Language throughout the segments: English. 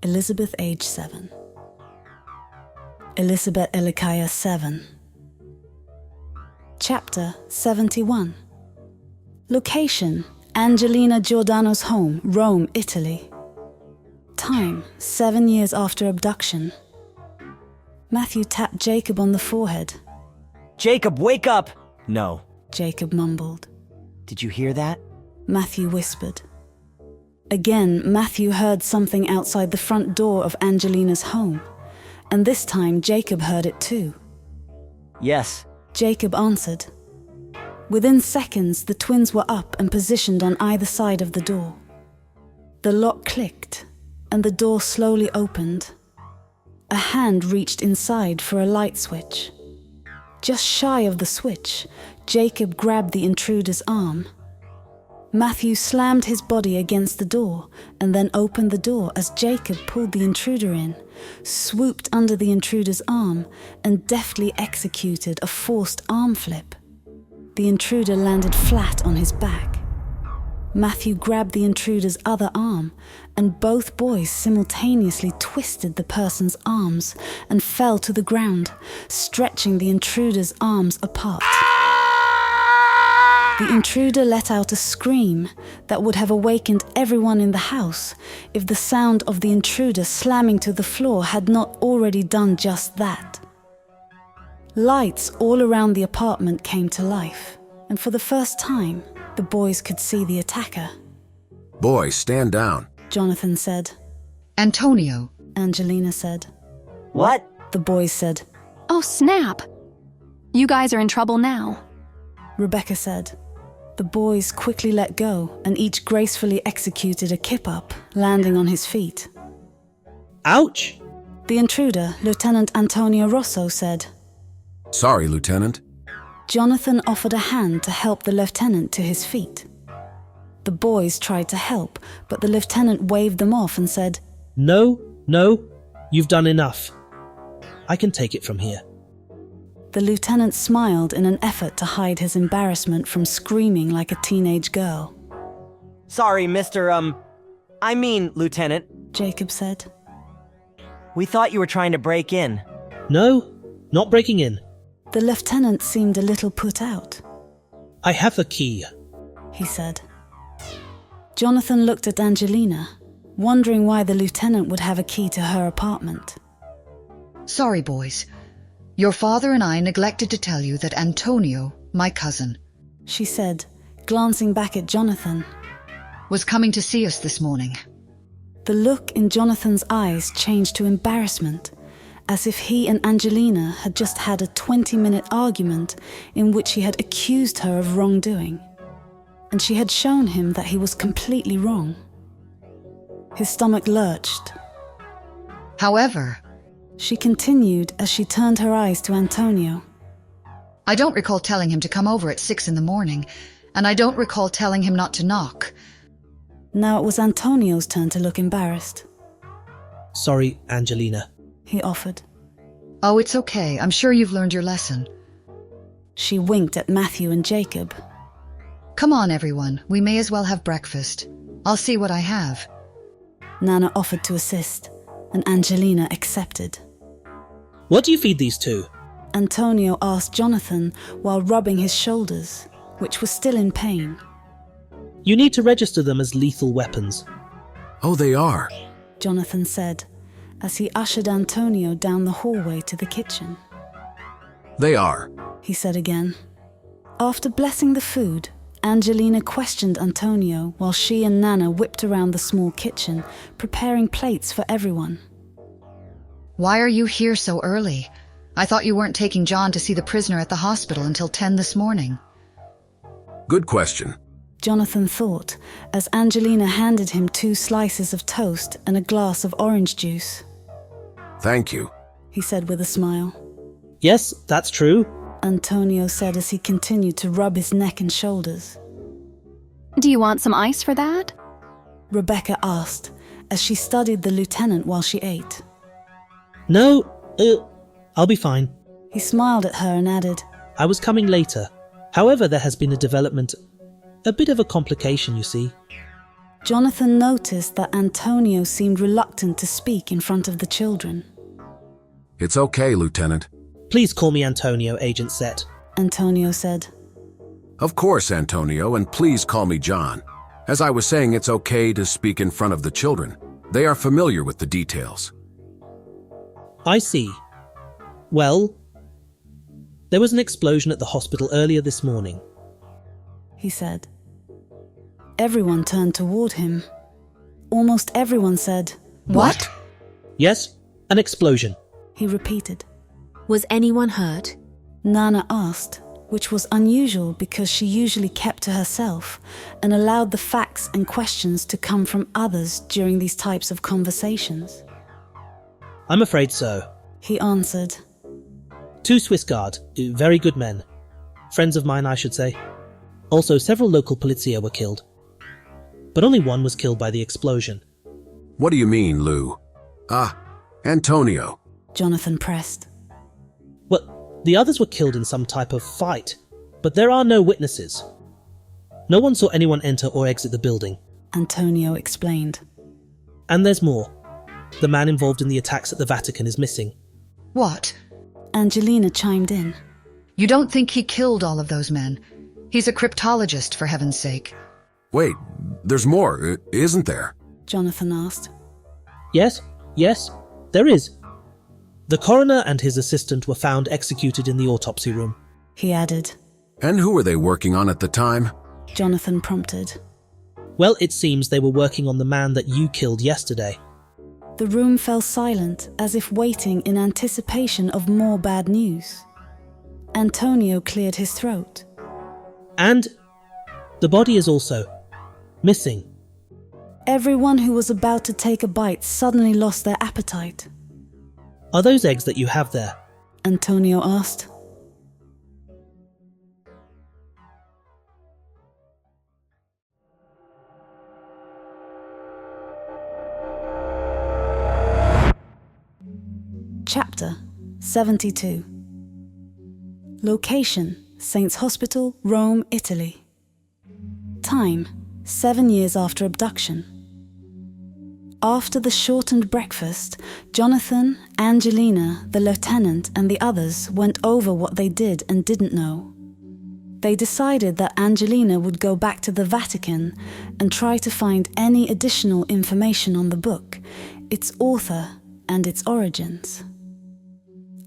Elizabeth, age 7. Elizabeth Elikaya 7. Chapter 71. Location: Angelina Giordano's home, Rome, Italy. Time: 7 years after abduction. Matthew tapped Jacob on the forehead. Jacob, wake up! No. Jacob mumbled. Did you hear that? Matthew whispered. Again, Matthew heard something outside the front door of Angelina's home, and this time Jacob heard it too. Yes. Jacob answered. Within seconds, the twins were up and positioned on either side of the door. The lock clicked, and the door slowly opened. A hand reached inside for a light switch. Just shy of the switch, Jacob grabbed the intruder's arm. Matthew slammed his body against the door and then opened the door as Jacob pulled the intruder in, swooped under the intruder's arm, and deftly executed a forced arm flip. The intruder landed flat on his back. Matthew grabbed the intruder's other arm, and both boys simultaneously twisted the person's arms and fell to the ground, stretching the intruder's arms apart. The intruder let out a scream that would have awakened everyone in the house if the sound of the intruder slamming to the floor had not already done just that. Lights all around the apartment came to life, and for the first time, the boys could see the attacker. Boys, stand down, Jonathan said. Antonio, Angelina said. What? The boys said. Oh, snap! You guys are in trouble now. Rebecca said. The boys quickly let go, and each gracefully executed a kip-up, landing on his feet. Ouch! The intruder, Lieutenant Antonio Rosso, said. Sorry, Lieutenant. Jonathan offered a hand to help the lieutenant to his feet. The boys tried to help, but the lieutenant waved them off and said, No, you've done enough. I can take it from here. The lieutenant smiled in an effort to hide his embarrassment from screaming like a teenage girl. Sorry, Lieutenant, Jacob said. We thought you were trying to break in. No, not breaking in. The lieutenant seemed a little put out. I have a key, he said. Jonathan looked at Angelina, wondering why the lieutenant would have a key to her apartment. sorry boys. Your father and I neglected to tell you that Antonio, my cousin, she said, glancing back at Jonathan, was coming to see us this morning. The look in Jonathan's eyes changed to embarrassment, as if he and Angelina had just had a 20-minute argument in which he had accused her of wrongdoing, and she had shown him that he was completely wrong. His stomach lurched. However, She continued as she turned her eyes to Antonio. I don't recall telling him to come over at 6 in the morning, and I don't recall telling him not to knock. Now it was Antonio's turn to look embarrassed. Sorry, Angelina. He offered. Oh, it's okay. I'm sure you've learned your lesson. She winked at Matthew and Jacob. Come on, everyone. We may as well have breakfast. I'll see what I have. Nana offered to assist, and Angelina accepted. What do you feed these two? Antonio asked Jonathan while rubbing his shoulders, which were still in pain. You need to register them as lethal weapons. Oh, they are. Jonathan said, as he ushered Antonio down the hallway to the kitchen. They are. He said again. After blessing the food, Angelina questioned Antonio while she and Nana whipped around the small kitchen, preparing plates for everyone. Why are you here so early? I thought you weren't taking John to see the prisoner at the hospital until 10 this morning. Good question. Jonathan thought, as Angelina handed him 2 slices of toast and a glass of orange juice. Thank you. He said with a smile. Yes, that's true. Antonio said as he continued to rub his neck and shoulders. Do you want some ice for that? Rebecca asked, as she studied the lieutenant while she ate. No, I'll be fine. He smiled at her and added, I was coming later. However, there has been a development. A bit of a complication, you see. Jonathan noticed that Antonio seemed reluctant to speak in front of the children. It's okay, Lieutenant. Please call me Antonio, Agent Set. Antonio said. Of course, Antonio, and please call me John. As I was saying, it's okay to speak in front of the children. They are familiar with the details. I see. Well, there was an explosion at the hospital earlier this morning. He said. Everyone turned toward him. Almost everyone said, What? Yes, an explosion. He repeated. Was anyone hurt? Nana asked, which was unusual because she usually kept to herself and allowed the facts and questions to come from others during these types of conversations. I'm afraid so. He answered. 2 Swiss Guard, very good men. Friends of mine, I should say. Also, several local polizia were killed. But only one was killed by the explosion. What do you mean, Lou? Antonio. Jonathan pressed. Well, the others were killed in some type of fight, but there are no witnesses. No one saw anyone enter or exit the building. Antonio explained. And there's more. The man involved in the attacks at the Vatican is missing. What? Angelina chimed in. You don't think he killed all of those men? He's a cryptologist, for heaven's sake. Wait, there's more, isn't there? Jonathan asked. Yes, there is. The coroner and his assistant were found executed in the autopsy room. He added. And who were they working on at the time? Jonathan prompted. Well, it seems they were working on the man that you killed yesterday. The room fell silent, as if waiting in anticipation of more bad news. Antonio cleared his throat. And the body is also missing. Everyone who was about to take a bite suddenly lost their appetite. Are those eggs that you have there? Antonio asked. Chapter 72. Location: Saints Hospital, Rome, Italy. Time: 7 years after abduction. After the shortened breakfast, Jonathan, Angelina, the lieutenant, and the others went over what they did and didn't know. They decided that Angelina would go back to the Vatican and try to find any additional information on the book, its author, and its origins.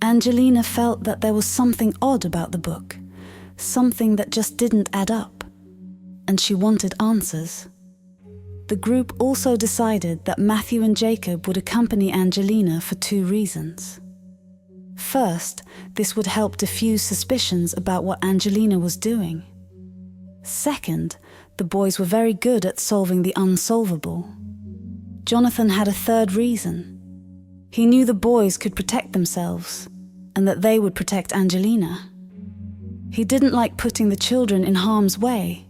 Angelina felt that there was something odd about the book, something that just didn't add up, and she wanted answers. The group also decided that Matthew and Jacob would accompany Angelina for 2 reasons. First, this would help diffuse suspicions about what Angelina was doing. Second, the boys were very good at solving the unsolvable. Jonathan had a third reason. He knew the boys could protect themselves, and that they would protect Angelina. He didn't like putting the children in harm's way,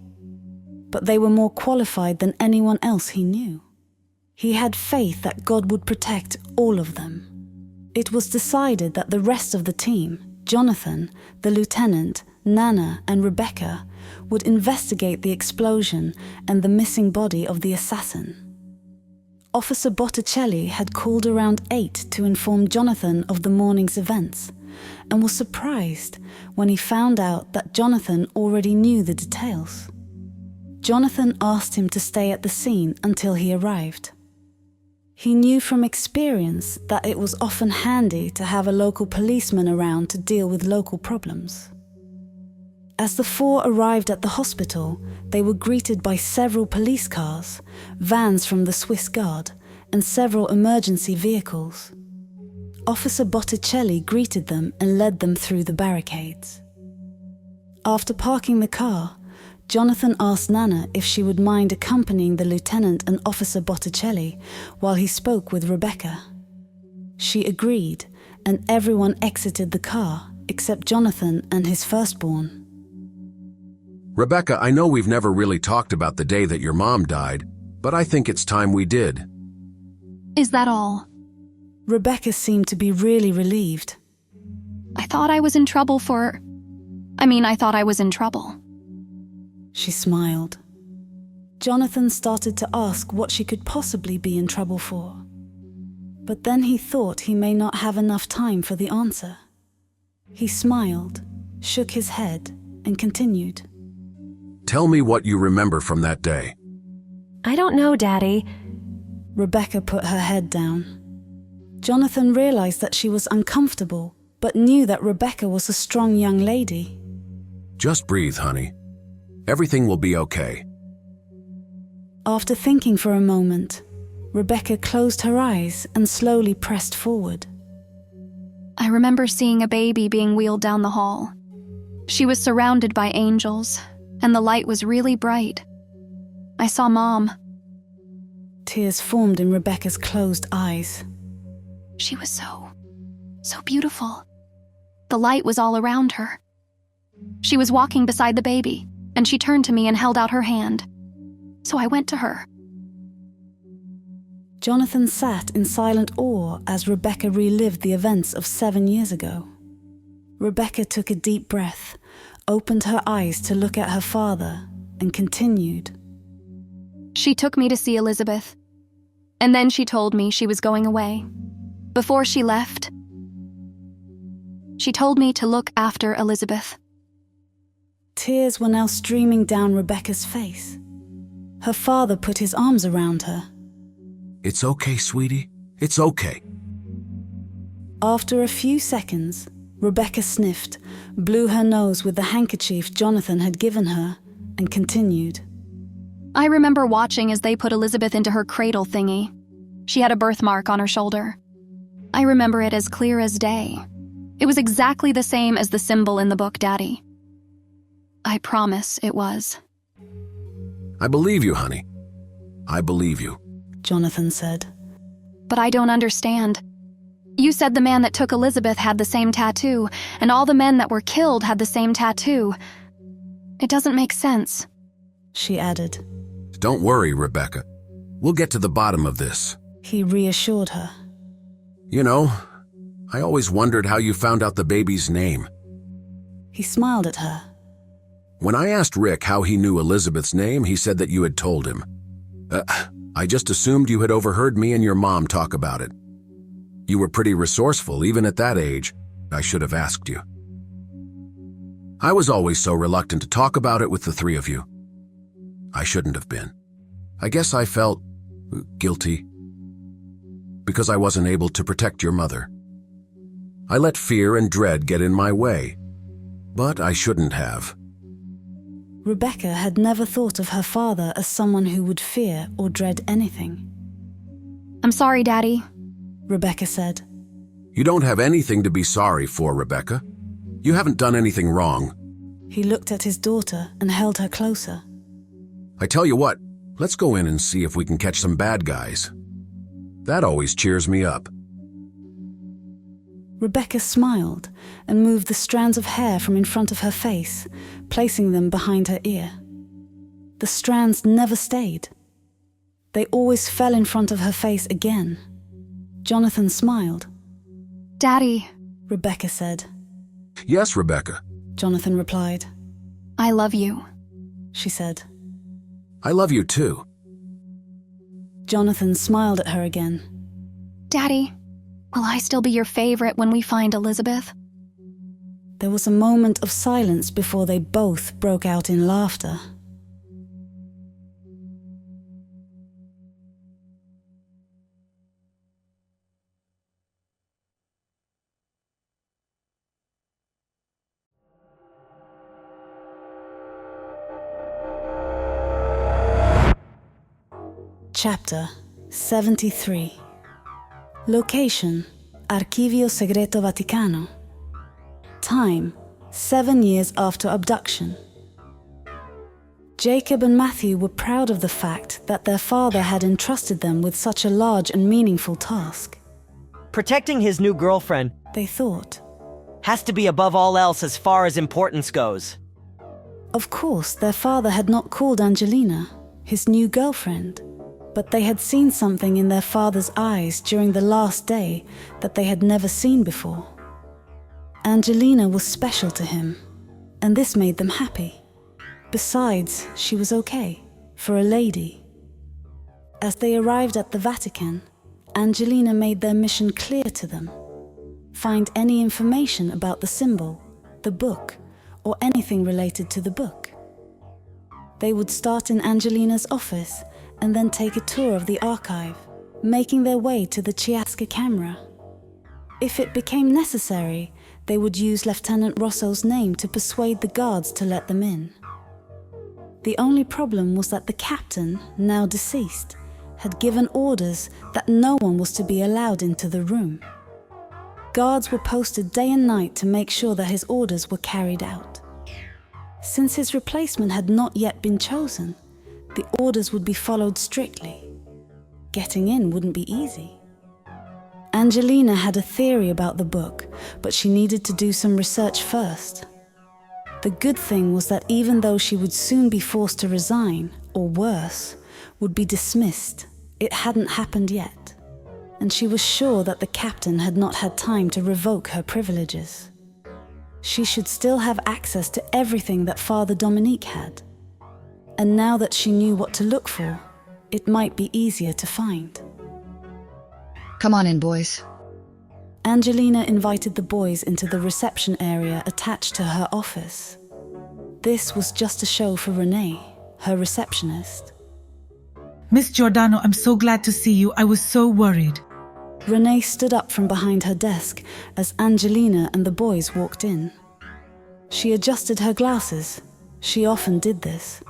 but they were more qualified than anyone else he knew. He had faith that God would protect all of them. It was decided that the rest of the team, Jonathan, the lieutenant, Nana, and Rebecca, would investigate the explosion and the missing body of the assassin. Officer Botticelli had called around 8 to inform Jonathan of the morning's events, and was surprised when he found out that Jonathan already knew the details. Jonathan asked him to stay at the scene until he arrived. He knew from experience that it was often handy to have a local policeman around to deal with local problems. As the 4 arrived at the hospital, they were greeted by several police cars, vans from the Swiss Guard, and several emergency vehicles. Officer Botticelli greeted them and led them through the barricades. After parking the car, Jonathan asked Nana if she would mind accompanying the lieutenant and Officer Botticelli while he spoke with Rebecca. She agreed, and everyone exited the car except Jonathan and his firstborn. Rebecca, I know we've never really talked about the day that your mom died, but I think it's time we did. Is that all? Rebecca seemed to be really relieved. I thought I was in trouble I thought I was in trouble. She smiled. Jonathan started to ask what she could possibly be in trouble for. But then he thought he may not have enough time for the answer. He smiled, shook his head, and continued. Tell me what you remember from that day. I don't know, Daddy. Rebecca put her head down. Jonathan realized that she was uncomfortable, but knew that Rebecca was a strong young lady. Just breathe, honey. Everything will be okay. After thinking for a moment, Rebecca closed her eyes and slowly pressed forward. I remember seeing a baby being wheeled down the hall. She was surrounded by angels, and the light was really bright. I saw Mom. Tears formed in Rebecca's closed eyes. She was so beautiful. The light was all around her. She was walking beside the baby, and she turned to me and held out her hand. So I went to her. Jonathan sat in silent awe as Rebecca relived the events of 7 years ago. Rebecca took a deep breath, opened her eyes to look at her father, and continued. She took me to see Elizabeth, and then she told me she was going away. Before she left, she told me to look after Elizabeth. Tears were now streaming down Rebecca's face. Her father put his arms around her. It's okay, sweetie. It's okay. After a few seconds, Rebecca sniffed, blew her nose with the handkerchief Jonathan had given her, and continued. I remember watching as they put Elizabeth into her cradle thingy. She had a birthmark on her shoulder. I remember it as clear as day. It was exactly the same as the symbol in the book, Daddy. I promise it was. I believe you, honey. I believe you. Jonathan said. But I don't understand. You said the man that took Elizabeth had the same tattoo, and all the men that were killed had the same tattoo. It doesn't make sense. She added. Don't worry, Rebecca. We'll get to the bottom of this. He reassured her. You know, I always wondered how you found out the baby's name. He smiled at her. When I asked Rick how he knew Elizabeth's name, he said that you had told him. I just assumed you had overheard me and your mom talk about it. You were pretty resourceful, even at that age. I should have asked you. I was always so reluctant to talk about it with the three of you. I shouldn't have been. I guess I felt guilty because I wasn't able to protect your mother. I let fear and dread get in my way, but I shouldn't have. Rebecca had never thought of her father as someone who would fear or dread anything. I'm sorry, Daddy, Rebecca said. You don't have anything to be sorry for, Rebecca. You haven't done anything wrong. He looked at his daughter and held her closer. I tell you what, let's go in and see if we can catch some bad guys. That always cheers me up. Rebecca smiled and moved the strands of hair from in front of her face, placing them behind her ear. The strands never stayed. They always fell in front of her face again. Jonathan smiled. Daddy, Rebecca said. Yes, Rebecca. Jonathan replied. I love you, she said. I love you too. Jonathan smiled at her again. Daddy, will I still be your favorite when we find Elizabeth? There was a moment of silence before they both broke out in laughter. Chapter 73. Location: Archivio Segreto Vaticano. Time: 7 years after abduction. Jacob and Matthew were proud of the fact that their father had entrusted them with such a large and meaningful task. Protecting his new girlfriend They thought. has to be above all else as far as importance goes. Of course, their father had not called Angelina his new girlfriend, but they had seen something in their father's eyes during the last day that they had never seen before. Angelina was special to him, and this made them happy. Besides, she was okay, for a lady. As they arrived at the Vatican, Angelina made their mission clear to them. Find any information about the symbol, the book, or anything related to the book. They would start in Angelina's office and then take a tour of the archive, making their way to the Chiasca camera. If it became necessary, they would use Lieutenant Rosso's name to persuade the guards to let them in. The only problem was that the captain, now deceased, had given orders that no one was to be allowed into the room. Guards were posted day and night to make sure that his orders were carried out. Since his replacement had not yet been chosen, the orders would be followed strictly. Getting in wouldn't be easy. Angelina had a theory about the book, but she needed to do some research first. The good thing was that even though she would soon be forced to resign, or worse, would be dismissed, it hadn't happened yet, and she was sure that the captain had not had time to revoke her privileges. She should still have access to everything that Father Dominique had, and now that she knew what to look for, it might be easier to find. Come on in, boys. Angelina invited the boys into the reception area attached to her office. This was just a show for Renee, her receptionist. Miss Giordano, I'm so glad to see you. I was so worried. Renee stood up from behind her desk as Angelina and the boys walked in. She adjusted her glasses. She often did this.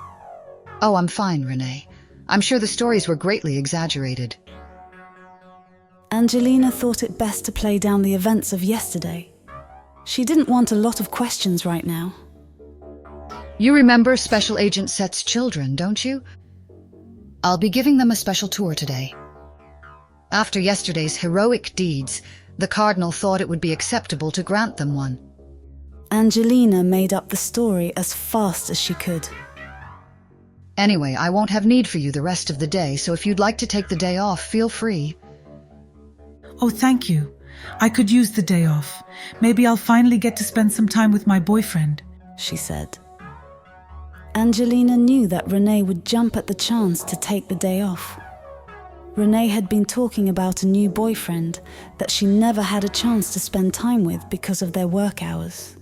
Oh, I'm fine, Renee. I'm sure the stories were greatly exaggerated. Angelina thought it best to play down the events of yesterday. She didn't want a lot of questions right now. You remember Special Agent Set's children, don't you? I'll be giving them a special tour today. After yesterday's heroic deeds, the Cardinal thought it would be acceptable to grant them one. Angelina made up the story as fast as she could. Anyway, I won't have need for you the rest of the day, so if you'd like to take the day off, feel free. Oh, thank you. I could use the day off. Maybe I'll finally get to spend some time with my boyfriend, she said. Angelina knew that Renee would jump at the chance to take the day off. Renee had been talking about a new boyfriend that she never had a chance to spend time with because of their work hours.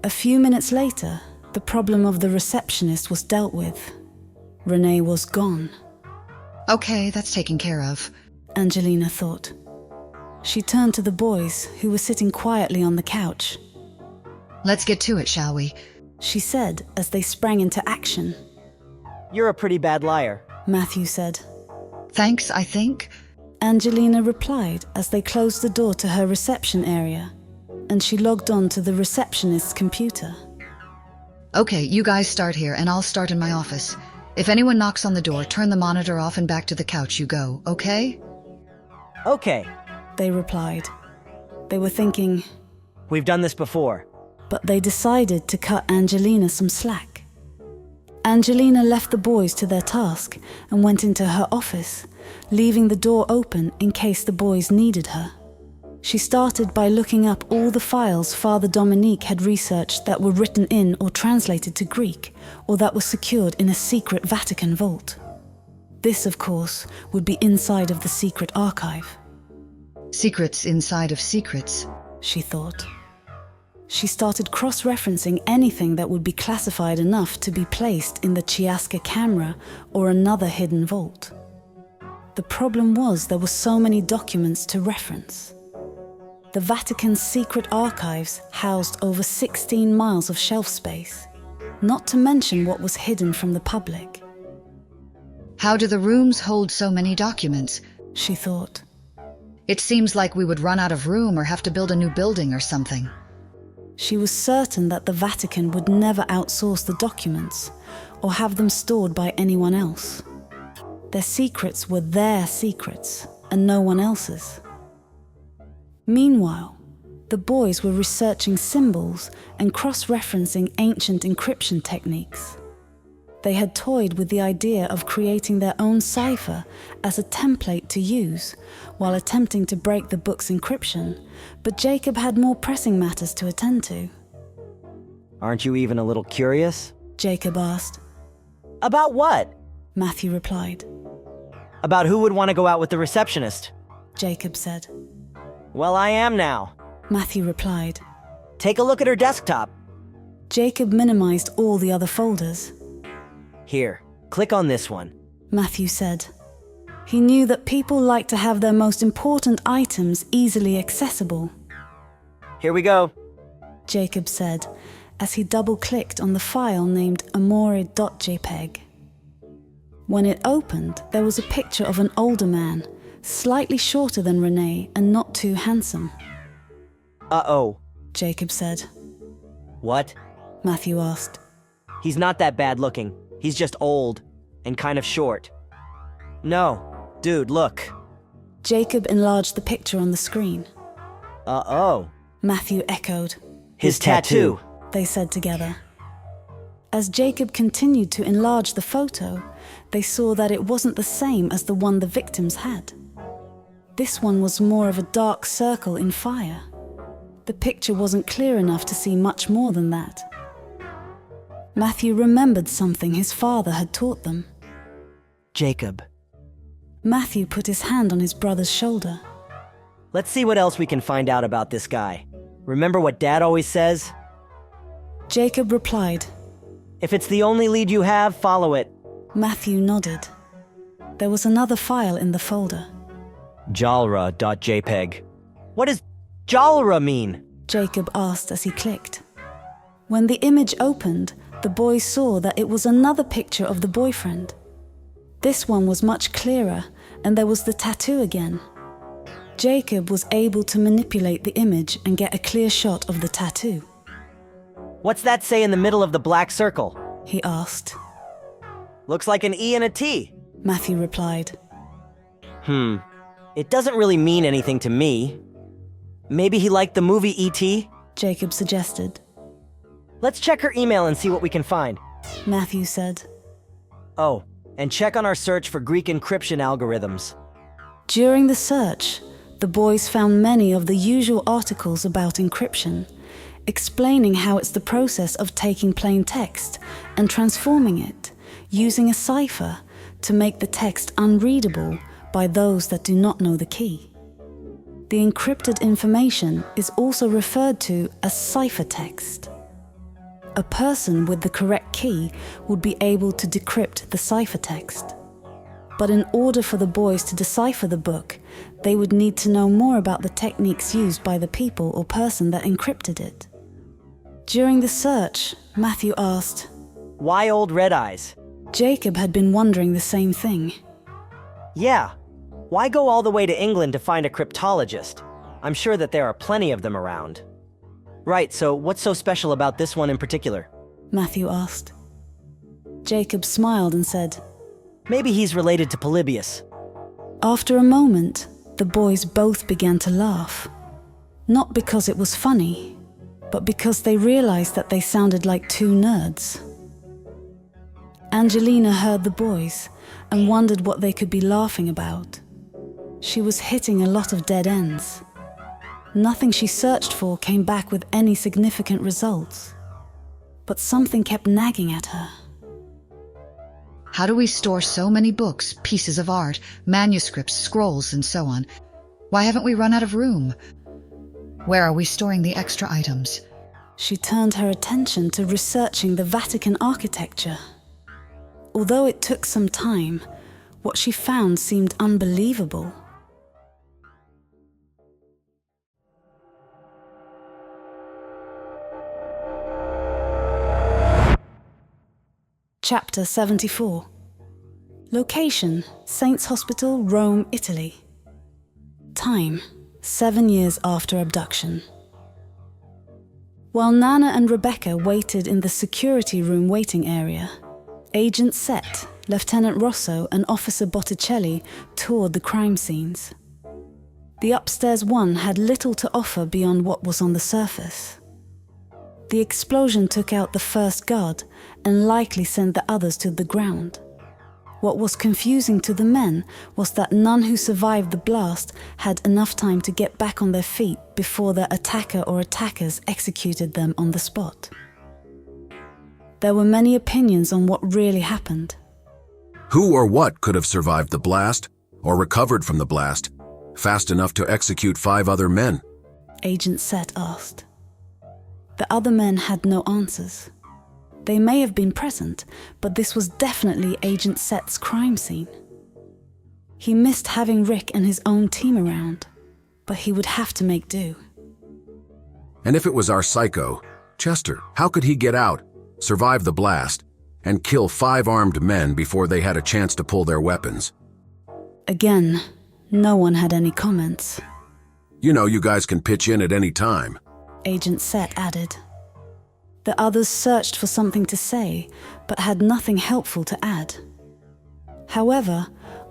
A few minutes later, the problem of the receptionist was dealt with. Renee was gone. Okay, that's taken care of, Angelina thought. She turned to the boys, who were sitting quietly on the couch. Let's get to it, shall we? She said as they sprang into action. You're a pretty bad liar, Matthew said. Thanks, I think. Angelina replied as they closed the door to her reception area, and she logged on to the receptionist's computer. Okay, you guys start here, and I'll start in my office. If anyone knocks on the door, turn the monitor off and back to the couch you go, okay? Okay. They replied. They were thinking, We've done this before. but they decided to cut Angelina some slack. Angelina left the boys to their task and went into her office, leaving the door open in case the boys needed her. She started by looking up all the files Father Dominique had researched that were written in or translated to Greek, or that were secured in a secret Vatican vault. This, of course, would be inside of the secret archive. Secrets inside of secrets, she thought. She started cross-referencing anything that would be classified enough to be placed in the Chiasca camera or another hidden vault. The problem was there were so many documents to reference. The Vatican's secret archives housed over 16 miles of shelf space, not to mention what was hidden from the public. How do the rooms hold so many documents? She thought. It seems like we would run out of room or have to build a new building or something. She was certain that the Vatican would never outsource the documents or have them stored by anyone else. Their secrets were their secrets and no one else's. Meanwhile, the boys were researching symbols and cross-referencing ancient encryption techniques. They had toyed with the idea of creating their own cipher as a template to use while attempting to break the book's encryption, but Jacob had more pressing matters to attend to. Aren't you even a little curious? Jacob asked. About what? Matthew replied. About who would want to go out with the receptionist. Jacob said. Well, I am now. Matthew replied. Take a look at her desktop. Jacob minimized all the other folders. Here, click on this one. Matthew said. He knew that people like to have their most important items easily accessible. Here we go. Jacob said, as he double-clicked on the file named amore.jpg. When it opened, there was a picture of an older man, slightly shorter than Renee and not too handsome. Uh-oh. Jacob said. What? Matthew asked. He's not that bad looking. He's just old and kind of short. No, dude, look. Jacob enlarged the picture on the screen. Uh-oh. Matthew echoed. His tattoo, they said together. As Jacob continued to enlarge the photo, they saw that it wasn't the same as the one the victims had. This one was more of a dark circle in fire. The picture wasn't clear enough to see much more than that. Matthew remembered something his father had taught them. Jacob. Matthew put his hand on his brother's shoulder. Let's see what else we can find out about this guy. Remember what Dad always says? Jacob replied. If it's the only lead you have, follow it. Matthew nodded. There was another file in the folder. Jalra.jpg. What does Jalra mean? Jacob asked as he clicked. When the image opened, the boys saw that it was another picture of the boyfriend. This one was much clearer, and there was the tattoo again. Jacob was able to manipulate the image and get a clear shot of the tattoo. What's that say in the middle of the black circle? He asked. Looks like an E and a T. Matthew replied. It doesn't really mean anything to me. Maybe he liked the movie E.T.? Jacob suggested. Let's check her email and see what we can find. Matthew said. Oh, and check on our search for Greek encryption algorithms. During the search, the boys found many of the usual articles about encryption, explaining how it's the process of taking plain text and transforming it, using a cipher to make the text unreadable by those that do not know the key. The encrypted information is also referred to as ciphertext. A person with the correct key would be able to decrypt the ciphertext. But in order for the boys to decipher the book, they would need to know more about the techniques used by the people or person that encrypted it. During the search, Matthew asked, Why old red eyes? Jacob had been wondering the same thing. Yeah, why go all the way to England to find a cryptologist? I'm sure that there are plenty of them around. Right, so what's so special about this one in particular? Matthew asked. Jacob smiled and said, Maybe he's related to Polybius. After a moment, the boys both began to laugh. Not because it was funny, but because they realized that they sounded like two nerds. Angelina heard the boys and wondered what they could be laughing about. She was hitting a lot of dead ends. Nothing she searched for came back with any significant results. But something kept nagging at her. How do we store so many books, pieces of art, manuscripts, scrolls, and so on? Why haven't we run out of room? Where are we storing the extra items? She turned her attention to researching the Vatican architecture. Although it took some time, what she found seemed unbelievable. Chapter 74. Location: Saints Hospital, Rome, Italy. Time: 7 years after abduction. While Nana and Rebecca waited in the security room waiting area, Agent Set, Lieutenant Rosso and Officer Botticelli toured the crime scenes. The upstairs one had little to offer beyond what was on the surface. The explosion took out the first guard and likely sent the others to the ground. What was confusing to the men was that none who survived the blast had enough time to get back on their feet before their attacker or attackers executed them on the spot. There were many opinions on what really happened. Who or what could have survived the blast, or recovered from the blast, fast enough to execute 5 other men? Agent Set asked. The other men had no answers. They may have been present, but this was definitely Agent Set's crime scene. He missed having Rick and his own team around, but he would have to make do. And if it was our psycho, Chester, how could he get out, survive the blast, and kill 5 armed men before they had a chance to pull their weapons? Again, no one had any comments. You know, you guys can pitch in at any time. Agent Set added. The others searched for something to say, but had nothing helpful to add. However,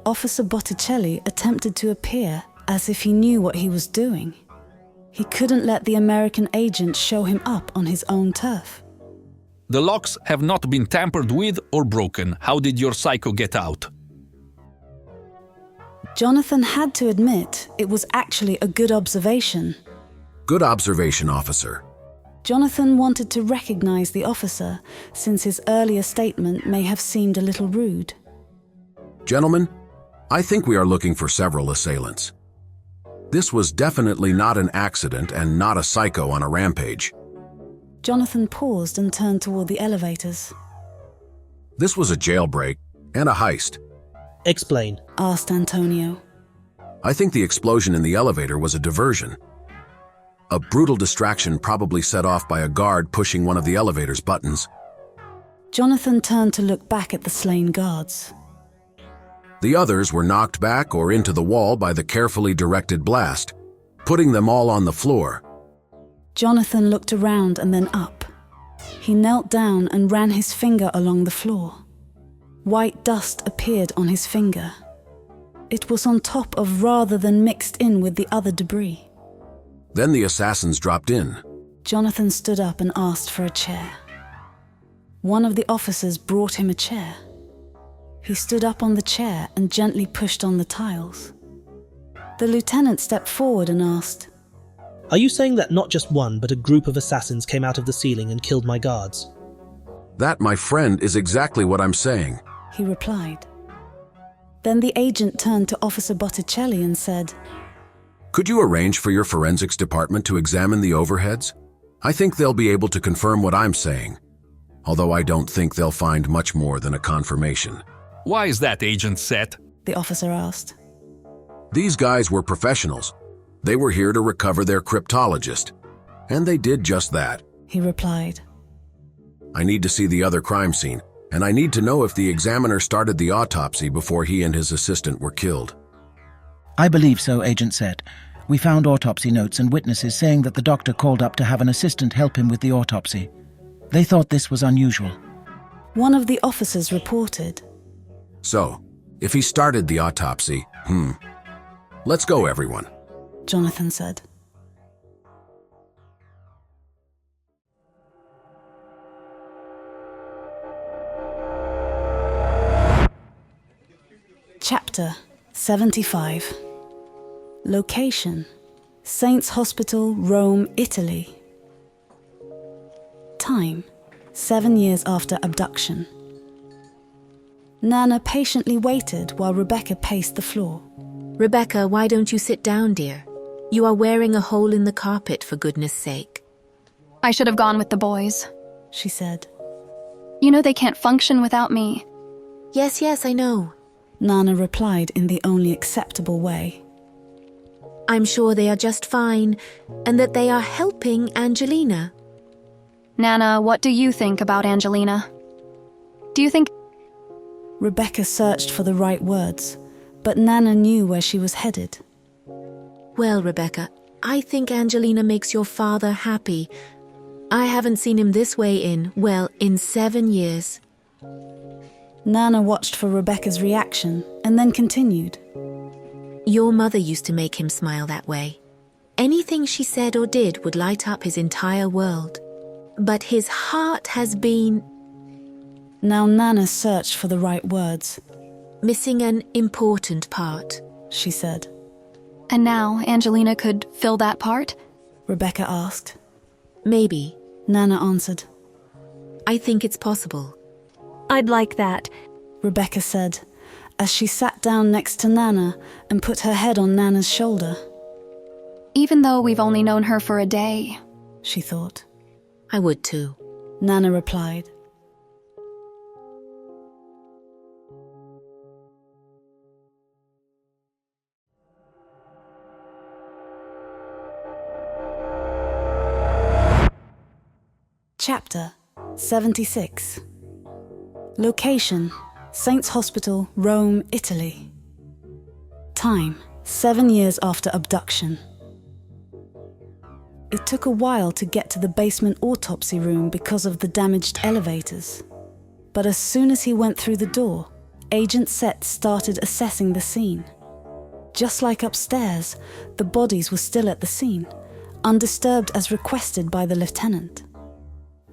Officer Botticelli attempted to appear as if he knew what he was doing. He couldn't let the American agent show him up on his own turf. The locks have not been tampered with or broken. How did your psycho get out? Jonathan had to admit it was actually a good observation. Good observation, officer. Jonathan wanted to recognize the officer, since his earlier statement may have seemed a little rude. Gentlemen, I think we are looking for several assailants. This was definitely not an accident and not a psycho on a rampage. Jonathan paused and turned toward the elevators. This was a jailbreak and a heist. Explain. Asked Antonio. I think the explosion in the elevator was a diversion. A brutal distraction probably set off by a guard pushing one of the elevator's buttons. Jonathan turned to look back at the slain guards. The others were knocked back or into the wall by the carefully directed blast, putting them all on the floor. Jonathan looked around and then up. He knelt down and ran his finger along the floor. White dust appeared on his finger. It was on top of rather than mixed in with the other debris. Then the assassins dropped in. Jonathan stood up and asked for a chair. One of the officers brought him a chair. He stood up on the chair and gently pushed on the tiles. The lieutenant stepped forward and asked, Are you saying that not just one, but a group of assassins came out of the ceiling and killed my guards? That, my friend, is exactly what I'm saying. He replied. Then the agent turned to Officer Botticelli and said, Could you arrange for your forensics department to examine the overheads? I think they'll be able to confirm what I'm saying, although I don't think they'll find much more than a confirmation. Why is that, Agent Set? The officer asked. These guys were professionals. They were here to recover their cryptologist, and they did just that. He replied. I need to see the other crime scene, and I need to know if the examiner started the autopsy before he and his assistant were killed. I believe so, Agent said. We found autopsy notes and witnesses saying that the doctor called up to have an assistant help him with the autopsy. They thought this was unusual. One of the officers reported. So, if he started the autopsy, let's go, everyone. Jonathan said. Chapter 75. Location: Saints Hospital, Rome, Italy. Time: 7 years after abduction. Nana patiently waited while Rebecca paced the floor. Rebecca, why don't you sit down, dear? You are wearing a hole in the carpet, for goodness sake. I should have gone with the boys. She said. You know they can't function without me. Yes, I know. Nana replied in the only acceptable way. I'm sure they are just fine, and that they are helping Angelina. Nana, what do you think about Angelina? Do you think... Rebecca searched for the right words, but Nana knew where she was headed. Well, Rebecca, I think Angelina makes your father happy. I haven't seen him this way in 7 years. Nana watched for Rebecca's reaction and then continued. Your mother used to make him smile that way. Anything she said or did would light up his entire world. But his heart has been... Now Nana searched for the right words. Missing an important part, she said. And now Angelina could fill that part? Rebecca asked. Maybe. Nana answered. I think it's possible. I'd like that. Rebecca said, as she sat down next to Nana and put her head on Nana's shoulder. Even though we've only known her for a day, she thought. I would too. Nana replied. Chapter 76. Location: Saints Hospital, Rome, Italy. Time: 7 years after abduction. It took a while to get to the basement autopsy room because of the damaged elevators. But as soon as he went through the door, Agent Set started assessing the scene. Just like upstairs, the bodies were still at the scene, undisturbed as requested by the lieutenant.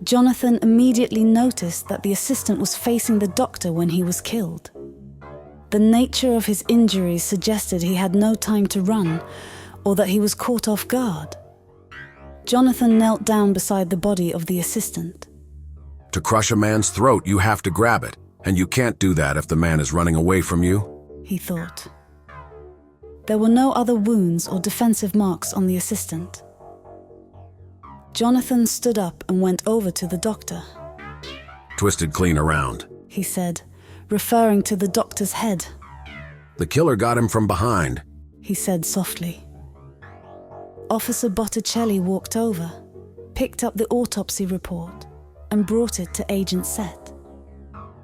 Jonathan immediately noticed that the assistant was facing the doctor when he was killed. The nature of his injuries suggested he had no time to run, or that he was caught off guard. Jonathan knelt down beside the body of the assistant. To crush a man's throat, you have to grab it, and you can't do that if the man is running away from you, he thought. There were no other wounds or defensive marks on the assistant. Jonathan stood up and went over to the doctor. Twisted clean around, he said, referring to the doctor's head. The killer got him from behind, he said softly. Officer Botticelli walked over, picked up the autopsy report, and brought it to Agent Set.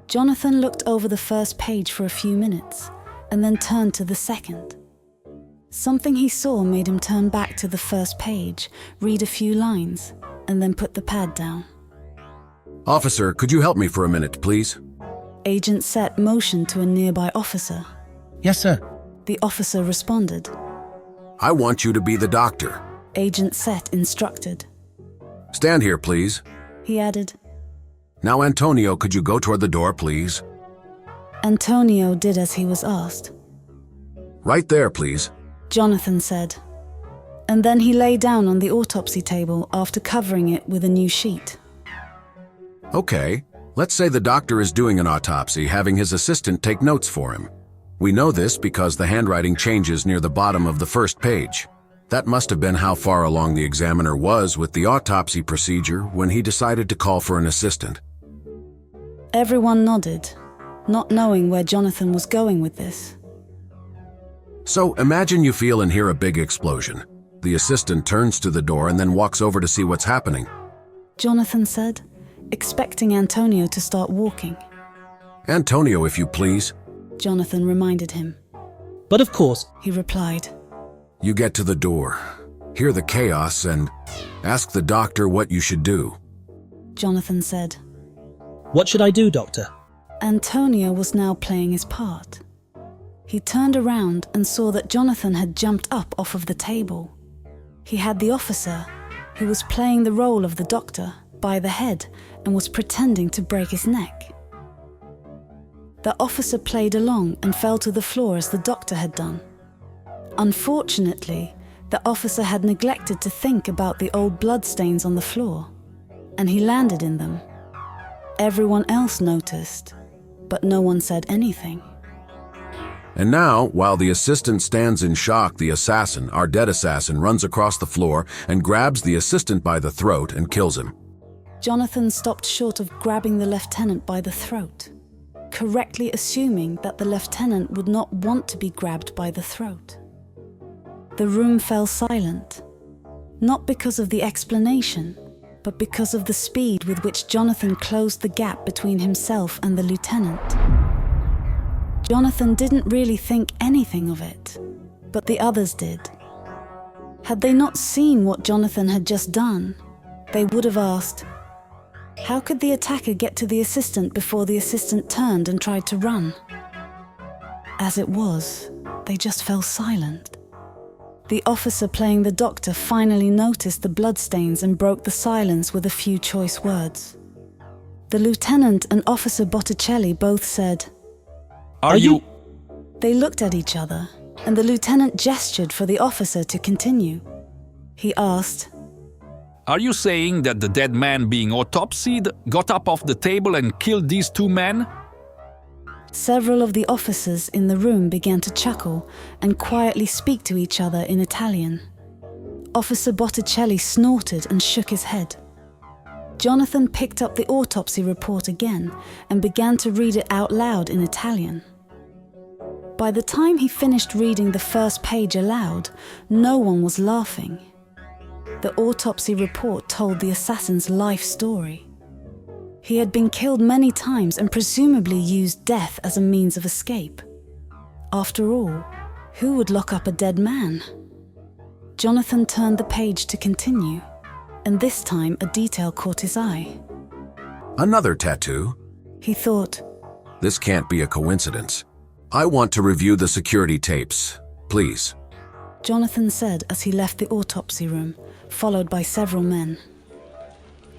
Jonathan looked over the first page for a few minutes, and then turned to the second. Something he saw made him turn back to the first page, read a few lines, and then put the pad down. Officer, could you help me for a minute, please? Agent Set motioned to a nearby officer. Yes, sir. The officer responded. I want you to be the doctor. Agent Set instructed. Stand here, please. He added. Now, Antonio, could you go toward the door, please? Antonio did as he was asked. Right there, please. Jonathan said. And then he lay down on the autopsy table after covering it with a new sheet. Okay, let's say the doctor is doing an autopsy, having his assistant take notes for him. We know this because the handwriting changes near the bottom of the first page. That must have been how far along the examiner was with the autopsy procedure when he decided to call for an assistant. Everyone nodded, not knowing where Jonathan was going with this. So imagine you feel and hear a big explosion. The assistant turns to the door and then walks over to see what's happening. Jonathan said, expecting Antonio to start walking. Antonio, if you please. Jonathan reminded him. But of course, he replied. You get to the door, hear the chaos, and ask the doctor what you should do. Jonathan said. What should I do, Doctor? Antonio was now playing his part. He turned around and saw that Jonathan had jumped up off of the table. He had the officer, who was playing the role of the doctor, by the head and was pretending to break his neck. The officer played along and fell to the floor as the doctor had done. Unfortunately, the officer had neglected to think about the old bloodstains on the floor, and he landed in them. Everyone else noticed, but no one said anything. And now, while the assistant stands in shock, the assassin, our dead assassin, runs across the floor and grabs the assistant by the throat and kills him. Jonathan stopped short of grabbing the lieutenant by the throat, correctly assuming that the lieutenant would not want to be grabbed by the throat. The room fell silent, not because of the explanation, but because of the speed with which Jonathan closed the gap between himself and the lieutenant. Jonathan didn't really think anything of it, but the others did. Had they not seen what Jonathan had just done, they would have asked, how could the attacker get to the assistant before the assistant turned and tried to run? As it was, they just fell silent. The officer playing the doctor finally noticed the bloodstains and broke the silence with a few choice words. The lieutenant and Officer Botticelli both said, Are you... They looked at each other, and the lieutenant gestured for the officer to continue. He asked, Are you saying that the dead man being autopsied got up off the table and killed these two men? Several of the officers in the room began to chuckle and quietly speak to each other in Italian. Officer Botticelli snorted and shook his head. Jonathan picked up the autopsy report again and began to read it out loud in Italian. By the time he finished reading the first page aloud, no one was laughing. The autopsy report told the assassin's life story. He had been killed many times and presumably used death as a means of escape. After all, who would lock up a dead man? Jonathan turned the page to continue, and this time a detail caught his eye. Another tattoo? He thought, This can't be a coincidence. I want to review the security tapes, please. Jonathan said as he left the autopsy room, followed by several men.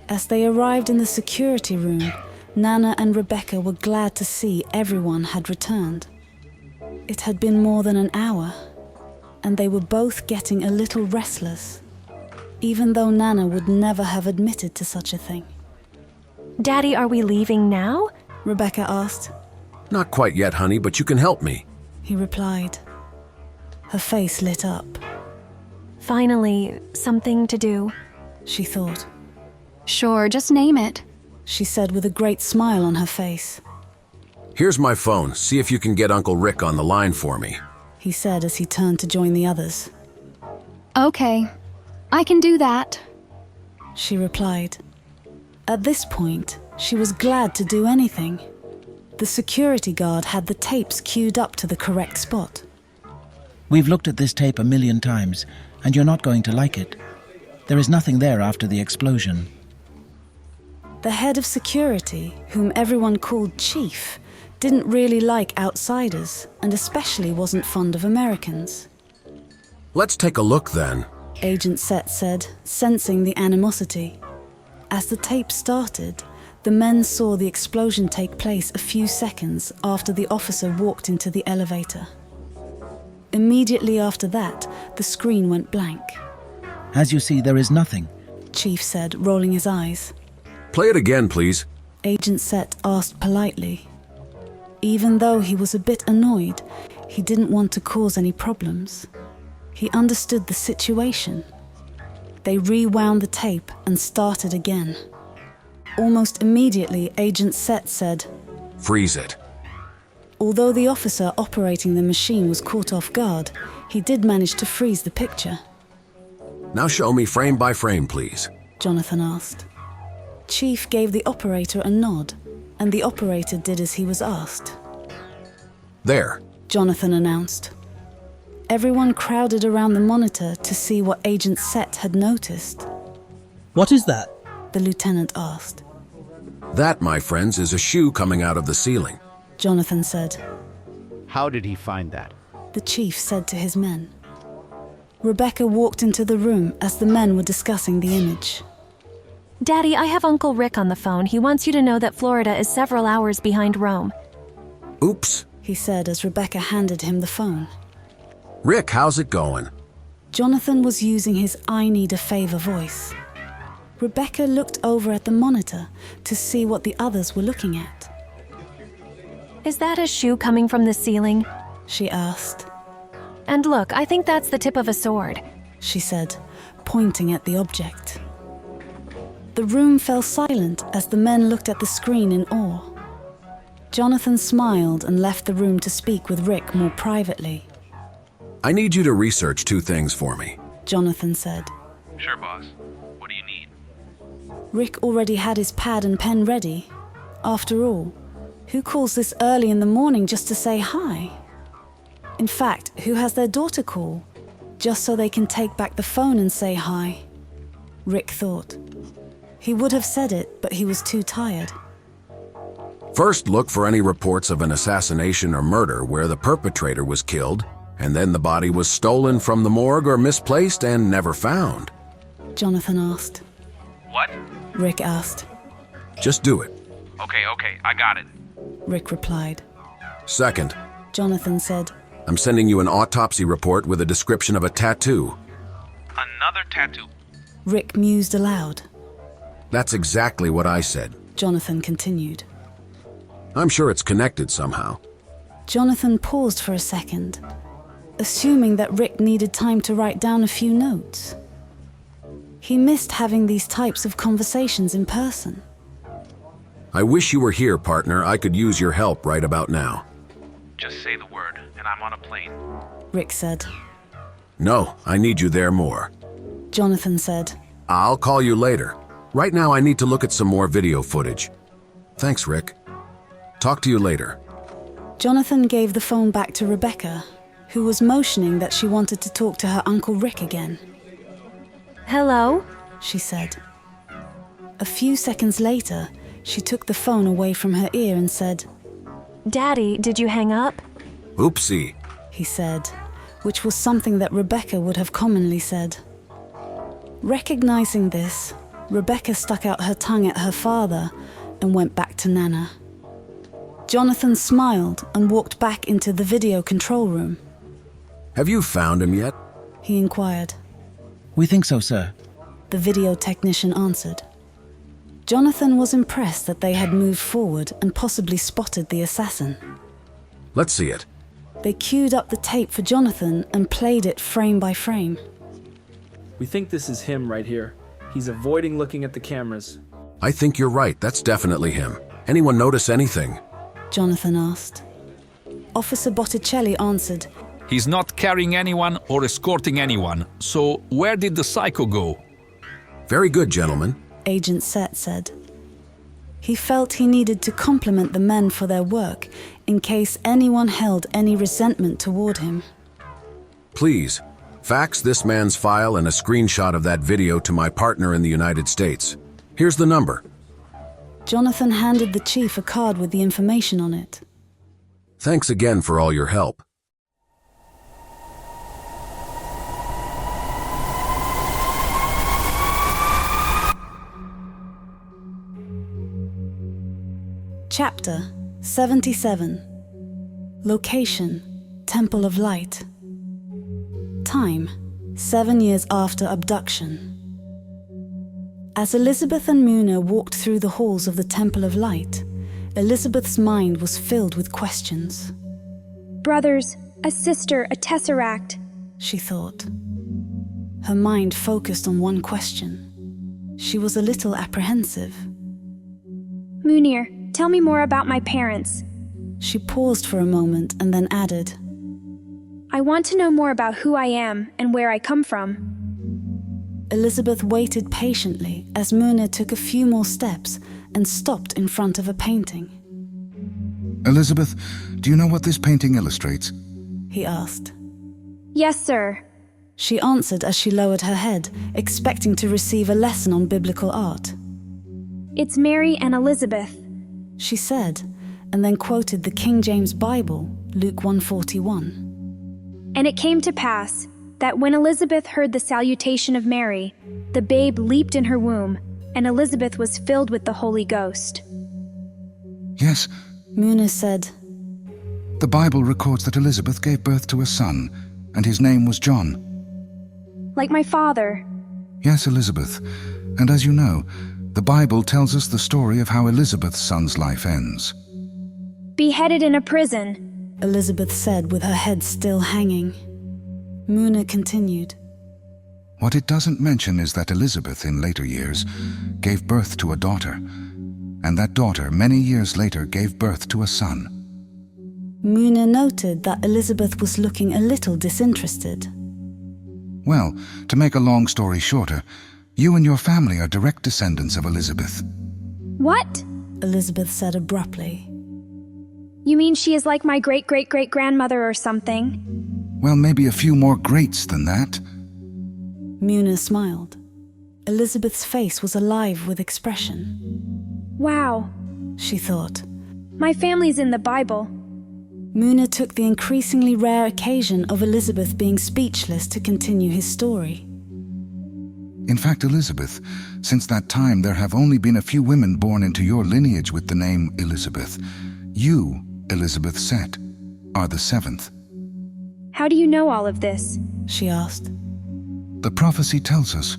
As they arrived in the security room, Nana and Rebecca were glad to see everyone had returned. It had been more than an hour, and they were both getting a little restless, even though Nana would never have admitted to such a thing. Daddy, are we leaving now? Rebecca asked. Not quite yet, honey, but you can help me. He replied. Her face lit up. Finally, something to do. She thought. Sure, just name it. She said with a great smile on her face. Here's my phone. See if you can get Uncle Rick on the line for me. He said as he turned to join the others. Okay, I can do that. She replied. At this point, she was glad to do anything. The security guard had the tapes queued up to the correct spot. We've looked at this tape 1,000,000 times, and you're not going to like it. There is nothing there after the explosion. The head of security, whom everyone called Chief, didn't really like outsiders, and especially wasn't fond of Americans. Let's take a look then. Agent Set said, sensing the animosity. As the tape started, the men saw the explosion take place a few seconds after the officer walked into the elevator. Immediately after that, the screen went blank. As you see, there is nothing. Chief said, rolling his eyes. Play it again, please. Agent Set asked politely. Even though he was a bit annoyed, he didn't want to cause any problems. He understood the situation. They rewound the tape and started again. Almost immediately, Agent Set said, Freeze it. Although the officer operating the machine was caught off guard, he did manage to freeze the picture. Now show me frame by frame, please. Jonathan asked. Chief gave the operator a nod, and the operator did as he was asked. There. Jonathan announced. Everyone crowded around the monitor to see what Agent Set had noticed. What is that? The lieutenant asked. That, my friends, is a shoe coming out of the ceiling. Jonathan said. How did he find that? The chief said to his men. Rebecca walked into the room as the men were discussing the image. Daddy, I have Uncle Rick on the phone. He wants you to know that Florida is several hours behind Rome. Oops, he said as Rebecca handed him the phone. Rick, how's it going? Jonathan was using his I need a favor voice. Rebecca looked over at the monitor to see what the others were looking at. Is that a shoe coming from the ceiling? She asked. And look, I think that's the tip of a sword, she said, pointing at the object. The room fell silent as the men looked at the screen in awe. Jonathan smiled and left the room to speak with Rick more privately. I need you to research 2 things for me. Jonathan said. Sure, boss. What do you need? Rick already had his pad and pen ready. After all, who calls this early in the morning just to say hi? In fact, who has their daughter call, just so they can take back the phone and say hi? Rick thought. He would have said it, but he was too tired. First, look for any reports of an assassination or murder where the perpetrator was killed, and then the body was stolen from the morgue or misplaced and never found. Jonathan asked. What? Rick asked. Just do it. Okay, I got it. Rick replied. Second, Jonathan said. I'm sending you an autopsy report with a description of a tattoo. Another tattoo? Rick mused aloud. That's exactly what I said. Jonathan continued. I'm sure it's connected somehow. Jonathan paused for a second, assuming that Rick needed time to write down a few notes. He missed having these types of conversations in person. I wish you were here, partner. I could use your help right about now. Just say the word, and I'm on a plane. Rick said. No, I need you there more. Jonathan said. I'll call you later. Right now I need to look at some more video footage. Thanks, Rick. Talk to you later. Jonathan gave the phone back to Rebecca, who was motioning that she wanted to talk to her Uncle Rick again. Hello? She said. A few seconds later, she took the phone away from her ear and said, Daddy, did you hang up? Oopsie, he said, which was something that Rebecca would have commonly said. Recognizing this, Rebecca stuck out her tongue at her father and went back to Nana. Jonathan smiled and walked back into the video control room. Have you found him yet? He inquired. We think so, sir. The video technician answered. Jonathan was impressed that they had moved forward and possibly spotted the assassin. Let's see it. They queued up the tape for Jonathan and played it frame by frame. We think this is him right here. He's avoiding looking at the cameras. I think you're right. That's definitely him. Anyone notice anything? Jonathan asked. Officer Botticelli answered. He's not carrying anyone or escorting anyone, so where did the psycho go? Very good, gentlemen. Agent Set said. He felt he needed to compliment the men for their work in case anyone held any resentment toward him. Please, fax this man's file and a screenshot of that video to my partner in the United States. Here's the number. Jonathan handed the chief a card with the information on it. Thanks again for all your help. Chapter 77. Location: Temple of Light. Time: 7 years after abduction. As Elizabeth and Muna walked through the halls of the Temple of Light, Elizabeth's mind was filled with questions. Brothers, a sister, a tesseract, she thought. Her mind focused on one question. She was a little apprehensive. Munir, tell me more about my parents. She paused for a moment and then added, I want to know more about who I am and where I come from. Elizabeth waited patiently as Muna took a few more steps and stopped in front of a painting. Elizabeth, do you know what this painting illustrates? He asked. Yes, sir. She answered as she lowered her head, expecting to receive a lesson on biblical art. It's Mary and Elizabeth, she said, and then quoted the King James Bible, Luke 1:41. And it came to pass that when Elizabeth heard the salutation of Mary, the babe leaped in her womb, and Elizabeth was filled with the Holy Ghost. Yes. Muna said, The Bible records that Elizabeth gave birth to a son, and his name was John. Like my father. Yes, Elizabeth. And as you know, the Bible tells us the story of how Elizabeth's son's life ends. Beheaded in a prison, Elizabeth said with her head still hanging. Muna continued. What it doesn't mention is that Elizabeth, in later years, gave birth to a daughter, and that daughter, many years later, gave birth to a son. Muna noted that Elizabeth was looking a little disinterested. Well, to make a long story shorter, you and your family are direct descendants of Elizabeth. What? Elizabeth said abruptly. You mean she is like my great-great-great-grandmother or something? Well, maybe a few more greats than that. Muna smiled. Elizabeth's face was alive with expression. Wow, she thought. My family's in the Bible. Muna took the increasingly rare occasion of Elizabeth being speechless to continue his story. In fact, Elizabeth, since that time there have only been a few women born into your lineage with the name Elizabeth. You, Elizabeth Set, are the seventh. How do you know all of this? She asked. The prophecy tells us,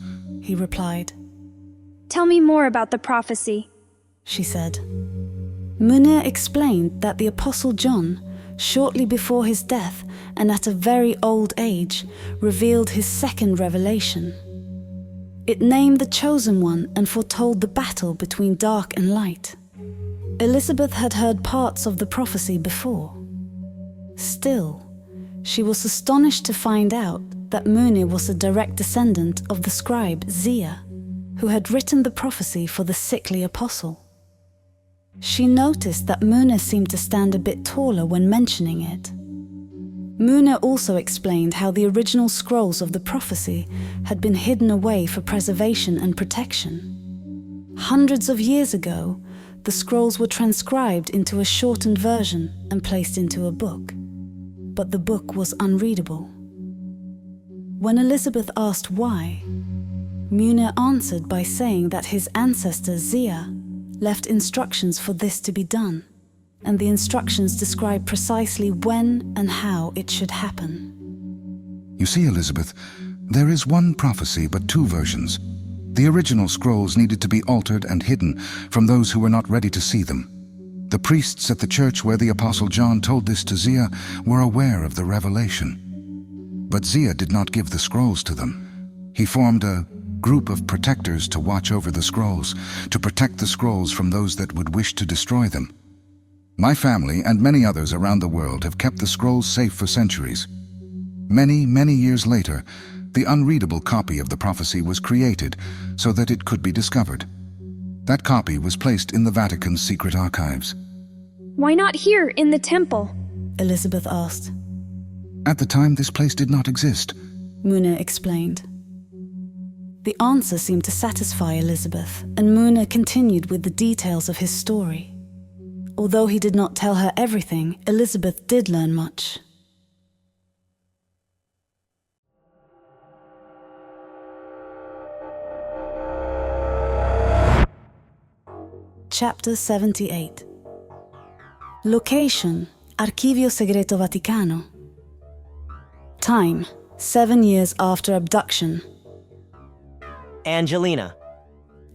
he replied. Tell me more about the prophecy, she said. Munir explained that the Apostle John, shortly before his death and at a very old age, revealed his second revelation. It named the Chosen One and foretold the battle between dark and light. Elizabeth had heard parts of the prophecy before. Still, she was astonished to find out that Munir was a direct descendant of the scribe Zia, who had written the prophecy for the sickly apostle. She noticed that Munir seemed to stand a bit taller when mentioning it. Munir also explained how the original scrolls of the prophecy had been hidden away for preservation and protection. Hundreds of years ago, the scrolls were transcribed into a shortened version and placed into a book, but the book was unreadable. When Elizabeth asked why, Munir answered by saying that his ancestor Zia left instructions for this to be done, and the instructions describe precisely when and how it should happen. You see, Elizabeth, there is one prophecy but two versions. The original scrolls needed to be altered and hidden from those who were not ready to see them. The priests at the church where the Apostle John told this to Zia were aware of the revelation. But Zia did not give the scrolls to them. He formed a group of protectors to watch over the scrolls, to protect the scrolls from those that would wish to destroy them. My family and many others around the world have kept the scrolls safe for centuries. Many, many years later, the unreadable copy of the prophecy was created so that it could be discovered. That copy was placed in the Vatican's secret archives. Why not here in the temple? Elizabeth asked. At the time, this place did not exist, Munir explained. The answer seemed to satisfy Elizabeth, and Munir continued with the details of his story. Although he did not tell her everything, Elizabeth did learn much. Chapter 78. Location: Archivio Segreto Vaticano. Time: 7 years after abduction. Angelina.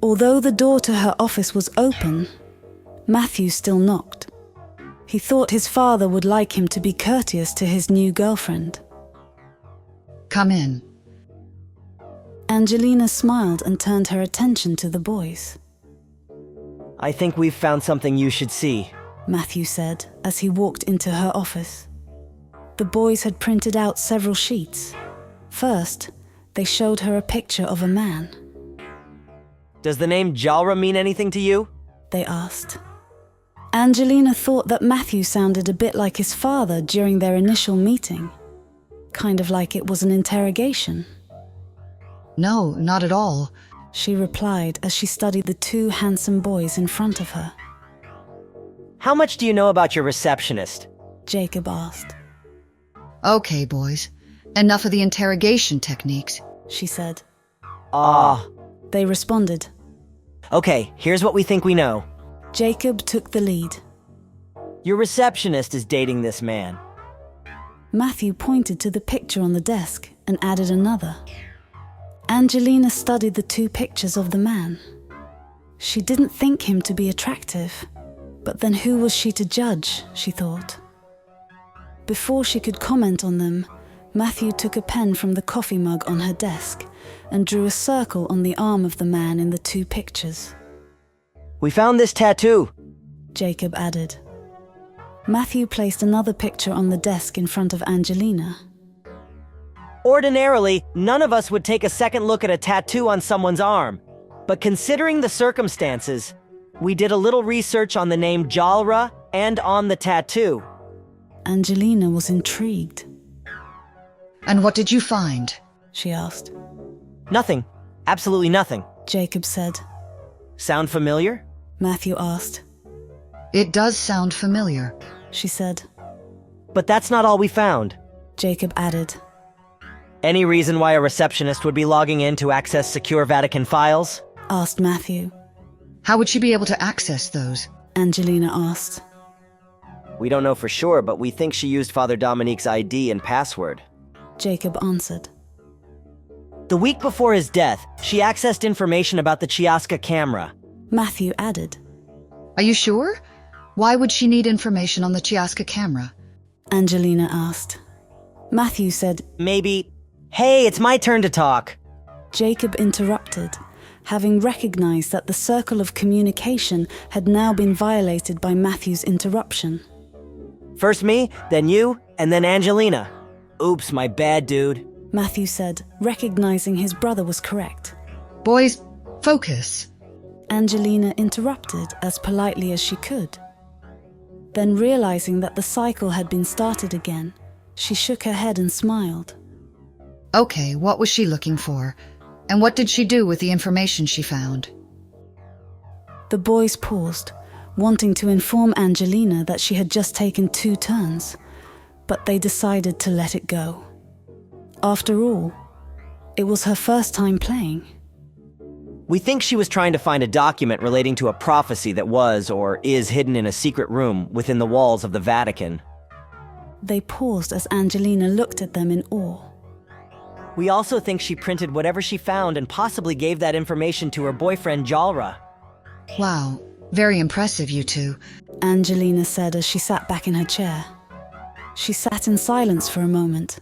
Although the door to her office was open, Matthew still knocked. He thought his father would like him to be courteous to his new girlfriend. Come in. Angelina smiled and turned her attention to the boys. I think we've found something you should see, Matthew said as he walked into her office. The boys had printed out several sheets. First, they showed her a picture of a man. Does the name Jalra mean anything to you? They asked. Angelina thought that Matthew sounded a bit like his father during their initial meeting. Kind of like it was an interrogation. No, not at all, she replied as she studied the two handsome boys in front of her. How much do you know about your receptionist? Jacob asked. Okay, boys. Enough of the interrogation techniques, she said. They responded. Okay, here's what we think we know. Jacob took the lead. Your receptionist is dating this man. Matthew pointed to the picture on the desk and added another. Angelina studied the two pictures of the man. She didn't think him to be attractive, but then who was she to judge, she thought. Before she could comment on them, Matthew took a pen from the coffee mug on her desk and drew a circle on the arm of the man in the two pictures. We found this tattoo, Jacob added. Matthew placed another picture on the desk in front of Angelina. Ordinarily, none of us would take a second look at a tattoo on someone's arm. But considering the circumstances, we did a little research on the name Jalra and on the tattoo. Angelina was intrigued. And what did you find? She asked. Nothing. Absolutely nothing, Jacob said. Sound familiar? Matthew asked. It does sound familiar, she said. But that's not all we found, Jacob added. Any reason why a receptionist would be logging in to access secure Vatican files? Asked Matthew. How would she be able to access those? Angelina asked. We don't know for sure, but we think she used Father Dominique's ID and password, Jacob answered. The week before his death, she accessed information about the Chiaska camera. Matthew added. Are you sure? Why would she need information on the Chiaska camera? Angelina asked. Matthew said, Maybe, hey, it's my turn to talk. Jacob interrupted, having recognized that the circle of communication had now been violated by Matthew's interruption. First me, then you, and then Angelina. Oops, my bad, dude. Matthew said, recognizing his brother was correct. Boys, focus. Angelina interrupted as politely as she could. Then, realizing that the cycle had been started again, she shook her head and smiled. Okay, what was she looking for? And what did she do with the information she found? The boys paused, wanting to inform Angelina that she had just taken 2 turns, but they decided to let it go. After all, it was her first time playing. We think she was trying to find a document relating to a prophecy that was or is hidden in a secret room within the walls of the Vatican. They paused as Angelina looked at them in awe. We also think she printed whatever she found and possibly gave that information to her boyfriend Jarrod. Wow, very impressive, you two. Angelina said as she sat back in her chair. She sat in silence for a moment.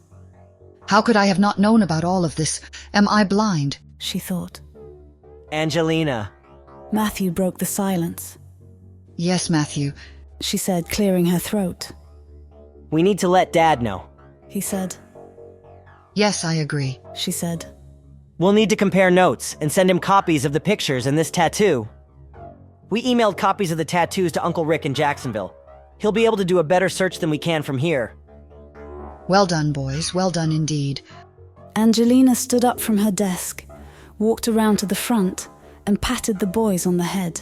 How could I have not known about all of this? Am I blind? She thought. Angelina. Matthew broke the silence. Yes, Matthew, she said, clearing her throat. We need to let Dad know, he said. Yes, I agree, she said. We'll need to compare notes and send him copies of the pictures and this tattoo. We emailed copies of the tattoos to Uncle Rick in Jacksonville. He'll be able to do a better search than we can from here. Well done, boys, well done indeed. Angelina stood up from her desk, walked around to the front, and patted the boys on the head.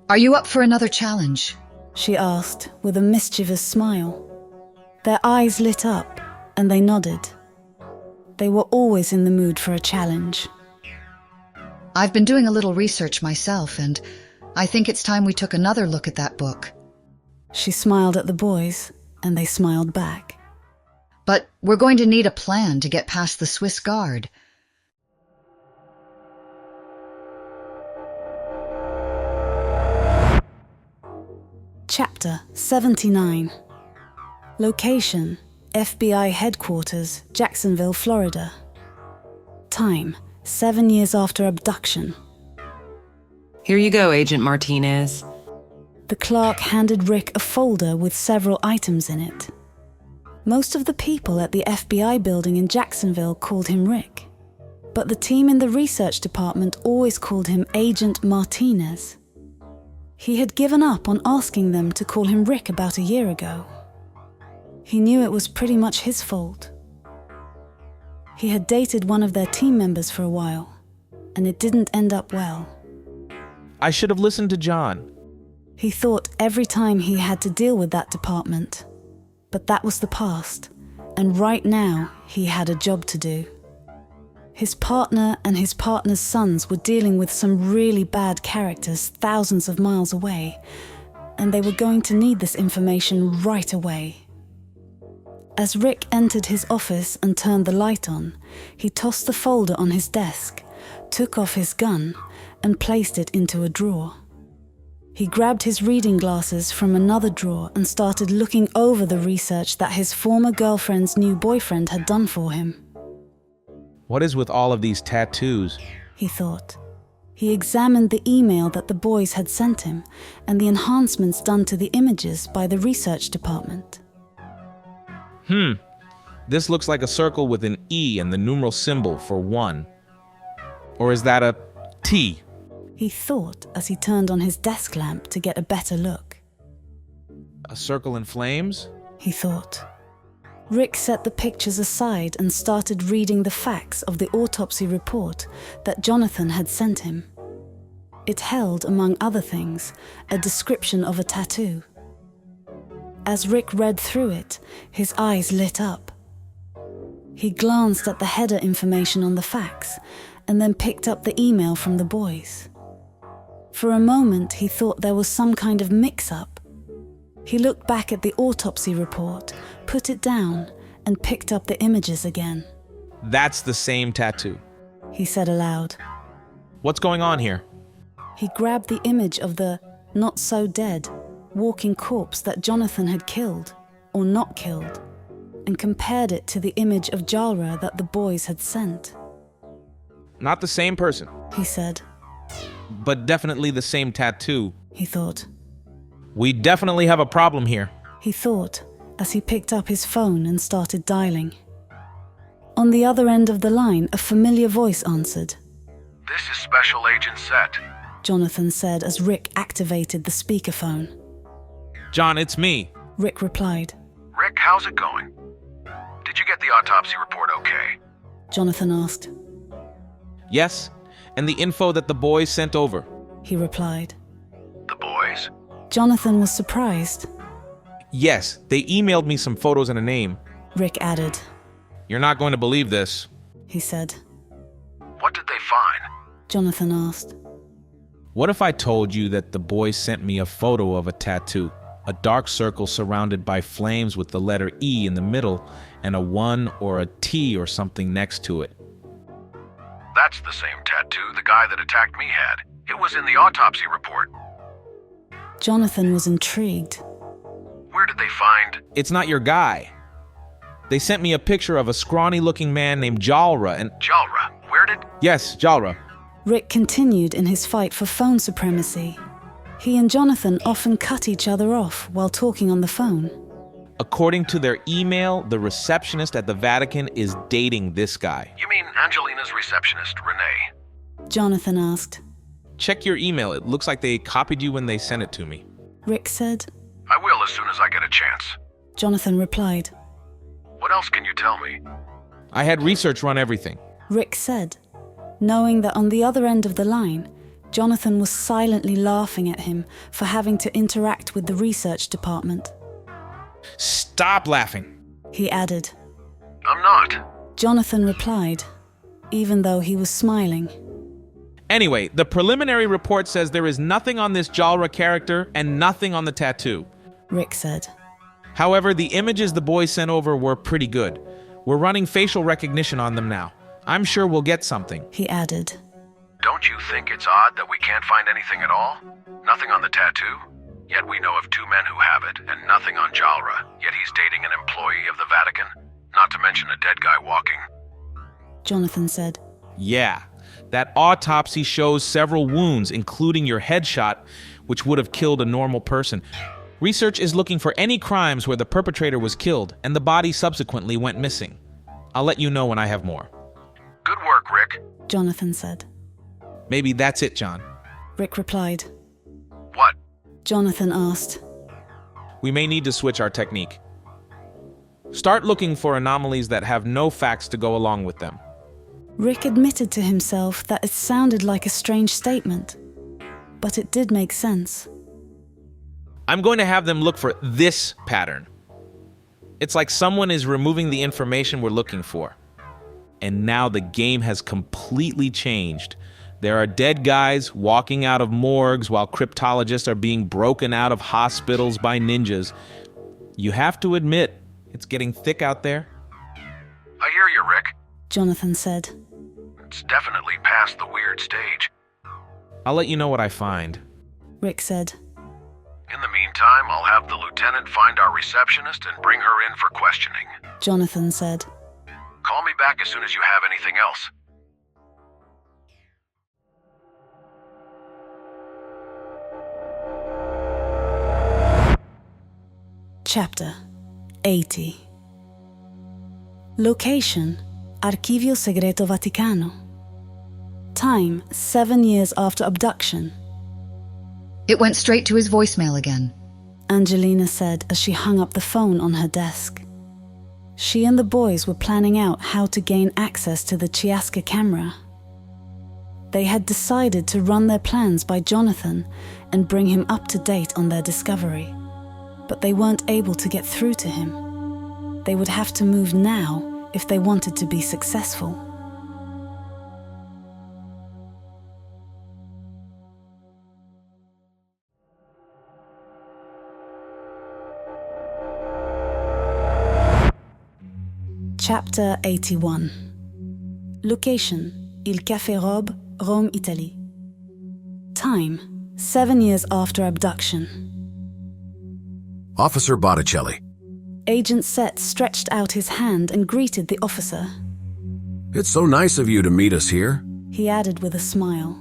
Are you up for another challenge? She asked, with a mischievous smile. Their eyes lit up, and they nodded. They were always in the mood for a challenge. I've been doing a little research myself, and I think it's time we took another look at that book. She smiled at the boys, and they smiled back. But we're going to need a plan to get past the Swiss guard. Chapter 79. Location: FBI Headquarters, Jacksonville, Florida. Time: 7 years after abduction. Here you go, Agent Martinez. The clerk handed Rick a folder with several items in it. Most of the people at the FBI building in Jacksonville called him Rick, but the team in the research department always called him Agent Martinez. He had given up on asking them to call him Rick about a year ago. He knew it was pretty much his fault. He had dated one of their team members for a while, and it didn't end up well. I should have listened to John. He thought every time he had to deal with that department. But that was the past, and right now he had a job to do. His partner and his partner's sons were dealing with some really bad characters thousands of miles away, and they were going to need this information right away. As Rick entered his office and turned the light on, he tossed the folder on his desk, took off his gun, and placed it into a drawer. He grabbed his reading glasses from another drawer and started looking over the research that his former girlfriend's new boyfriend had done for him. What is with all of these tattoos? He thought. He examined the email that the boys had sent him and the enhancements done to the images by the research department. This looks like a circle with an E and the numeral symbol for 1. Or is that a T? He thought as he turned on his desk lamp to get a better look. A circle in flames? He thought. Rick set the pictures aside and started reading the facts of the autopsy report that Jonathan had sent him. It held, among other things, a description of a tattoo. As Rick read through it, his eyes lit up. He glanced at the header information on the facts and then picked up the email from the boys. For a moment, he thought there was some kind of mix-up. He looked back at the autopsy report, put it down, and picked up the images again. That's the same tattoo. he said aloud. What's going on here? He grabbed the image of the not-so-dead, walking corpse that Jonathan had killed, or not killed, and compared it to the image of Jarrod that the boys had sent. Not the same person, he said. But definitely the same tattoo, he thought. We definitely have a problem here, he thought, as he picked up his phone and started dialing. On the other end of the line, a familiar voice answered. This is Special Agent Set, Jonathan said as Rick activated the speakerphone. John, it's me, Rick replied. Rick, how's it going? Did you get the autopsy report okay? Jonathan asked. Yes, and the info that the boys sent over, he replied. The boys? Jonathan was surprised. Yes, they emailed me some photos and a name, Rick added. You're not going to believe this, he said. What did they find? Jonathan asked. What if I told you that the boys sent me a photo of a tattoo, a dark circle surrounded by flames with the letter E in the middle and a 1 or a T or something next to it? That's the same tattoo the guy that attacked me had. It was in the autopsy report. Jonathan was intrigued. Where did they find? It's not your guy. They sent me a picture of a scrawny-looking man named Jarrod and... Jarrod? Where did... Yes, Jarrod. Rick continued in his fight for phone supremacy. He and Jonathan often cut each other off while talking on the phone. According to their email, the receptionist at the Vatican is dating this guy. You mean Angelina's receptionist, Renee? Jonathan asked. Check your email. It looks like they copied you when they sent it to me. Rick said. I will as soon as I get a chance. Jonathan replied. What else can you tell me? I had research run everything. Rick said, knowing that on the other end of the line, Jonathan was silently laughing at him for having to interact with the research department. Stop laughing, he added. I'm not. Jonathan replied, even though he was smiling. Anyway, the preliminary report says there is nothing on this Jarrod character and nothing on the tattoo, Rick said. However, the images the boys sent over were pretty good. We're running facial recognition on them now. I'm sure we'll get something, he added. Don't you think it's odd that we can't find anything at all? Nothing on the tattoo? Yet we know of 2 men who have it, and nothing on Jarrod, yet he's dating an employee of the Vatican, not to mention a dead guy walking. Jonathan said. Yeah, that autopsy shows several wounds, including your headshot, which would have killed a normal person. Research is looking for any crimes where the perpetrator was killed, and the body subsequently went missing. I'll let you know when I have more. Good work, Rick, Jonathan said. Maybe that's it, John. Rick replied. What? Jonathan asked. We may need to switch our technique. Start looking for anomalies that have no facts to go along with them. Rick admitted to himself that it sounded like a strange statement, but it did make sense. I'm going to have them look for this pattern. It's like someone is removing the information we're looking for. And now the game has completely changed. There are dead guys walking out of morgues while cryptologists are being broken out of hospitals by ninjas. You have to admit, it's getting thick out there. I hear you, Rick, Jonathan said. It's definitely past the weird stage. I'll let you know what I find, Rick said. In the meantime, I'll have the lieutenant find our receptionist and bring her in for questioning, Jonathan said. Call me back as soon as you have anything else. Chapter 80. Location: Archivio Segreto Vaticano. Time: 7 years after abduction. It went straight to his voicemail again, Angelina said as she hung up the phone on her desk. She and the boys were planning out how to gain access to the Chiasca camera. They had decided to run their plans by Jonathan and bring him up to date on their discovery. But they weren't able to get through to him. They would have to move now if they wanted to be successful. Chapter 81. Location: Il Café Rob, Rome, Italy. Time: 7 years after abduction. Officer Botticelli. Agent Set stretched out his hand and greeted the officer. It's so nice of you to meet us here. He added with a smile.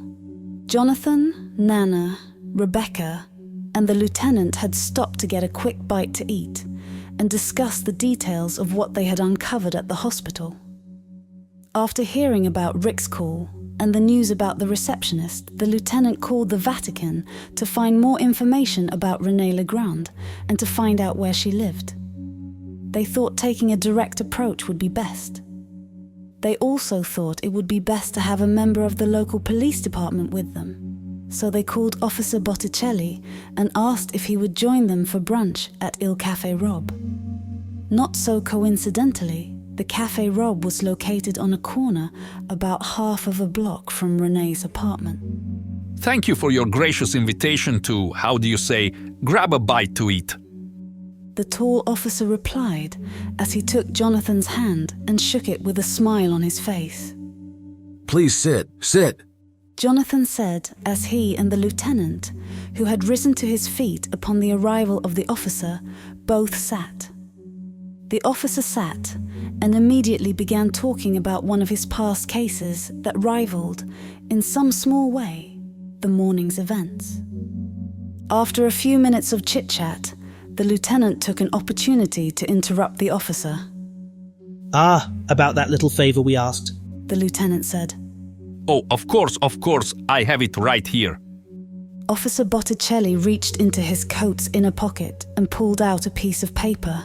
Jonathan, Nana, Rebecca, and the lieutenant had stopped to get a quick bite to eat and discuss the details of what they had uncovered at the hospital. After hearing about Rick's call and the news about the receptionist, the lieutenant called the Vatican to find more information about Renée Legrand and to find out where she lived. They thought taking a direct approach would be best. They also thought it would be best to have a member of the local police department with them. So they called Officer Botticelli and asked if he would join them for brunch at Il Café Rob. Not so coincidentally, the Café Rob was located on a corner about half of a block from Renée's apartment. Thank you for your gracious invitation to, how do you say, grab a bite to eat. The tall officer replied as he took Jonathan's hand and shook it with a smile on his face. Please sit. Jonathan said as he and the lieutenant, who had risen to his feet upon the arrival of the officer, both sat. The officer sat and immediately began talking about one of his past cases that rivaled, in some small way, the morning's events. After a few minutes of chit-chat, the lieutenant took an opportunity to interrupt the officer. Ah, about that little favor we asked, the lieutenant said. Oh, of course, I have it right here. Officer Botticelli reached into his coat's inner pocket and pulled out a piece of paper.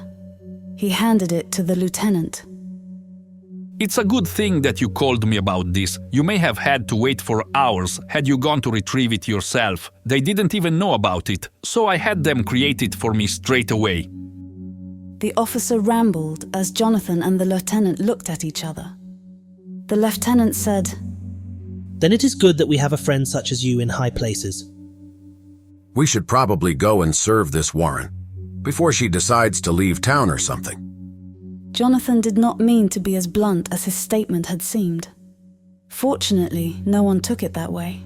He handed it to the lieutenant. It's a good thing that you called me about this. You may have had to wait for hours had you gone to retrieve it yourself. They didn't even know about it, so I had them create it for me straight away. The officer rambled as Jonathan and the lieutenant looked at each other. The lieutenant said, Then it is good that we have a friend such as you in high places. We should probably go and serve this Warren before she decides to leave town or something. Jonathan did not mean to be as blunt as his statement had seemed. Fortunately, no one took it that way.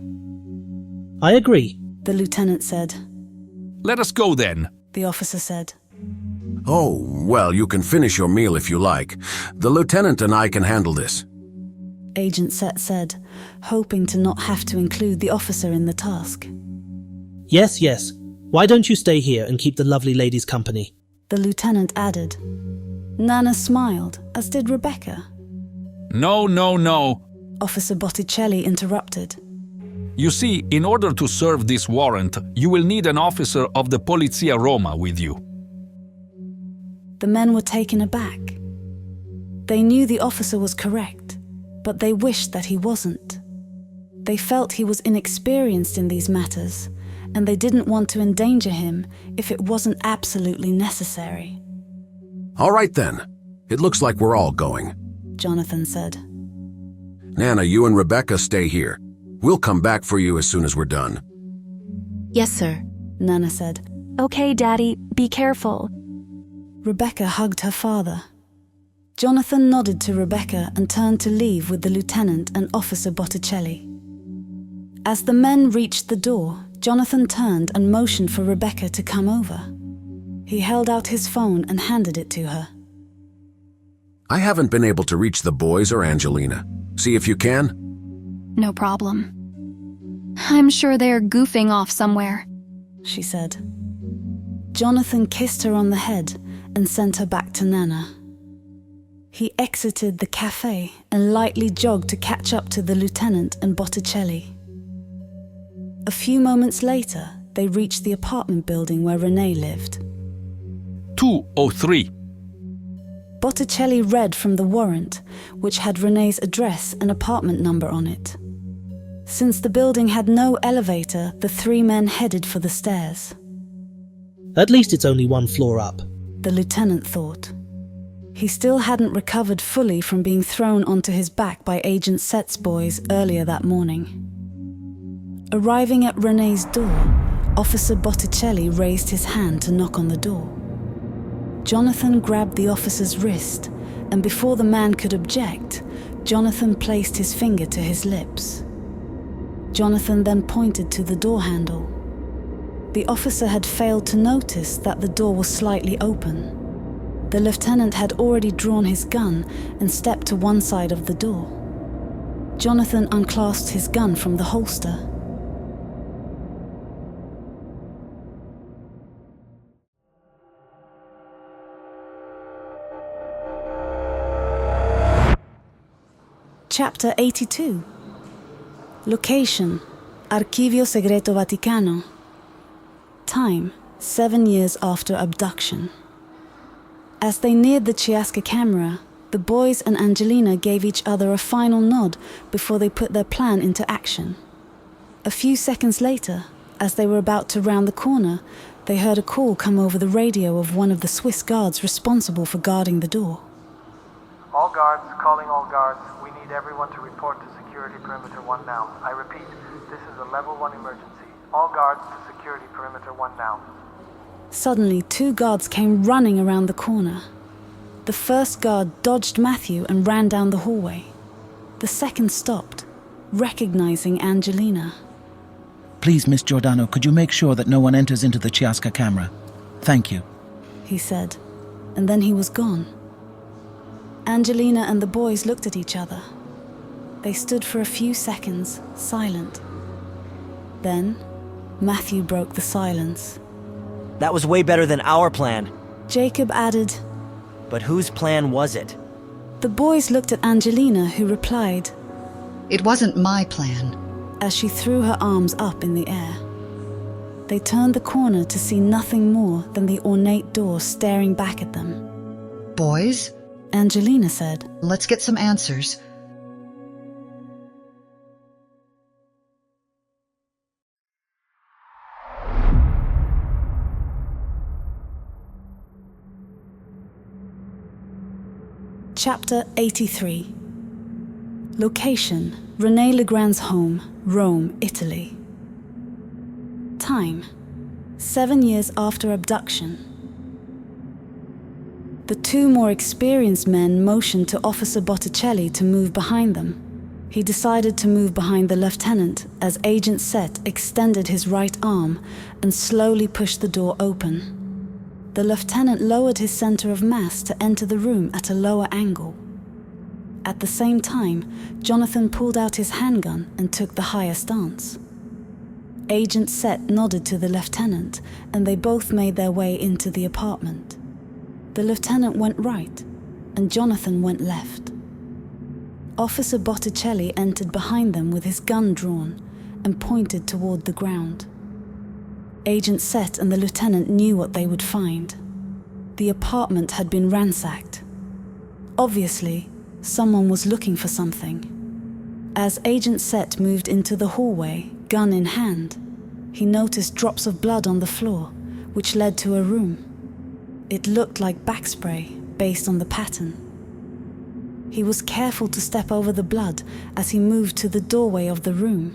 I agree, the lieutenant said. Let us go then, the officer said. Oh, well, you can finish your meal if you like. The lieutenant and I can handle this. Agent Set said, hoping to not have to include the officer in the task. Yes. Why don't you stay here and keep the lovely ladies company? The lieutenant added. Nana smiled, as did Rebecca. No. Officer Botticelli interrupted. You see, in order to serve this warrant, you will need an officer of the Polizia Roma with you. The men were taken aback. They knew the officer was correct, but they wished that he wasn't. They felt he was inexperienced in these matters, and they didn't want to endanger him if it wasn't absolutely necessary. All right then. It looks like we're all going, Jonathan said. Nana, you and Rebecca stay here. We'll come back for you as soon as we're done. Yes, sir, Nana said. Okay, Daddy, be careful. Rebecca hugged her father. Jonathan nodded to Rebecca and turned to leave with the lieutenant and Officer Botticelli. As the men reached the door, Jonathan turned and motioned for Rebecca to come over. He held out his phone and handed it to her. I haven't been able to reach the boys or Angelina. See if you can. No problem. I'm sure they're goofing off somewhere, she said. Jonathan kissed her on the head and sent her back to Nana. He exited the cafe and lightly jogged to catch up to the lieutenant and Botticelli. A few moments later, they reached the apartment building where Renée lived. 203. Botticelli read from the warrant, which had Renée's address and apartment number on it. Since the building had no elevator, the three men headed for the stairs. At least it's only one floor up, the lieutenant thought. He still hadn't recovered fully from being thrown onto his back by Agent Set's boys earlier that morning. Arriving at Renée's door, Officer Botticelli raised his hand to knock on the door. Jonathan grabbed the officer's wrist, and before the man could object, Jonathan placed his finger to his lips. Jonathan then pointed to the door handle. The officer had failed to notice that the door was slightly open. The lieutenant had already drawn his gun and stepped to one side of the door. Jonathan unclasped his gun from the holster. Chapter 82. Location: Archivio Segreto Vaticano. Time: 7 years after abduction. As they neared the Chiasca camera, the boys and Angelina gave each other a final nod before they put their plan into action. A few seconds later, as they were about to round the corner, they heard a call come over the radio of one of the Swiss guards responsible for guarding the door. All guards, calling all guards. We need everyone to report to Security Perimeter 1 now. I repeat, this is a Level 1 emergency. All guards to Security Perimeter 1 now. Suddenly, 2 guards came running around the corner. The first guard dodged Matthew and ran down the hallway. The second stopped, recognizing Angelina. Please, Miss Giordano, could you make sure that no one enters into the Chiasca camera? Thank you, he said, and then he was gone. Angelina and the boys looked at each other. They stood for a few seconds, silent. Then, Matthew broke the silence. That was way better than our plan. Jacob added, But whose plan was it? The boys looked at Angelina, who replied, It wasn't my plan, as she threw her arms up in the air. They turned the corner to see nothing more than the ornate door staring back at them. Boys, Angelina said, let's get some answers. Chapter 83. Location: René Legrand's home, Rome, Italy. Time: 7 years after abduction. The 2 more experienced men motioned to Officer Botticelli to move behind them. He decided to move behind the lieutenant as Agent Set extended his right arm and slowly pushed the door open. The lieutenant lowered his center of mass to enter the room at a lower angle. At the same time, Jonathan pulled out his handgun and took the higher stance. Agent Set nodded to the lieutenant, and they both made their way into the apartment. The lieutenant went right, and Jonathan went left. Officer Botticelli entered behind them with his gun drawn and pointed toward the ground. Agent Set and the lieutenant knew what they would find. The apartment had been ransacked. Obviously, someone was looking for something. As Agent Set moved into the hallway, gun in hand, he noticed drops of blood on the floor, which led to a room. It looked like backspray, based on the pattern. He was careful to step over the blood as he moved to the doorway of the room.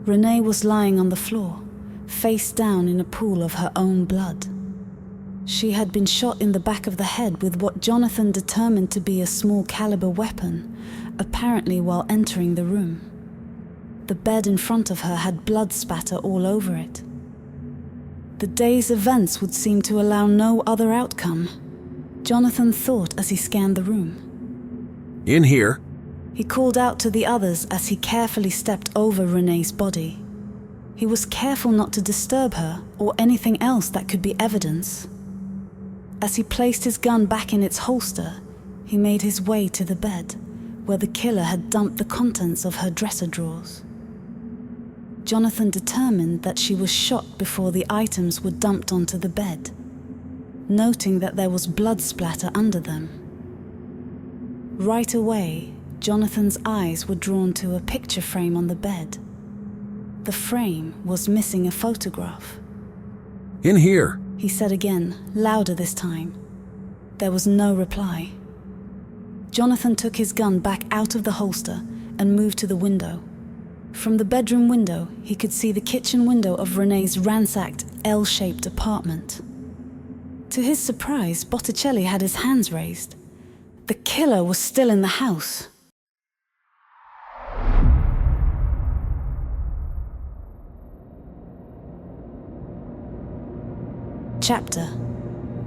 Renee was lying on the floor, face down in a pool of her own blood. She had been shot in the back of the head with what Jonathan determined to be a small caliber weapon, apparently while entering the room. The bed in front of her had blood spatter all over it. The day's events would seem to allow no other outcome, Jonathan thought as he scanned the room. In here. He called out to the others as he carefully stepped over Renee's body. He was careful not to disturb her or anything else that could be evidence. As he placed his gun back in its holster, he made his way to the bed, where the killer had dumped the contents of her dresser drawers. Jonathan determined that she was shot before the items were dumped onto the bed, noting that there was blood splatter under them. Right away, Jonathan's eyes were drawn to a picture frame on the bed. The frame was missing a photograph. In here, he said again, louder this time. There was no reply. Jonathan took his gun back out of the holster and moved to the window. From the bedroom window, he could see the kitchen window of Renee's ransacked L-shaped apartment. To his surprise, Botticelli had his hands raised. The killer was still in the house. Chapter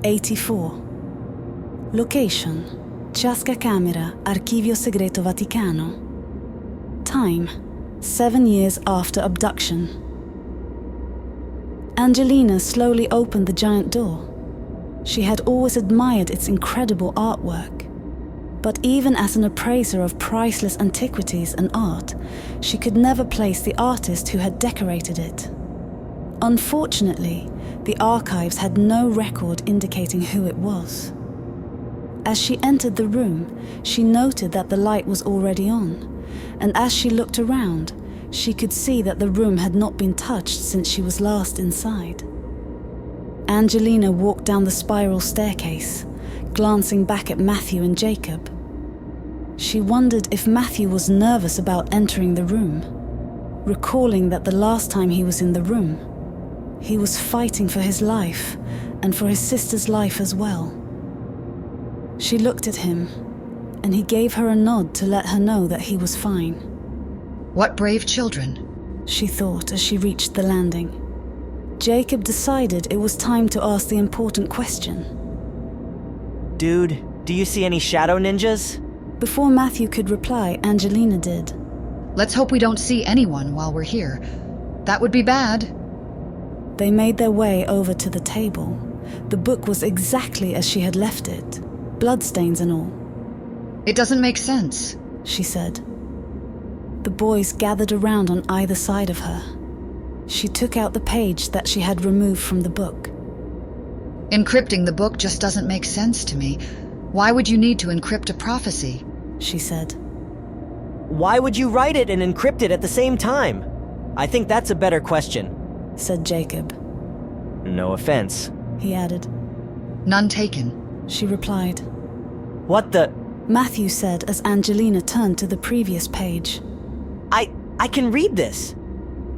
84. Location: Ciasca Camera, Archivio Segreto Vaticano. Time: 7 years after abduction. Angelina slowly opened the giant door. She had always admired its incredible artwork. But even as an appraiser of priceless antiquities and art, she could never place the artist who had decorated it. Unfortunately, the archives had no record indicating who it was. As she entered the room, she noted that the light was already on, and as she looked around, she could see that the room had not been touched since she was last inside. Angelina walked down the spiral staircase, glancing back at Matthew and Jacob. She wondered if Matthew was nervous about entering the room, recalling that the last time he was in the room, he was fighting for his life and for his sister's life as well. She looked at him, and he gave her a nod to let her know that he was fine. What brave children, she thought as she reached the landing. Jacob decided it was time to ask the important question. Dude, do you see any shadow ninjas? Before Matthew could reply, Angelina did. Let's hope we don't see anyone while we're here. That would be bad. They made their way over to the table. The book was exactly as she had left it, bloodstains and all. It doesn't make sense, she said. The boys gathered around on either side of her. She took out the page that she had removed from the book. Encrypting the book just doesn't make sense to me. Why would you need to encrypt a prophecy? She said. Why would you write it and encrypt it at the same time? I think that's a better question, said Jacob. No offense, he added. None taken, she replied. What the? Matthew said as Angelina turned to the previous page. I can read this.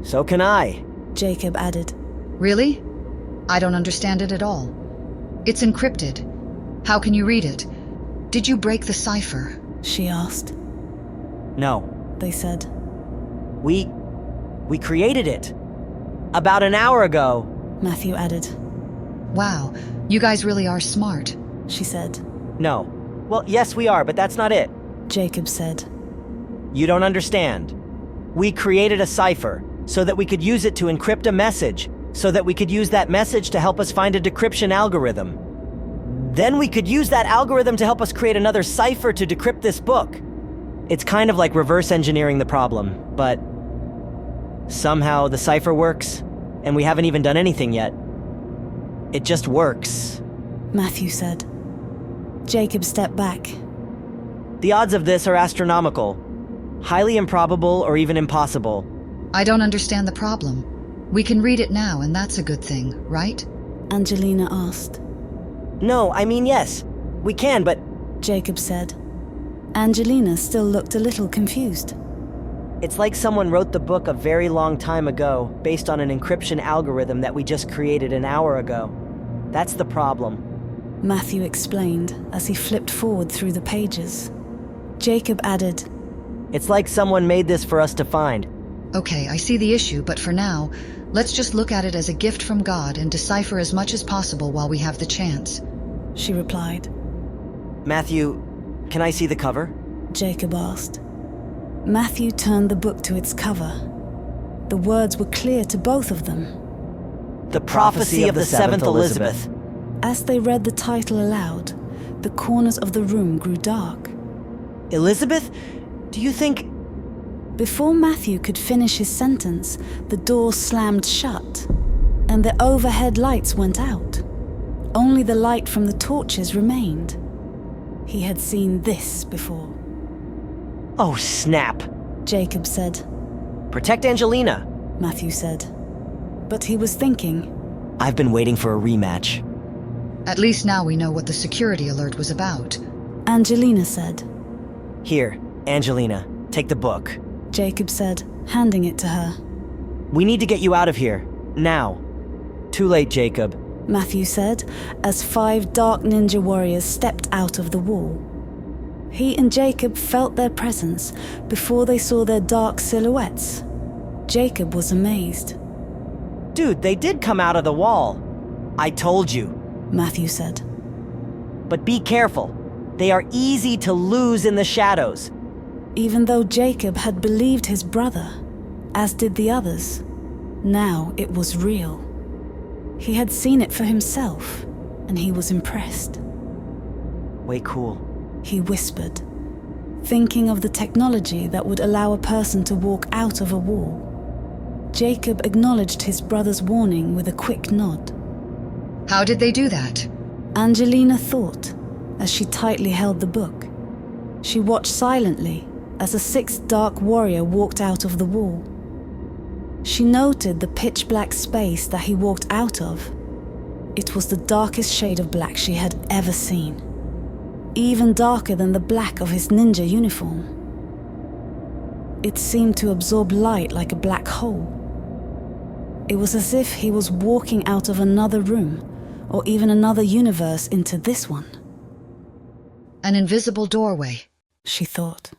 So can I, Jacob added. Really? I don't understand it at all. It's encrypted. How can you read it? Did you break the cipher? She asked. No, they said. We created it. About an hour ago, Matthew added. Wow, you guys really are smart, she said. No. Well, yes we are, but that's not it, Jacob said. You don't understand. We created a cipher so that we could use it to encrypt a message, so that we could use that message to help us find a decryption algorithm. Then we could use that algorithm to help us create another cipher to decrypt this book. It's kind of like reverse engineering the problem, but somehow the cipher works, and we haven't even done anything yet. It just works, Matthew said. Jacob stepped back. The odds of this are astronomical. Highly improbable or even impossible. I don't understand the problem. We can read it now, and that's a good thing, right? Angelina asked. No, I mean yes. We can, but... Jacob said. Angelina still looked a little confused. It's like someone wrote the book a very long time ago, based on an encryption algorithm that we just created an hour ago. That's the problem. Matthew explained as he flipped forward through the pages. Jacob added, It's like someone made this for us to find. Okay, I see the issue, but for now, let's just look at it as a gift from God and decipher as much as possible while we have the chance, she replied. Matthew, can I see the cover? Jacob asked. Matthew turned the book to its cover. The words were clear to both of them. The Prophecy of the Seventh Elizabeth. As they read the title aloud, the corners of the room grew dark. Elizabeth? Do you think... Before Matthew could finish his sentence, the door slammed shut, and the overhead lights went out. Only the light from the torches remained. He had seen this before. Oh, snap, Jacob said. Protect Angelina, Matthew said. But he was thinking, I've been waiting for a rematch. At least now we know what the security alert was about, Angelina said. Here, Angelina, take the book, Jacob said, handing it to her. We need to get you out of here, now. Too late, Jacob, Matthew said, as 5 dark ninja warriors stepped out of the wall. He and Jacob felt their presence before they saw their dark silhouettes. Jacob was amazed. Dude, they did come out of the wall. I told you, Matthew said. but be careful. They are easy to lose in the shadows. Even though Jacob had believed his brother, as did the others, now it was real. He had seen it for himself, and he was impressed. Way cool, he whispered, thinking of the technology that would allow a person to walk out of a wall. Jacob acknowledged his brother's warning with a quick nod. How did they do that? Angelina thought, as she tightly held the book. She watched silently as a sixth dark warrior walked out of the wall. She noted the pitch-black space that he walked out of. It was the darkest shade of black she had ever seen, even darker than the black of his ninja uniform. It seemed to absorb light like a black hole. It was as if he was walking out of another room, or even another universe into this one. An invisible doorway, she thought.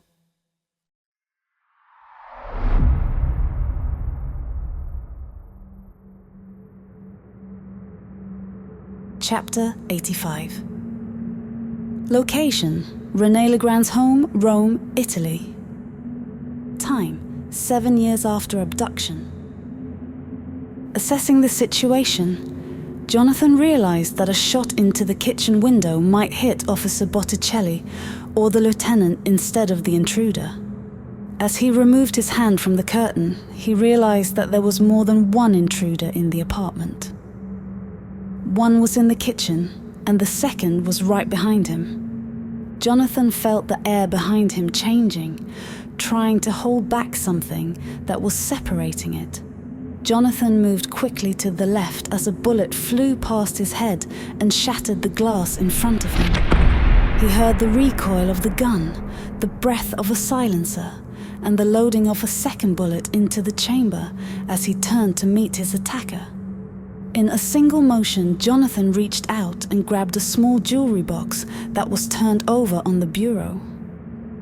Chapter 85. Location: René Legrand's home, Rome, Italy. Time: 7 years after abduction. Assessing the situation, Jonathan realized that a shot into the kitchen window might hit Officer Botticelli or the lieutenant instead of the intruder. As he removed his hand from the curtain, he realized that there was more than one intruder in the apartment. One was in the kitchen, and the second was right behind him. Jonathan felt the air behind him changing, trying to hold back something that was separating it. Jonathan moved quickly to the left as a bullet flew past his head and shattered the glass in front of him. He heard the recoil of the gun, the breath of a silencer, and the loading of a second bullet into the chamber as he turned to meet his attacker. In a single motion, Jonathan reached out and grabbed a small jewelry box that was turned over on the bureau.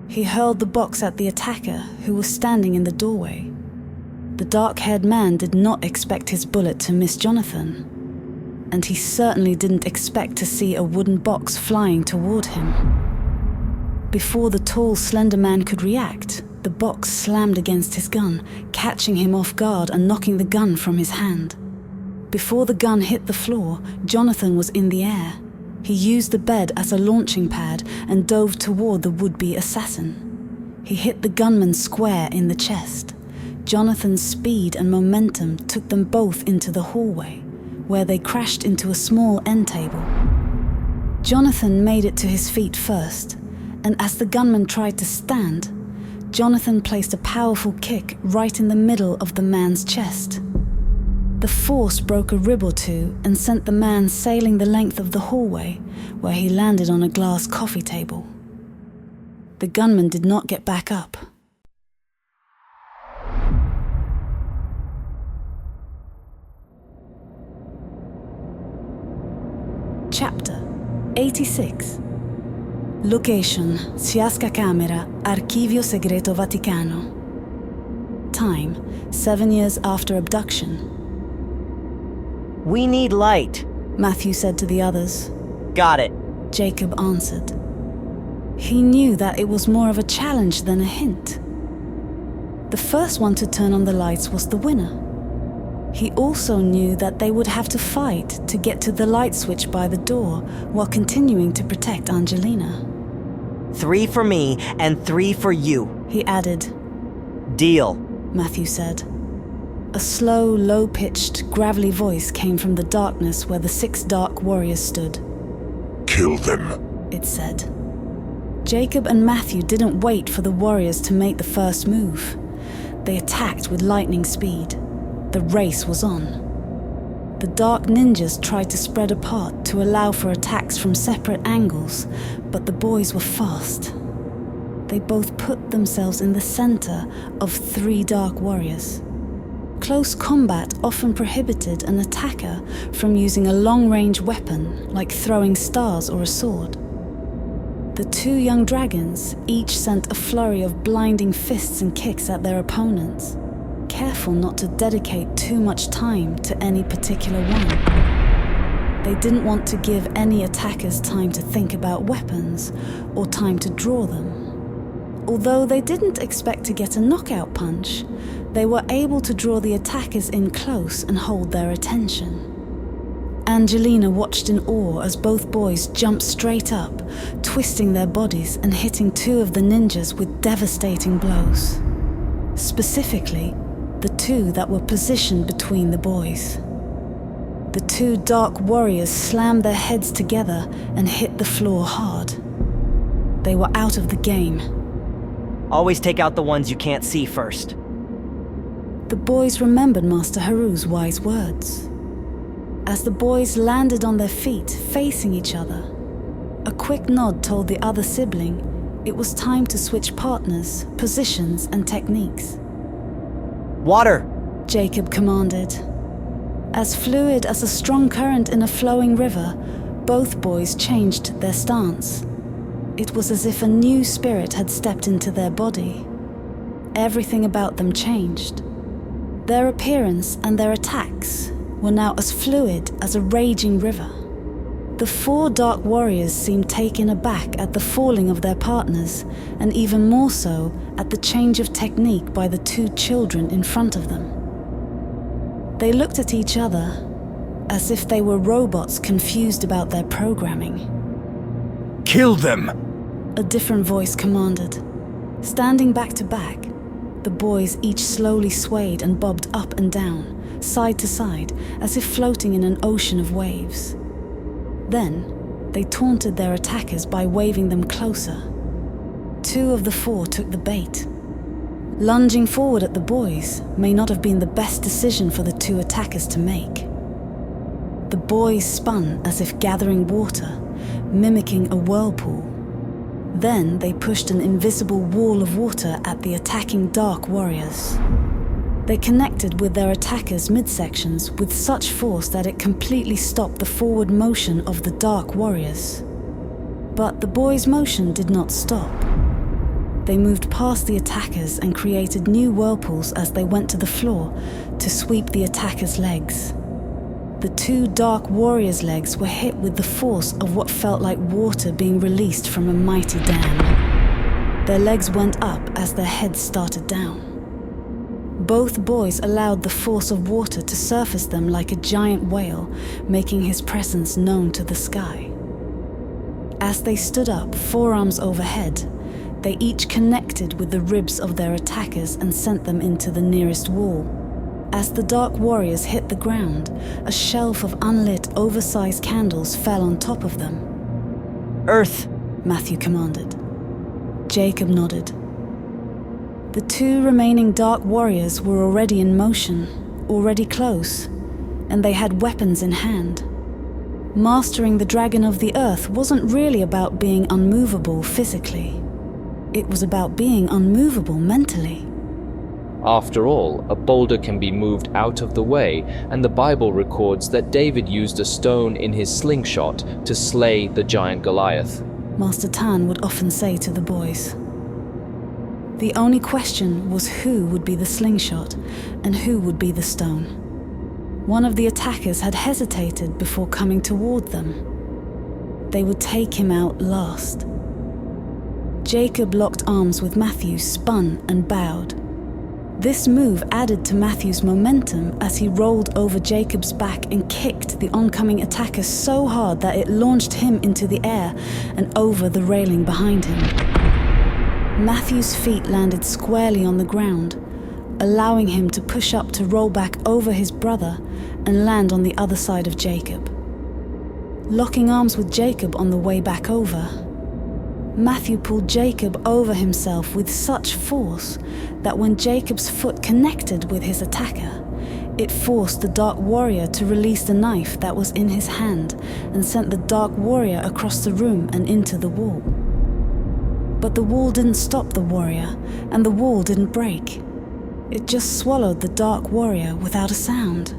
He hurled the box at the attacker, who was standing in the doorway. The dark-haired man did not expect his bullet to miss Jonathan, and he certainly didn't expect to see a wooden box flying toward him. Before the tall, slender man could react, the box slammed against his gun, catching him off guard and knocking the gun from his hand. Before the gun hit the floor, Jonathan was in the air. He used the bed as a launching pad and dove toward the would-be assassin. He hit the gunman square in the chest. Jonathan's speed and momentum took them both into the hallway, where they crashed into a small end table. Jonathan made it to his feet first, and as the gunman tried to stand, Jonathan placed a powerful kick right in the middle of the man's chest. The force broke a rib or two and sent the man sailing the length of the hallway, where he landed on a glass coffee table. The gunman did not get back up. Chapter 86. Location: Sciasca Camera, Archivio Segreto Vaticano. Time: 7 years after abduction. We need light, Matthew said to the others. Got it, Jacob answered. He knew that it was more of a challenge than a hint. The first one to turn on the lights was the winner. He also knew that they would have to fight to get to the light switch by the door while continuing to protect Angelina. 3 for me and 3 for you, he added. Deal, Matthew said. A slow, low-pitched, gravelly voice came from the darkness where the 6 dark warriors stood. Kill them, it said. Jacob and Matthew didn't wait for the warriors to make the first move. They attacked with lightning speed. The race was on. The dark ninjas tried to spread apart to allow for attacks from separate angles, but the boys were fast. They both put themselves in the center of 3 dark warriors. Close combat often prohibited an attacker from using a long-range weapon like throwing stars or a sword. The 2 young dragons each sent a flurry of blinding fists and kicks at their opponents, careful not to dedicate too much time to any particular one. They didn't want to give any attackers time to think about weapons or time to draw them. Although they didn't expect to get a knockout punch, they were able to draw the attackers in close and hold their attention. Angelina watched in awe as both boys jumped straight up, twisting their bodies and hitting two of the ninjas with devastating blows. Specifically, the two that were positioned between the boys. The two dark warriors slammed their heads together and hit the floor hard. They were out of the game. Always take out the ones you can't see first. The boys remembered Master Haru's wise words. As the boys landed on their feet, facing each other, a quick nod told the other sibling it was time to switch partners, positions, and techniques. Water! Jacob commanded. As fluid as a strong current in a flowing river, both boys changed their stance. It was as if a new spirit had stepped into their body. Everything about them changed. Their appearance and their attacks were now as fluid as a raging river. The four dark warriors seemed taken aback at the falling of their partners, and even more so at the change of technique by the two children in front of them. They looked at each other as if they were robots confused about their programming. Kill them! A different voice commanded. Standing back to back, the boys each slowly swayed and bobbed up and down, side to side, as if floating in an ocean of waves. Then, they taunted their attackers by waving them closer. Two of the four took the bait. Lunging forward at the boys may not have been the best decision for the two attackers to make. The boys spun as if gathering water, mimicking a whirlpool. Then they pushed an invisible wall of water at the attacking dark warriors. They connected with their attackers' midsections with such force that it completely stopped the forward motion of the dark warriors. But the boys' motion did not stop. They moved past the attackers and created new whirlpools as they went to the floor to sweep the attackers' legs. The two dark warriors' legs were hit with the force of what felt like water being released from a mighty dam. Their legs went up as their heads started down. Both boys allowed the force of water to surface them like a giant whale, making his presence known to the sky. As they stood up, forearms overhead, they each connected with the ribs of their attackers and sent them into the nearest wall. As the dark warriors hit the ground, a shelf of unlit, oversized candles fell on top of them. Earth, Matthew commanded. Jacob nodded. The two remaining dark warriors were already in motion, already close, and they had weapons in hand. Mastering the dragon of the earth wasn't really about being unmovable physically. It was about being unmovable mentally. After all, a boulder can be moved out of the way, and the Bible records that David used a stone in his slingshot to slay the giant Goliath. Master Tan would often say to the boys. The only question was who would be the slingshot and who would be the stone. One of the attackers had hesitated before coming toward them. They would take him out last. Jacob locked arms with Matthew, spun and bowed. This move added to Matthew's momentum as he rolled over Jacob's back and kicked the oncoming attacker so hard that it launched him into the air and over the railing behind him. Matthew's feet landed squarely on the ground, allowing him to push up to roll back over his brother and land on the other side of Jacob. Locking arms with Jacob on the way back over, Matthew pulled Jacob over himself with such force that when Jacob's foot connected with his attacker, it forced the dark warrior to release the knife that was in his hand and sent the dark warrior across the room and into the wall. But the wall didn't stop the warrior, and the wall didn't break. It just swallowed the dark warrior without a sound.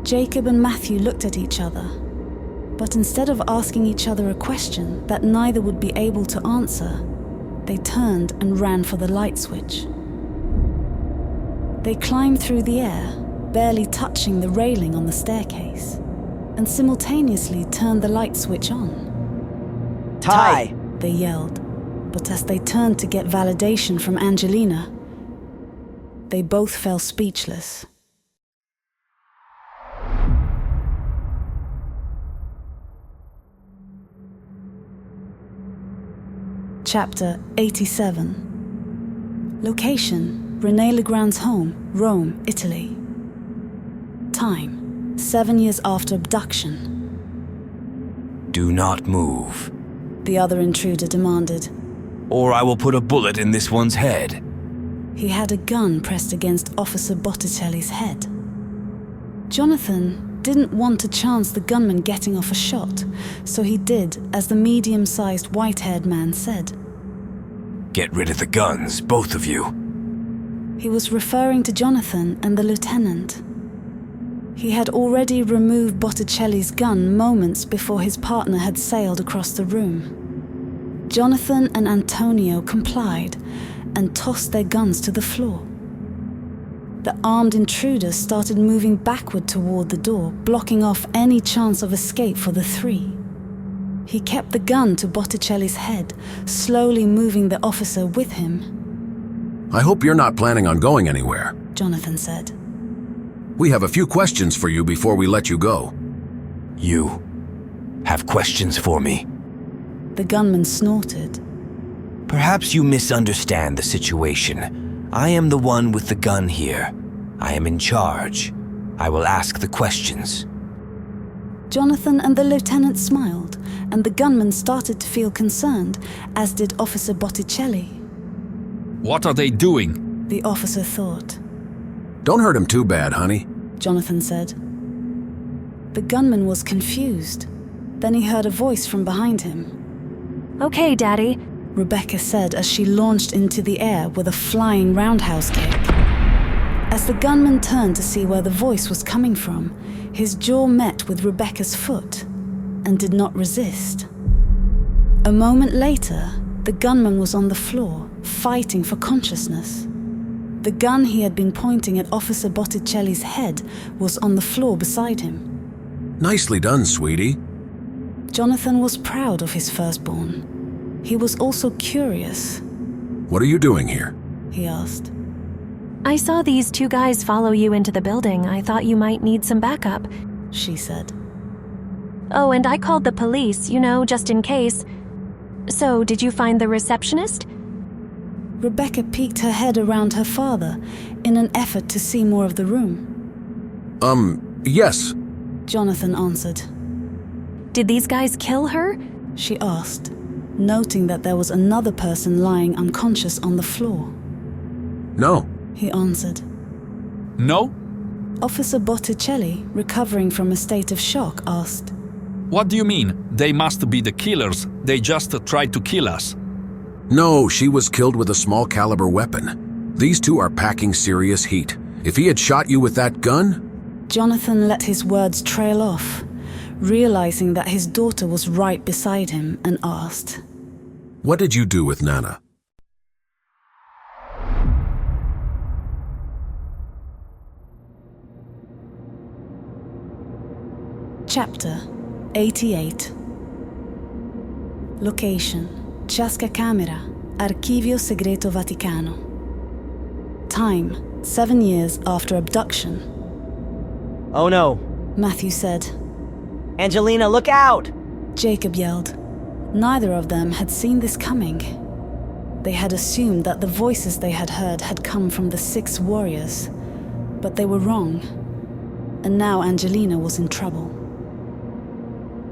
Jacob and Matthew looked at each other, but instead of asking each other a question that neither would be able to answer, they turned and ran for the light switch. They climbed through the air, barely touching the railing on the staircase. and simultaneously turned the light switch on. Ty! They yelled, but as they turned to get validation from Angelina, they both fell speechless. Chapter 87. Location: René Legrand's home, Rome, Italy. Time: 7 years after abduction. Do not move, The other intruder demanded. or I will put a bullet in this one's head. He had a gun pressed against Officer Botticelli's head. Jonathan didn't want to chance the gunman getting off a shot, so he did as the medium-sized white-haired man said. Get rid of the guns, both of you. He was referring to Jonathan and the lieutenant. He had already removed Botticelli's gun moments before his partner had sailed across the room. Jonathan and Antonio complied and tossed their guns to the floor. The armed intruders started moving backward toward the door, blocking off any chance of escape for the three. He kept the gun to Botticelli's head, slowly moving the officer with him. I hope you're not planning on going anywhere, Jonathan said. We have a few questions for you before we let you go. You have questions for me? The gunman snorted. Perhaps you misunderstand the situation. I am the one with the gun here. I am in charge. I will ask the questions. Jonathan and the lieutenant smiled, and the gunman started to feel concerned, as did Officer Botticelli. What are they doing? The officer thought. Don't hurt him too bad, honey, Jonathan said. The gunman was confused. Then he heard a voice from behind him. Okay, Daddy, Rebecca said as she launched into the air with a flying roundhouse kick. As the gunman turned to see where the voice was coming from, his jaw met with Rebecca's foot and did not resist. A moment later, the gunman was on the floor, fighting for consciousness. The gun he had been pointing at Officer Botticelli's head was on the floor beside him. Nicely done, sweetie. Jonathan was proud of his firstborn. He was also curious. What are you doing here? He asked. I saw these two guys follow you into the building. I thought you might need some backup, she said. Oh, and I called the police, just in case. So, did you find the receptionist? Rebecca peeked her head around her father in an effort to see more of the room. Yes, Jonathan answered. Did these guys kill her? She asked, noting that there was another person lying unconscious on the floor. No, he answered. No? Officer Botticelli, recovering from a state of shock, asked. What do you mean? They must be the killers. They just tried to kill us. No, she was killed with a small caliber weapon. These two are packing serious heat. If he had shot you with that gun... Jonathan let his words trail off, realizing that his daughter was right beside him, and asked, What did you do with Nana? Chapter 88. Location: Ciasca Camera, Archivio Segreto Vaticano. Time: 7 years after abduction. Oh no, Matthew said. Angelina, look out! Jacob yelled. Neither of them had seen this coming. They had assumed that the voices they had heard had come from the 6 warriors, but they were wrong. And now Angelina was in trouble.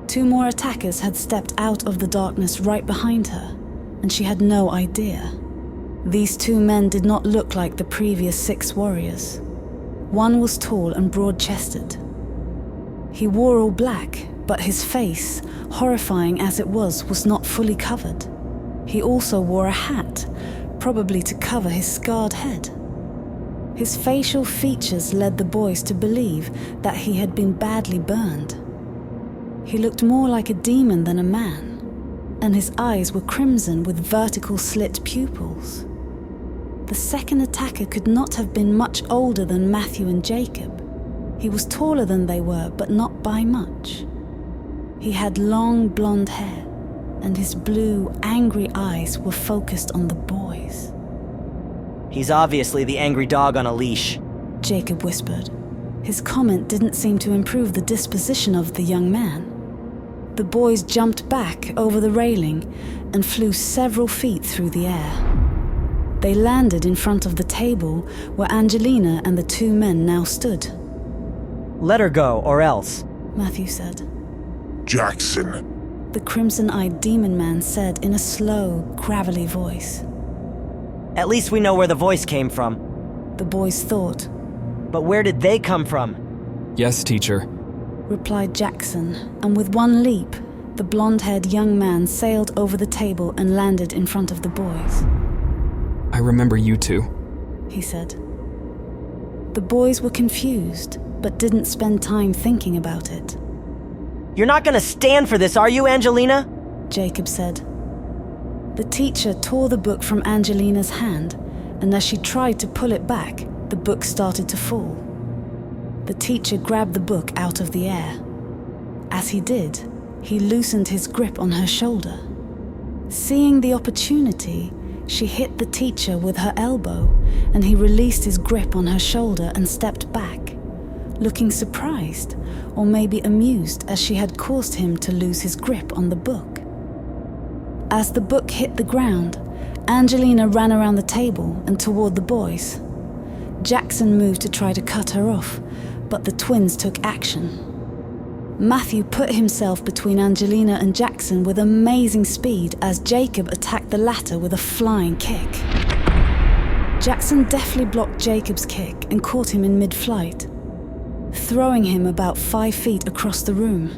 2 more attackers had stepped out of the darkness right behind her, and she had no idea. These 2 men did not look like the previous 6 warriors. One was tall and broad-chested. He wore all black, but his face, horrifying as it was not fully covered. He also wore a hat, probably to cover his scarred head. His facial features led the boys to believe that he had been badly burned. He looked more like a demon than a man, and his eyes were crimson with vertical slit pupils. The second attacker could not have been much older than Matthew and Jacob. He was taller than they were, but not by much. He had long blonde hair, and his blue, angry eyes were focused on the boys. He's obviously the angry dog on a leash, Jacob whispered. His comment didn't seem to improve the disposition of the young man. The boys jumped back over the railing and flew several feet through the air. They landed in front of the table where Angelina and the two men now stood. "Let her go, or else," Matthew said. "Jackson," the crimson-eyed demon man said in a slow, gravelly voice. "At least we know where the voice came from," the boys thought. "But where did they come from?" "Yes, teacher," replied Jackson, and with one leap, the blonde-haired young man sailed over the table and landed in front of the boys. "I remember you two," he said. The boys were confused, but didn't spend time thinking about it. "You're not gonna stand for this, are you, Angelina?" Jacob said. The teacher tore the book from Angelina's hand, and as she tried to pull it back, the book started to fall. The teacher grabbed the book out of the air. As he did, he loosened his grip on her shoulder. Seeing the opportunity, she hit the teacher with her elbow, and he released his grip on her shoulder and stepped back, looking surprised or maybe amused as she had caused him to lose his grip on the book. As the book hit the ground, Angelina ran around the table and toward the boys. Jackson moved to try to cut her off, but the twins took action. Matthew put himself between Angelina and Jackson with amazing speed as Jacob attacked the latter with a flying kick. Jackson deftly blocked Jacob's kick and caught him in mid-flight, throwing him about 5 feet across the room.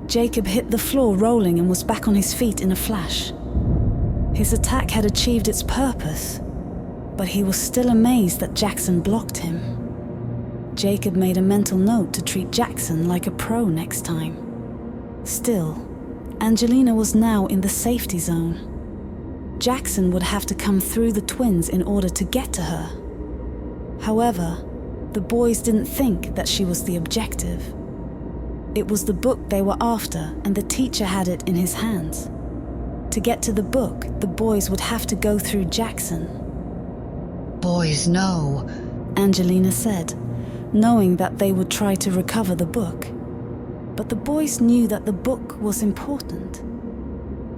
Jacob hit the floor rolling and was back on his feet in a flash. His attack had achieved its purpose, but he was still amazed that Jackson blocked him. Jacob made a mental note to treat Jackson like a pro next time. Still, Angelina was now in the safety zone. Jackson would have to come through the twins in order to get to her. However, the boys didn't think that she was the objective. It was the book they were after, and the teacher had it in his hands. To get to the book, the boys would have to go through Jackson. "Boys, no," Angelina said, knowing that they would try to recover the book. But the boys knew that the book was important.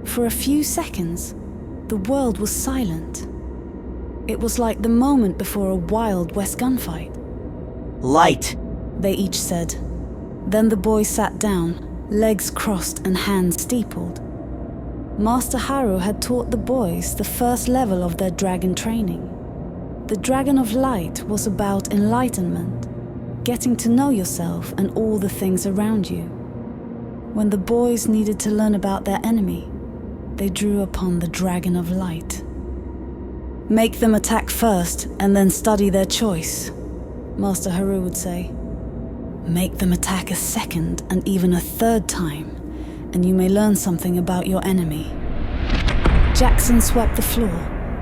For a few seconds, the world was silent. It was like the moment before a Wild West gunfight. "Light," they each said. Then the boys sat down, legs crossed and hands steepled. Master Haru had taught the boys the first level of their dragon training. The Dragon of Light was about enlightenment, getting to know yourself and all the things around you. When the boys needed to learn about their enemy, they drew upon the Dragon of Light. "Make them attack first and then study their choice," Master Haru would say. "Make them attack a second and even a third time, and you may learn something about your enemy." Jackson swept the floor,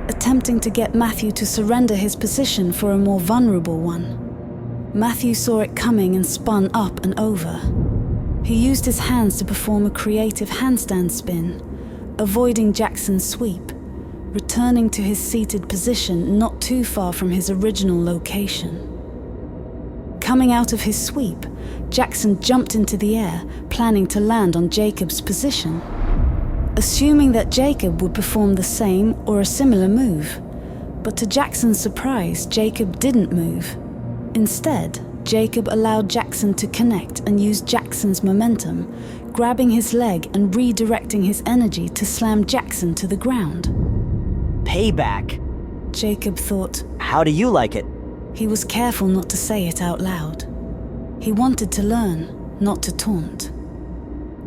attempting to get Matthew to surrender his position for a more vulnerable one. Matthew saw it coming and spun up and over. He used his hands to perform a creative handstand spin, avoiding Jackson's sweep, returning to his seated position not too far from his original location. Coming out of his sweep, Jackson jumped into the air, planning to land on Jacob's position. Assuming that Jacob would perform the same or a similar move, but to Jackson's surprise, Jacob didn't move. Instead, Jacob allowed Jackson to connect and use Jackson's momentum, grabbing his leg and redirecting his energy to slam Jackson to the ground. "Payback," Jacob thought. "How do you like it?" He was careful not to say it out loud. He wanted to learn, not to taunt.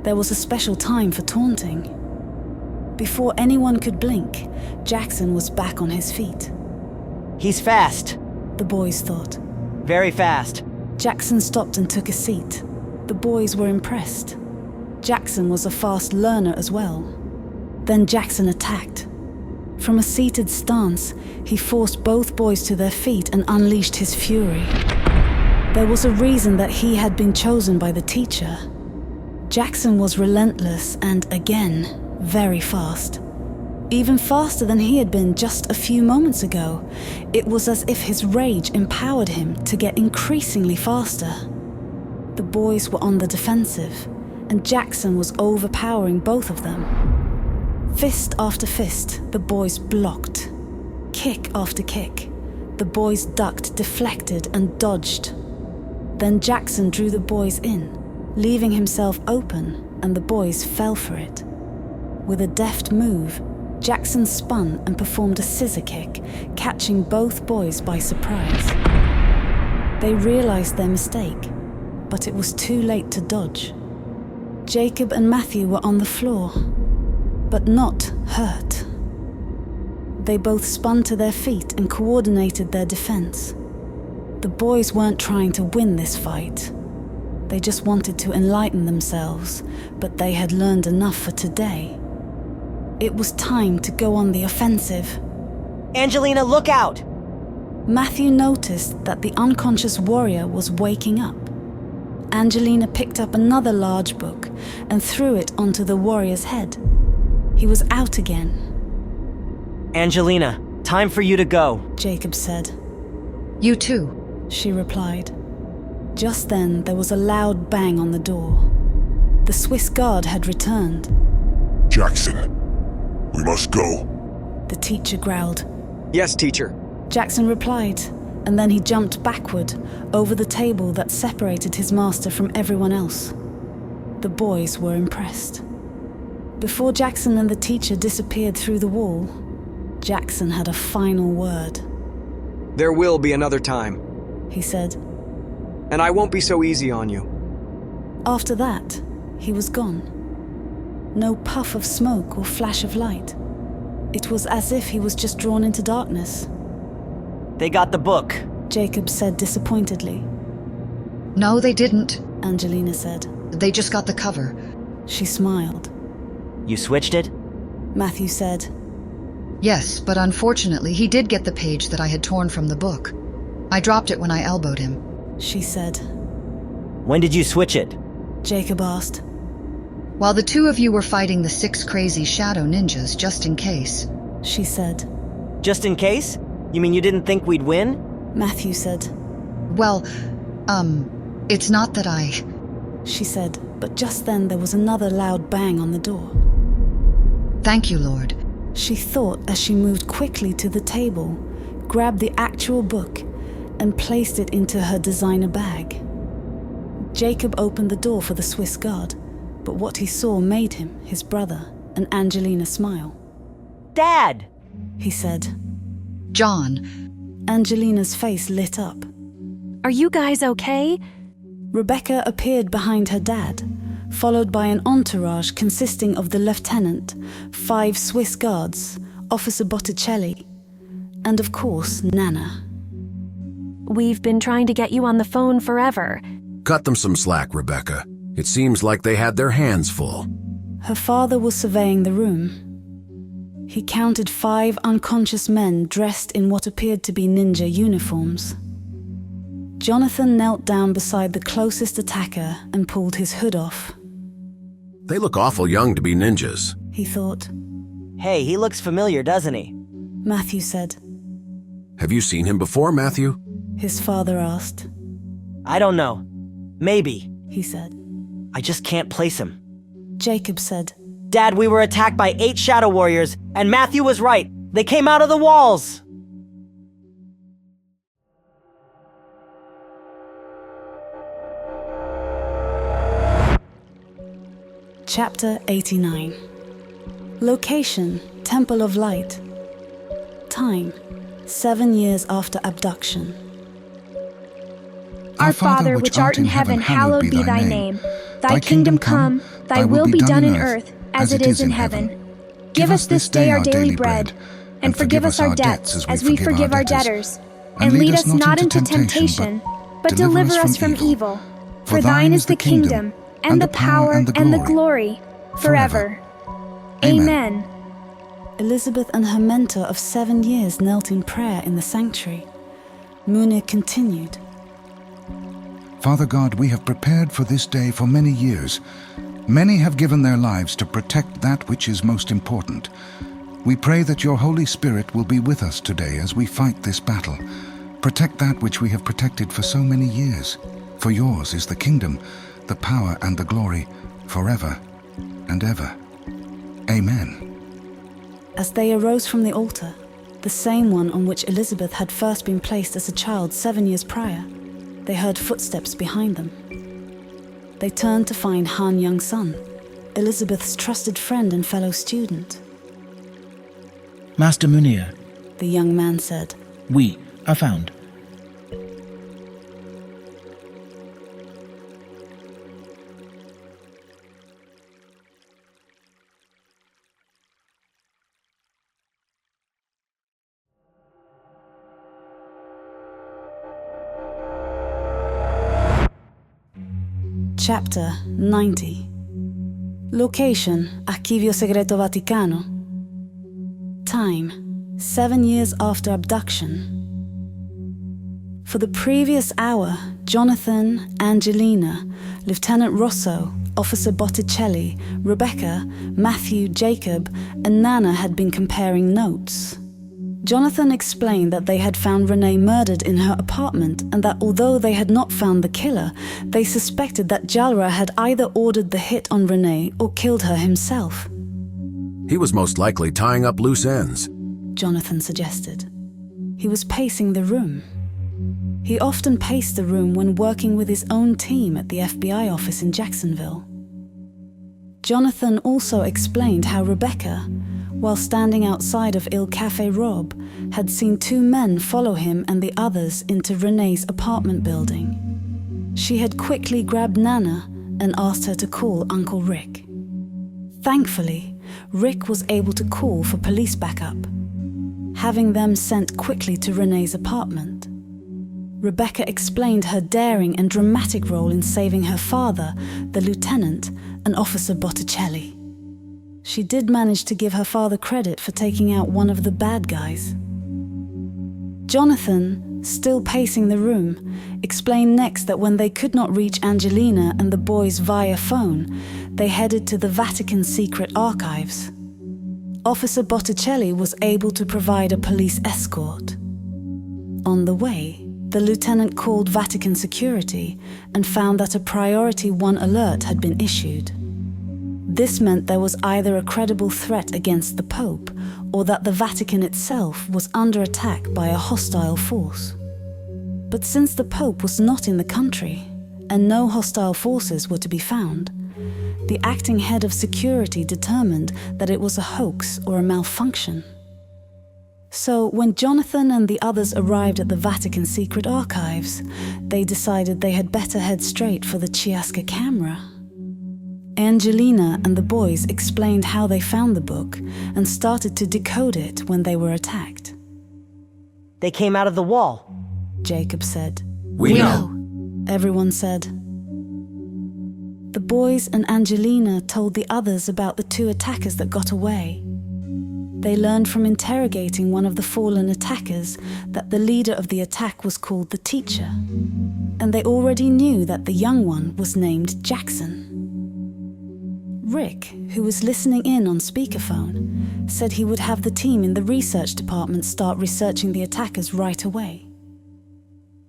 There was a special time for taunting. Before anyone could blink, Jackson was back on his feet. "He's fast," the boys thought. "Very fast." Jackson stopped and took a seat. The boys were impressed. Jackson was a fast learner as well. Then Jackson attacked. From a seated stance, he forced both boys to their feet and unleashed his fury. There was a reason that he had been chosen by the teacher. Jackson was relentless and, again, very fast. Even faster than he had been just a few moments ago. It was as if his rage empowered him to get increasingly faster. The boys were on the defensive, and Jackson was overpowering both of them. Fist after fist, the boys blocked. Kick after kick, the boys ducked, deflected, and dodged. Then Jackson drew the boys in, leaving himself open, and the boys fell for it. With a deft move, Jackson spun and performed a scissor kick, catching both boys by surprise. They realized their mistake, but it was too late to dodge. Jacob and Matthew were on the floor, but not hurt. They both spun to their feet and coordinated their defense. The boys weren't trying to win this fight. They just wanted to enlighten themselves, but they had learned enough for today. It was time to go on the offensive. Angelina, look out! Matthew noticed that the unconscious warrior was waking up. Angelina picked up another large book and threw it onto the warrior's head. He was out again. Angelina, time for you to go, Jacob said. You too, she replied. Just then, there was a loud bang on the door. The Swiss guard had returned. Jackson, we must go. The teacher growled. Yes, teacher. Jackson replied, and then he jumped backward over the table that separated his master from everyone else. The boys were impressed. Before Jackson and the teacher disappeared through the wall, Jackson had a final word. There will be another time, he said. And I won't be so easy on you. After that, he was gone. No puff of smoke or flash of light. It was as if he was just drawn into darkness. They got the book, Jacob said disappointedly. No, they didn't, Angelina said. They just got the cover. She smiled. You switched it? Matthew said. Yes, but unfortunately he did get the page that I had torn from the book. I dropped it when I elbowed him, she said. When did you switch it? Jacob asked. While the two of you were fighting the 6 crazy shadow ninjas, just in case, she said. Just in case? You mean you didn't think we'd win? Matthew said. Well, it's not that I... she said, but just then there was another loud bang on the door. Thank you, Lord, she thought as she moved quickly to the table, grabbed the actual book, and placed it into her designer bag. Jacob opened the door for the Swiss guard, but what he saw made him, his brother, and Angelina smile. Dad! He said. John. Angelina's face lit up. Are you guys okay? Rebecca appeared behind her dad, followed by an entourage consisting of the lieutenant, 5 Swiss guards, Officer Botticelli, and of course, Nana. We've been trying to get you on the phone forever. Cut them some slack, Rebecca. It seems like they had their hands full. Her father was surveying the room. He counted 5 unconscious men dressed in what appeared to be ninja uniforms. Jonathan knelt down beside the closest attacker and pulled his hood off. They look awful young to be ninjas, he thought. Hey, he looks familiar, doesn't he? Matthew said. Have you seen him before, Matthew? His father asked. I don't know. Maybe, he said. I just can't place him. Jacob said. Dad, we were attacked by 8 shadow warriors, and Matthew was right. They came out of the walls. Chapter 89. Location, Temple of Light. Time, 7 years after abduction. Our Father, which art in heaven, hallowed be thy name. Thy kingdom come, thy will be done in earth, as it is in heaven. Give us this day our daily bread, and forgive us our debts, as we forgive our debtors. And lead us not into temptation, but deliver us from evil. For thine is the kingdom, and the power, and the glory, forever. Amen. Elizabeth and her mentor of 7 years knelt in prayer in the sanctuary. Munir continued. Father God, we have prepared for this day for many years. Many have given their lives to protect that which is most important. We pray that your Holy Spirit will be with us today as we fight this battle. Protect that which we have protected for so many years. For yours is the kingdom, the power and the glory, forever and ever. Amen. As they arose from the altar, the same one on which Elizabeth had first been placed as a child 7 years prior, they heard footsteps behind them. They turned to find Han Young-sun, Elizabeth's trusted friend and fellow student. Master Munir, The young man said, we are found. Chapter 90. Location: Archivio Segreto Vaticano. Time: 7 years after abduction. For the previous hour, Jonathan, Angelina, Lieutenant Rosso, Officer Botticelli, Rebecca, Matthew, Jacob, and Nana had been comparing notes. Jonathan explained that they had found Renee murdered in her apartment and that although they had not found the killer, they suspected that Jalra had either ordered the hit on Renee or killed her himself. He was most likely tying up loose ends, Jonathan suggested. He was pacing the room. He often paced the room when working with his own team at the FBI office in Jacksonville. Jonathan also explained how Rebecca, while standing outside of Il Café Rob, had seen 2 men follow him and the others into Renee's apartment building. She had quickly grabbed Nana and asked her to call Uncle Rick. Thankfully, Rick was able to call for police backup, having them sent quickly to Renee's apartment. Rebecca explained her daring and dramatic role in saving her father, the lieutenant, and Officer Botticelli. She did manage to give her father credit for taking out one of the bad guys. Jonathan, still pacing the room, explained next that when they could not reach Angelina and the boys via phone, they headed to the Vatican secret archives. Officer Botticelli was able to provide a police escort. On the way, the lieutenant called Vatican security and found that a Priority 1 alert had been issued. This meant there was either a credible threat against the Pope or that the Vatican itself was under attack by a hostile force. But since the Pope was not in the country and no hostile forces were to be found, the acting head of security determined that it was a hoax or a malfunction. So when Jonathan and the others arrived at the Vatican secret archives, they decided they had better head straight for the Chiasca camera. Angelina and the boys explained how they found the book and started to decode it when they were attacked. They came out of the wall, Jacob said. We know. Everyone said. The boys and Angelina told the others about the 2 attackers that got away. They learned from interrogating one of the fallen attackers that the leader of the attack was called the Teacher, and they already knew that the young one was named Jackson. Rick, who was listening in on speakerphone, said he would have the team in the research department start researching the attackers right away.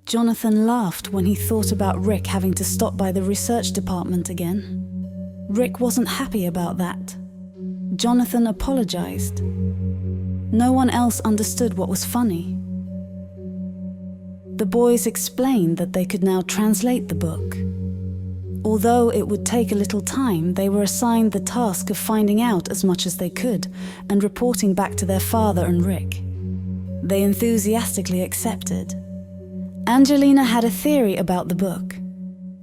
Jonathan laughed when he thought about Rick having to stop by the research department again. Rick wasn't happy about that. Jonathan apologized. No one else understood what was funny. The boys explained that they could now translate the book. Although it would take a little time, they were assigned the task of finding out as much as they could and reporting back to their father and Rick. They enthusiastically accepted. Angelina had a theory about the book.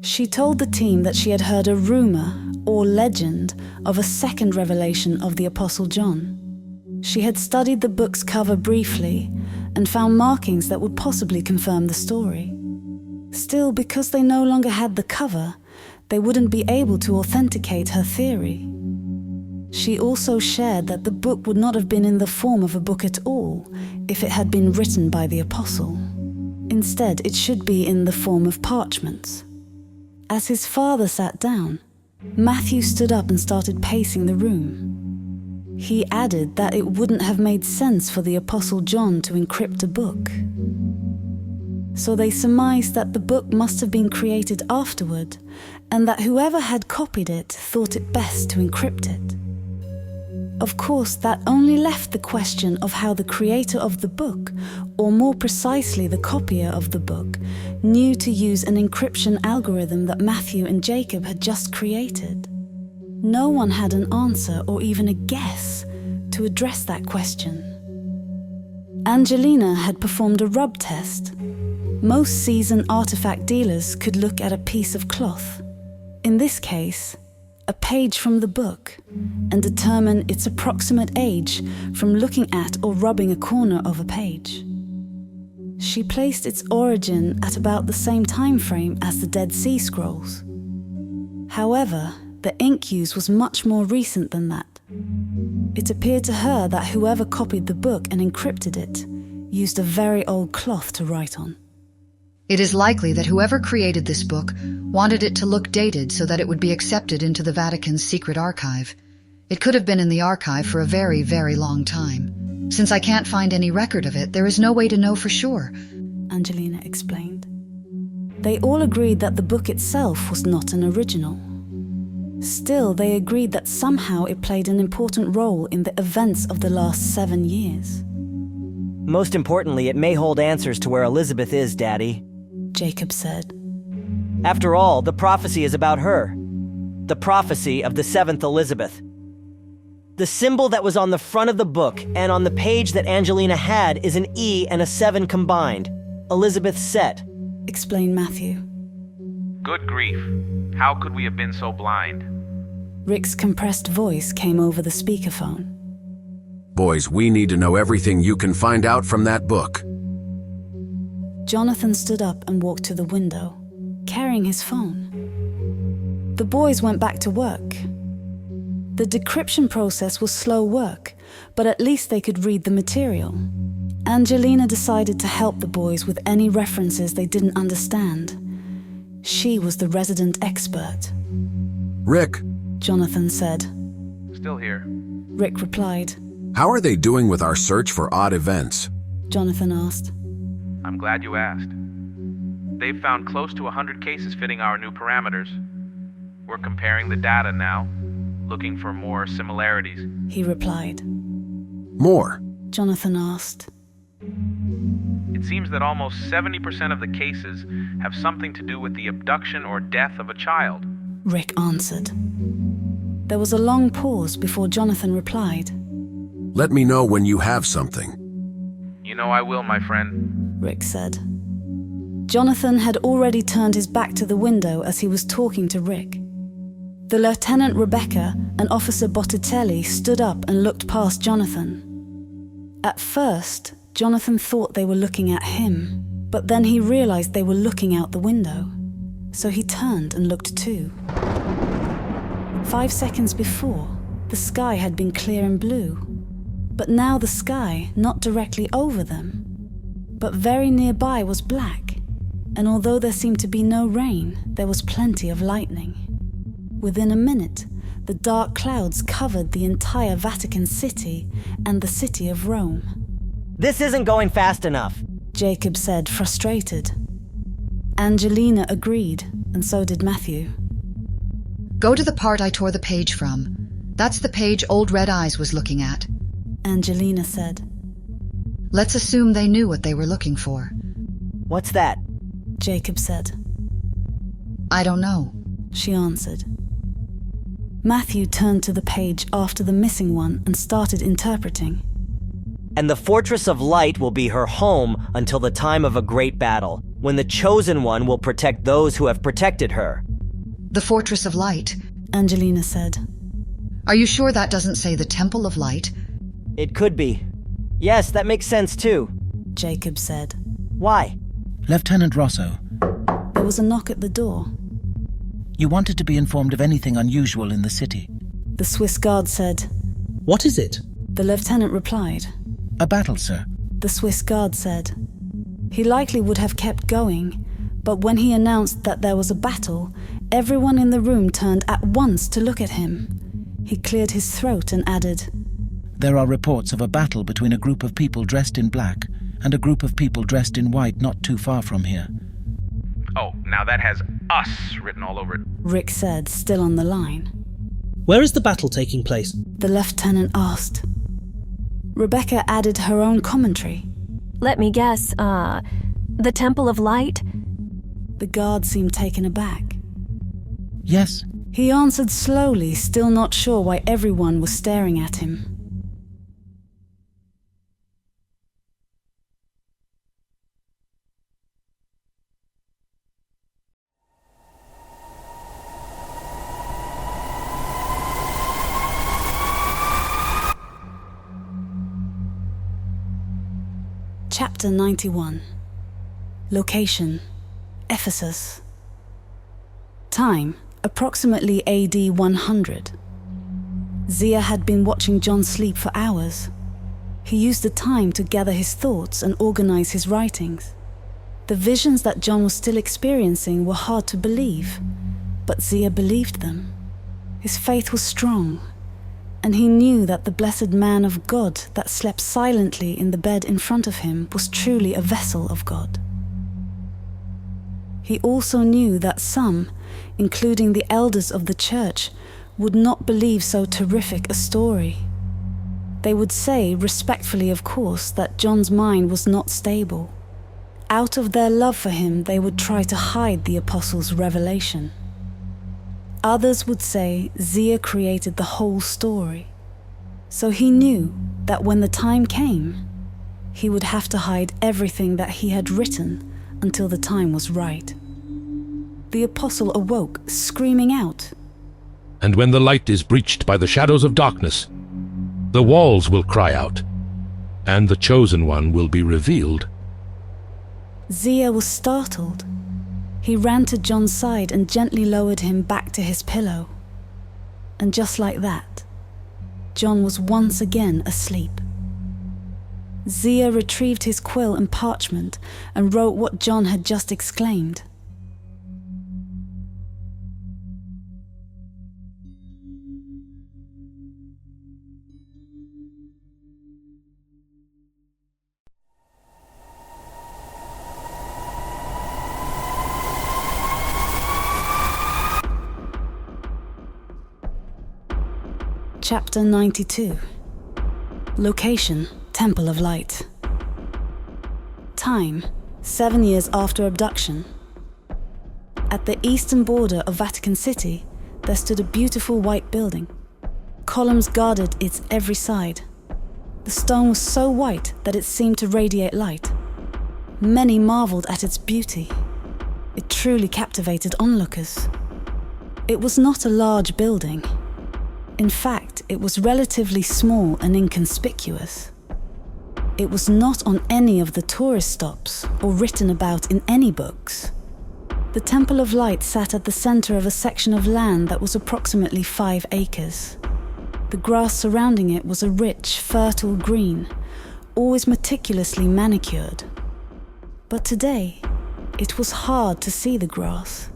She told the team that she had heard a rumor or legend of a second revelation of the Apostle John. She had studied the book's cover briefly and found markings that would possibly confirm the story. Still, because they no longer had the cover, they wouldn't be able to authenticate her theory. She also shared that the book would not have been in the form of a book at all if it had been written by the apostle. Instead, it should be in the form of parchments, As his father sat down, Matthew stood up and started pacing the room. He added that it wouldn't have made sense for the Apostle John to encrypt a book. So they surmised that the book must have been created afterward, and that whoever had copied it thought it best to encrypt it. Of course, that only left the question of how the creator of the book, or more precisely the copier of the book, knew to use an encryption algorithm that Matthew and Jacob had just created. No one had an answer or even a guess to address that question. Angelina had performed a rub test. Most seasoned artifact dealers could look at a piece of cloth, in this case, a page from the book, and determine its approximate age from looking at or rubbing a corner of a page. She placed its origin at about the same time frame as the Dead Sea Scrolls. However, the ink use was much more recent than that. It appeared to her that whoever copied the book and encrypted it used a very old cloth to write on. It is likely that whoever created this book wanted it to look dated so that it would be accepted into the Vatican's secret archive. It could have been in the archive for a very, very long time. Since I can't find any record of it, there is no way to know for sure, Angelina explained. They all agreed that the book itself was not an original. Still, they agreed that somehow it played an important role in the events of the last 7 years. Most importantly, it may hold answers to where Elizabeth is, Daddy, Jacob said. After all, the prophecy is about her. The prophecy of the 7th Elizabeth. The symbol that was on the front of the book and on the page that Angelina had is an E and a 7 combined. Elizabeth Set, explained Matthew. Good grief. How could we have been so blind? Rick's compressed voice came over the speakerphone. Boys, we need to know everything you can find out from that book. Jonathan stood up and walked to the window, carrying his phone. The boys went back to work. The decryption process was slow work, but at least they could read the material. Angelina decided to help the boys with any references they didn't understand. She was the resident expert. Rick, Jonathan said. Still here. Rick replied. How are they doing with our search for odd events? Jonathan asked. I'm glad you asked. They've found close to 100 cases fitting our new parameters. We're comparing the data now, looking for more similarities. He replied. More? Jonathan asked. It seems that almost 70% of the cases have something to do with the abduction or death of a child. Rick answered. There was a long pause before Jonathan replied. Let me know when you have something. You know I will, my friend, Rick said. Jonathan had already turned his back to the window as he was talking to Rick. The Lieutenant Rebecca and Officer Botticelli stood up and looked past Jonathan. At first, Jonathan thought they were looking at him, but then he realized they were looking out the window. So he turned and looked too. 5 seconds before, the sky had been clear and blue. But now the sky, not directly over them, but very nearby, was black, and although there seemed to be no rain, there was plenty of lightning. Within a minute, the dark clouds covered the entire Vatican City and the city of Rome. This isn't going fast enough, Jacob said, frustrated. Angelina agreed, and so did Matthew. Go to the part I tore the page from. That's the page Old Red Eyes was looking at, Angelina said. Let's assume they knew what they were looking for. What's that? Jacob said. I don't know, she answered. Matthew turned to the page after the missing one and started interpreting. And the Fortress of Light will be her home until the time of a great battle, when the Chosen One will protect those who have protected her. The Fortress of Light, Angelina said. Are you sure that doesn't say the Temple of Light? It could be. Yes, that makes sense too, Jacob said. Why? Lieutenant Rosso. There was a knock at the door. You wanted to be informed of anything unusual in the city. The Swiss guard said. What is it? The lieutenant replied. A battle, sir. The Swiss guard said. He likely would have kept going, but when he announced that there was a battle, Everyone in the room turned at once to look at him. He cleared his throat and added, "There are reports of a battle between a group of people dressed in black and a group of people dressed in white not too far from here." Oh, now that has us written all over it. Rick said, still on the line. Where is the battle taking place? The lieutenant asked. Rebecca added her own commentary. Let me guess, the Temple of Light? The guard seemed taken aback. Yes. He answered slowly, still not sure why everyone was staring at him. Chapter 91. Location: Ephesus. Time: approximately AD 100. Zia had been watching John sleep for hours. He used the time to gather his thoughts and organize his writings. The visions that John was still experiencing were hard to believe, but Zia believed them. His faith was strong, and he knew that the blessed man of God that slept silently in the bed in front of him was truly a vessel of God. He also knew that some, including the elders of the church, would not believe so terrific a story. They would say, respectfully of course, that John's mind was not stable. Out of their love for him, they would try to hide the apostle's revelation. Others would say Zia created the whole story. So he knew that when the time came, he would have to hide everything that he had written until the time was right. The apostle awoke, screaming out, "And when the light is breached by the shadows of darkness, the walls will cry out, and the chosen one will be revealed." Zia was startled. He ran to John's side and gently lowered him back to his pillow. And just like that, John was once again asleep. Zia retrieved his quill and parchment and wrote what John had just exclaimed. Chapter 92. Location: Temple of Light. Time: 7 years after abduction. At the eastern border of Vatican City, there stood a beautiful white building. Columns guarded its every side. The stone was so white that it seemed to radiate light. Many marveled at its beauty. It truly captivated onlookers. It was not a large building. In fact, it was relatively small and inconspicuous. It was not on any of the tourist stops or written about in any books. The Temple of Light sat at the center of a section of land that was approximately 5 acres. The grass surrounding it was a rich, fertile green, always meticulously manicured. But today, it was hard to see the grass,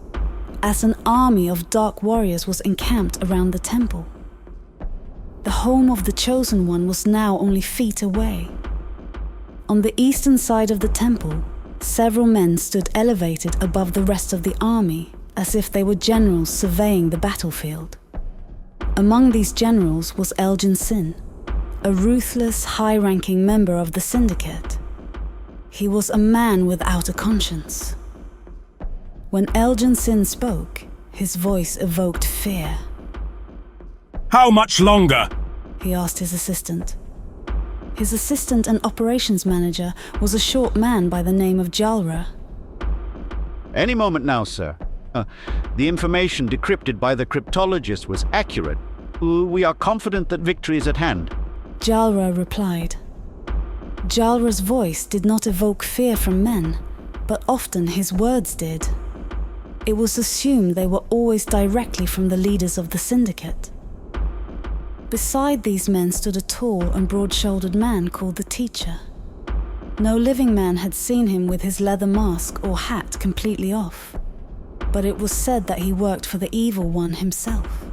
as an army of dark warriors was encamped around the temple. The home of the Chosen One was now only feet away. On the eastern side of the temple, several men stood elevated above the rest of the army, as if they were generals surveying the battlefield. Among these generals was Elgin Sin, a ruthless, high-ranking member of the syndicate. He was a man without a conscience. When Elgin Sin spoke, his voice evoked fear. "How much longer?" he asked his assistant. His assistant and operations manager was a short man by the name of Jarrod. Any moment now, sir. The information decrypted by the cryptologist was accurate. We are confident that victory is at hand. Jarrod replied. Jarrod's voice did not evoke fear from men, but often his words did. It was assumed they were always directly from the leaders of the syndicate. Beside these men stood a tall and broad-shouldered man called the Teacher. No living man had seen him with his leather mask or hat completely off. but it was said that he worked for the Evil One himself.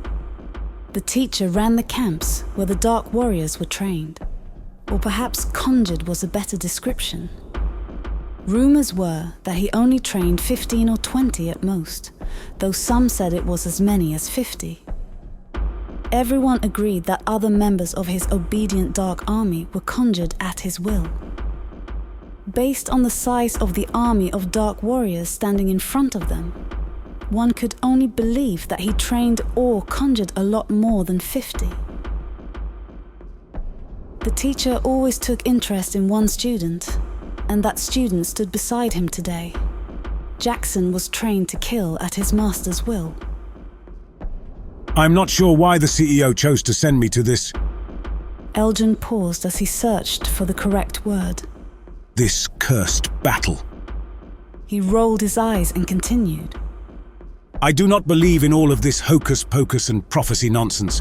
The teacher ran the camps where the Dark Warriors were trained, or perhaps conjured was a better description. Rumors were that he only trained 15 or 20 at most, though some said it was as many as 50. Everyone agreed that other members of his obedient Dark Army were conjured at his will. Based on the size of the army of Dark Warriors standing in front of them, one could only believe that he trained or conjured a lot more than 50. The teacher always took interest in one student, and that student stood beside him today. Jackson was trained to kill at his master's will. I'm not sure why the CEO chose to send me to this... Elgin paused as he searched for the correct word. This cursed battle. He rolled his eyes and continued. I do not believe in all of this hocus-pocus and prophecy nonsense.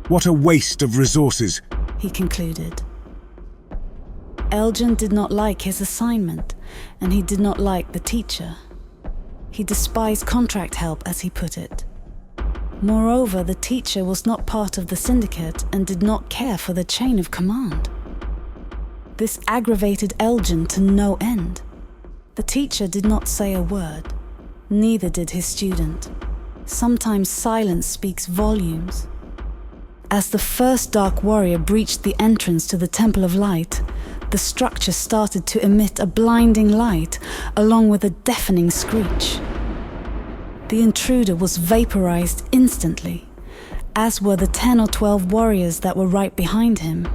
What a waste of resources, he concluded. Elgin did not like his assignment, and he did not like the teacher. He despised contract help, as he put it. Moreover, the teacher was not part of the syndicate and did not care for the chain of command. This aggravated Elgin to no end. The teacher did not say a word. Neither did his student. Sometimes silence speaks volumes. As the first Dark Warrior breached the entrance to the Temple of Light, the structure started to emit a blinding light along with a deafening screech. The intruder was vaporized instantly, as were the 10 or 12 warriors that were right behind him.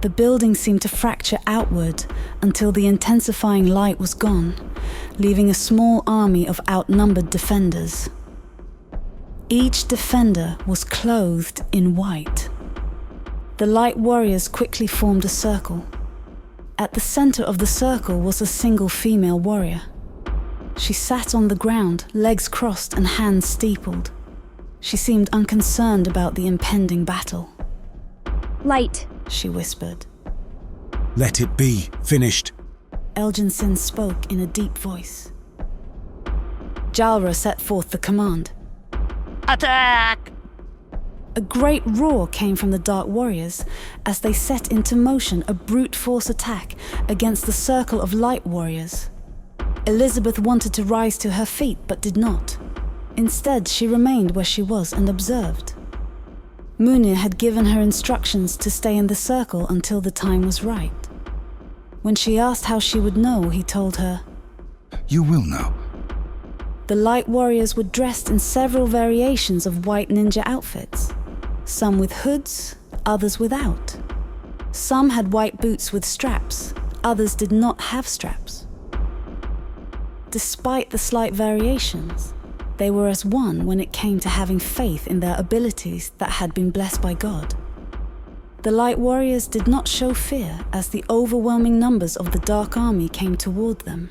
The building seemed to fracture outward until the intensifying light was gone, leaving a small army of outnumbered defenders. Each defender was clothed in white. The light warriors quickly formed a circle. At the center of the circle was a single female warrior. She sat on the ground, legs crossed and hands steepled. She seemed unconcerned about the impending battle. Light, she whispered. Let it be. Finished. Elginson spoke in a deep voice. Jarrod set forth the command. Attack! A great roar came from the Dark Warriors as they set into motion a brute force attack against the circle of Light Warriors. Elizabeth wanted to rise to her feet but did not. Instead, she remained where she was and observed. Munir had given her instructions to stay in the circle until the time was right. When she asked how she would know, he told her, You will know. The Light Warriors were dressed in several variations of white ninja outfits, some with hoods, others without. Some had white boots with straps, others did not have straps. Despite the slight variations, they were as one when it came to having faith in their abilities that had been blessed by God. The Light Warriors did not show fear as the overwhelming numbers of the Dark Army came toward them.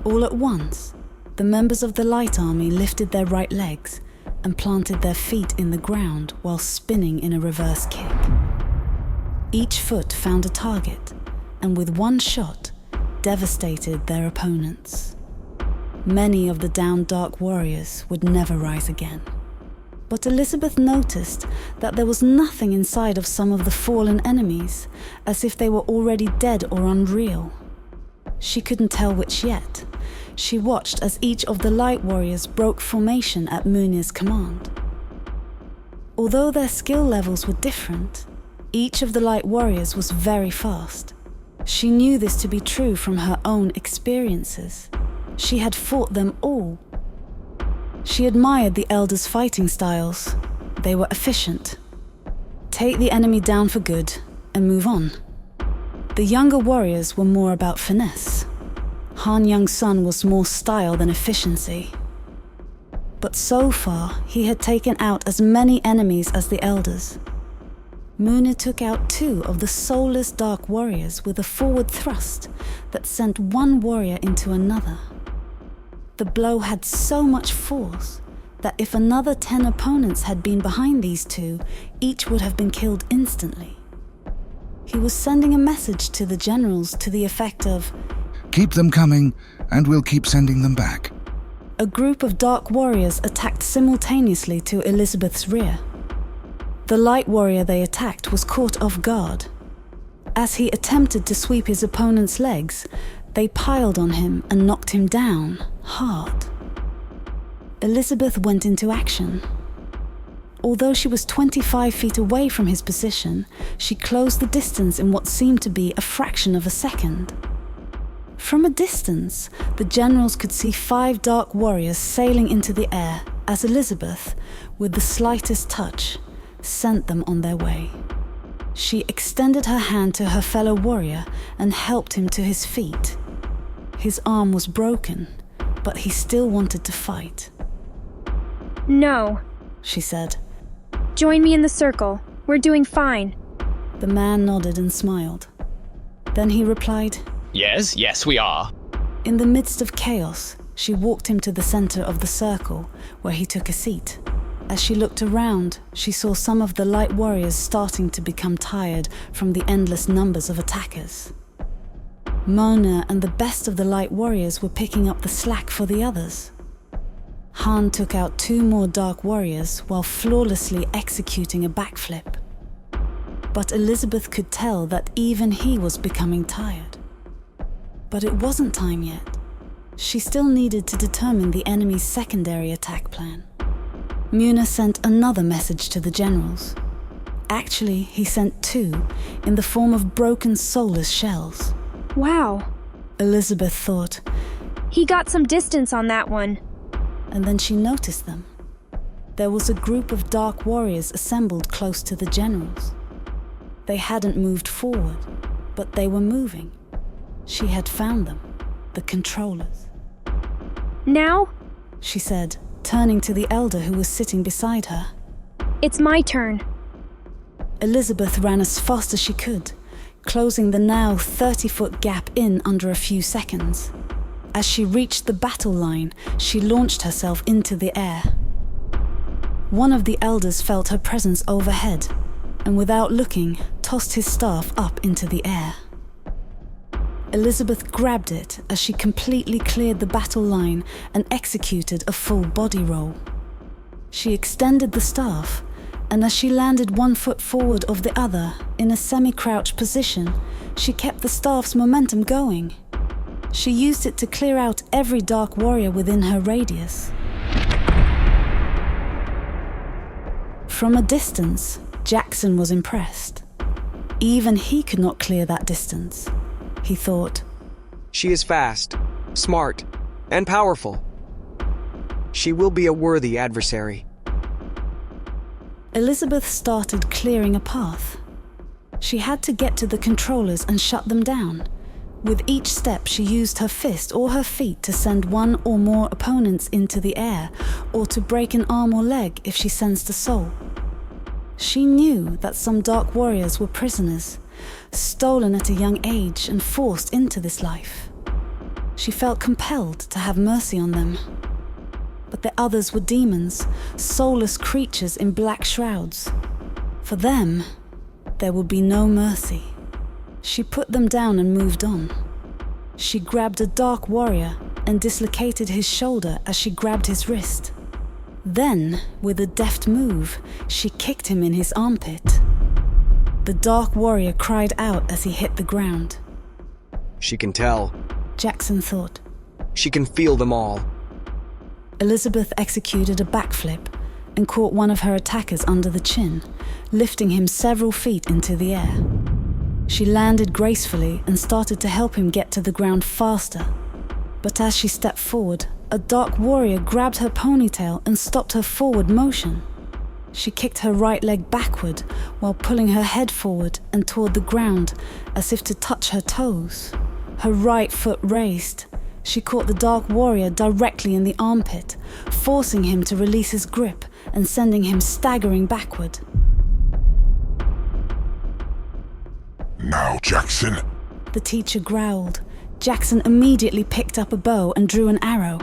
All at once, the members of the Light Army lifted their right legs and planted their feet in the ground while spinning in a reverse kick. Each foot found a target, and with one shot, devastated their opponents. Many of the downed Dark Warriors would never rise again. But Elizabeth noticed that there was nothing inside of some of the fallen enemies, as if they were already dead or unreal. She couldn't tell which yet. She watched as each of the Light Warriors broke formation at Munir's command. Although their skill levels were different, each of the Light Warriors was very fast. She knew this to be true from her own experiences. She had fought them all. She admired the elders' fighting styles. They were efficient. Take the enemy down for good and move on. The younger warriors were more about finesse. Han Young-sun was more style than efficiency. But so far, he had taken out as many enemies as the elders. Munir took out 2 of the soulless Dark Warriors with a forward thrust that sent one warrior into another. The blow had so much force that if another 10 opponents had been behind these 2, each would have been killed instantly. He was sending a message to the generals to the effect of, Keep them coming, and we'll keep sending them back. a group of dark warriors attacked simultaneously to Elizabeth's rear. The light warrior they attacked was caught off guard. As he attempted to sweep his opponent's legs, they piled on him and knocked him down hard. Elizabeth went into action. Although she was 25 feet away from his position, she closed the distance in what seemed to be a fraction of a second. From a distance, the generals could see 5 dark warriors sailing into the air as Elizabeth, with the slightest touch, sent them on their way. She extended her hand to her fellow warrior and helped him to his feet. His arm was broken, but he still wanted to fight. No, she said. Join me in the circle. We're doing fine. The man nodded and smiled. Then he replied, Yes, we are. In the midst of chaos, she walked him to the center of the circle, where he took a seat. As she looked around, she saw some of the light warriors starting to become tired from the endless numbers of attackers. Mona and the best of the light warriors were picking up the slack for the others. Han took out 2 more dark warriors while flawlessly executing a backflip. But Elizabeth could tell that even he was becoming tired. But it wasn't time yet. She still needed to determine the enemy's secondary attack plan. Muna sent another message to the generals. Actually, he sent 2 in the form of broken soulless shells. Wow, Elizabeth thought. He got some distance on that one. And then she noticed them. There was a group of dark warriors assembled close to the generals. They hadn't moved forward, but they were moving. She had found them, the controllers. Now? She said, turning to the elder who was sitting beside her. It's my turn. Elizabeth ran as fast as she could, closing the now 30-foot gap in under a few seconds. As she reached the battle line, she launched herself into the air. One of the elders felt her presence overhead, and without looking, tossed his staff up into the air. Elizabeth grabbed it as she completely cleared the battle line and executed a full body roll. She extended the staff, and as she landed 1 foot forward of the other in a semi-crouched position, she kept the staff's momentum going. She used it to clear out every dark warrior within her radius. From a distance, Jackson was impressed. Even he could not clear that distance, he thought. She is fast, smart, and powerful. She will be a worthy adversary. Elizabeth started clearing a path. She had to get to the controllers and shut them down. With each step, she used her fist or her feet to send 1 or more opponents into the air, or to break an arm or leg if she sensed a soul. She knew that some dark warriors were prisoners, stolen at a young age and forced into this life. She felt compelled to have mercy on them. But the others were demons, soulless creatures in black shrouds. For them, there would be no mercy. She put them down and moved on. She grabbed a dark warrior and dislocated his shoulder as she grabbed his wrist. Then, with a deft move, she kicked him in his armpit. The dark warrior cried out as he hit the ground. She can tell. Jackson thought. She can feel them all. Elizabeth executed a backflip and caught one of her attackers under the chin, lifting him several feet into the air. She landed gracefully and started to help him get to the ground faster. But as she stepped forward, a dark warrior grabbed her ponytail and stopped her forward motion. She kicked her right leg backward while pulling her head forward and toward the ground as if to touch her toes. Her right foot raised. She caught the dark warrior directly in the armpit, forcing him to release his grip and sending him staggering backward. Now, Jackson. The teacher growled. Jackson immediately picked up a bow and drew an arrow.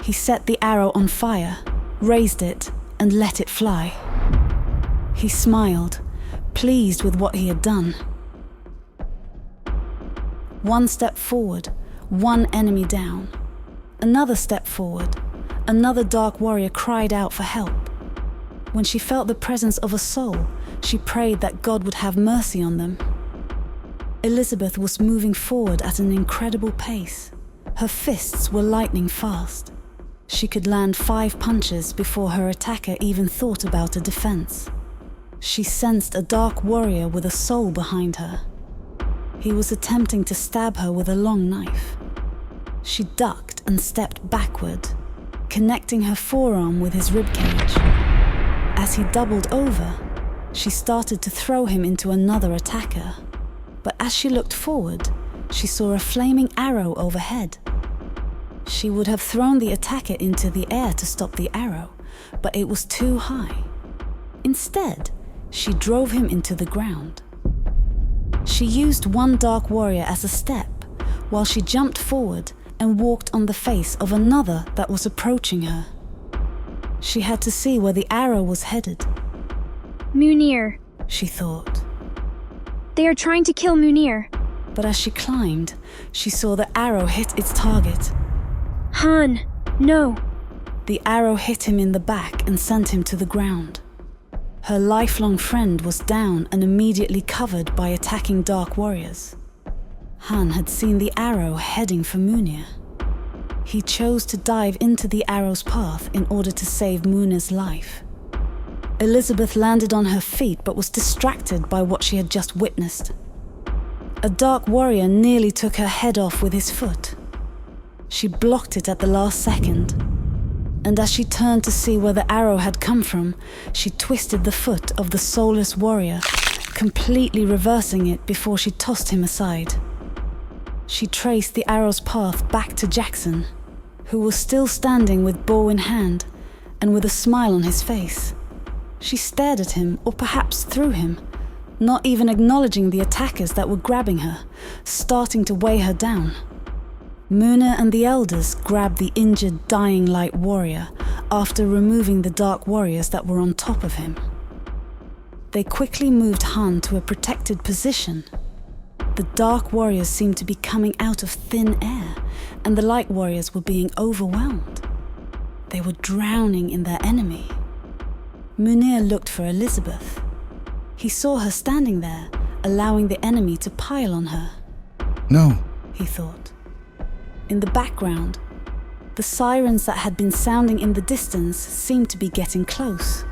He set the arrow on fire, raised it, and let it fly. He smiled, pleased with what he had done. 1 step forward, 1 enemy down. Another step forward. Another dark warrior cried out for help. When she felt the presence of a soul, she prayed that God would have mercy on them. Elizabeth was moving forward at an incredible pace. Her fists were lightning fast. She could land 5 punches before her attacker even thought about a defense. She sensed a dark warrior with a soul behind her. He was attempting to stab her with a long knife. She ducked and stepped backward, connecting her forearm with his ribcage. As he doubled over, she started to throw him into another attacker. But as she looked forward, she saw a flaming arrow overhead. She would have thrown the attacker into the air to stop the arrow, but it was too high. Instead, she drove him into the ground. She used one dark warrior as a step, while she jumped forward and walked on the face of another that was approaching her. She had to see where the arrow was headed. Munir, she thought. They are trying to kill Munir. But as she climbed, she saw the arrow hit its target. Han, no. The arrow hit him in the back and sent him to the ground. Her lifelong friend was down and immediately covered by attacking dark warriors. Han had seen the arrow heading for Munir. He chose to dive into the arrow's path in order to save Munir's life. Elizabeth landed on her feet but was distracted by what she had just witnessed. A dark warrior nearly took her head off with his foot. She blocked it at the last second, and as she turned to see where the arrow had come from, she twisted the foot of the soulless warrior, completely reversing it before she tossed him aside. She traced the arrow's path back to Jackson, who was still standing with bow in hand and with a smile on his face. She stared at him, or perhaps through him, not even acknowledging the attackers that were grabbing her, starting to weigh her down. Munir and the elders grabbed the injured, dying light warrior after removing the dark warriors that were on top of him. They quickly moved Han to a protected position. The dark warriors seemed to be coming out of thin air, and the light warriors were being overwhelmed. They were drowning in their enemy. Munir looked for Elizabeth. He saw her standing there, allowing the enemy to pile on her. No, he thought. In the background, the sirens that had been sounding in the distance seemed to be getting close.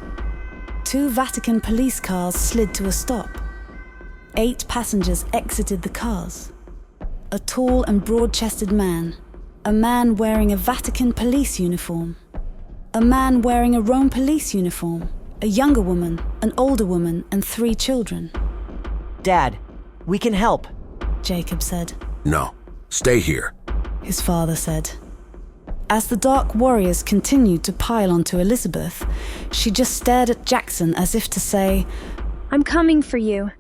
2 Vatican police cars slid to a stop. 8 passengers exited the cars. A tall and broad-chested man, a man wearing a Vatican police uniform, a man wearing a Rome police uniform, a younger woman, an older woman, and 3 children. Dad, we can help, Jacob said. No, stay here, his father said. As the dark warriors continued to pile onto Elizabeth, she just stared at Jackson as if to say, I'm coming for you,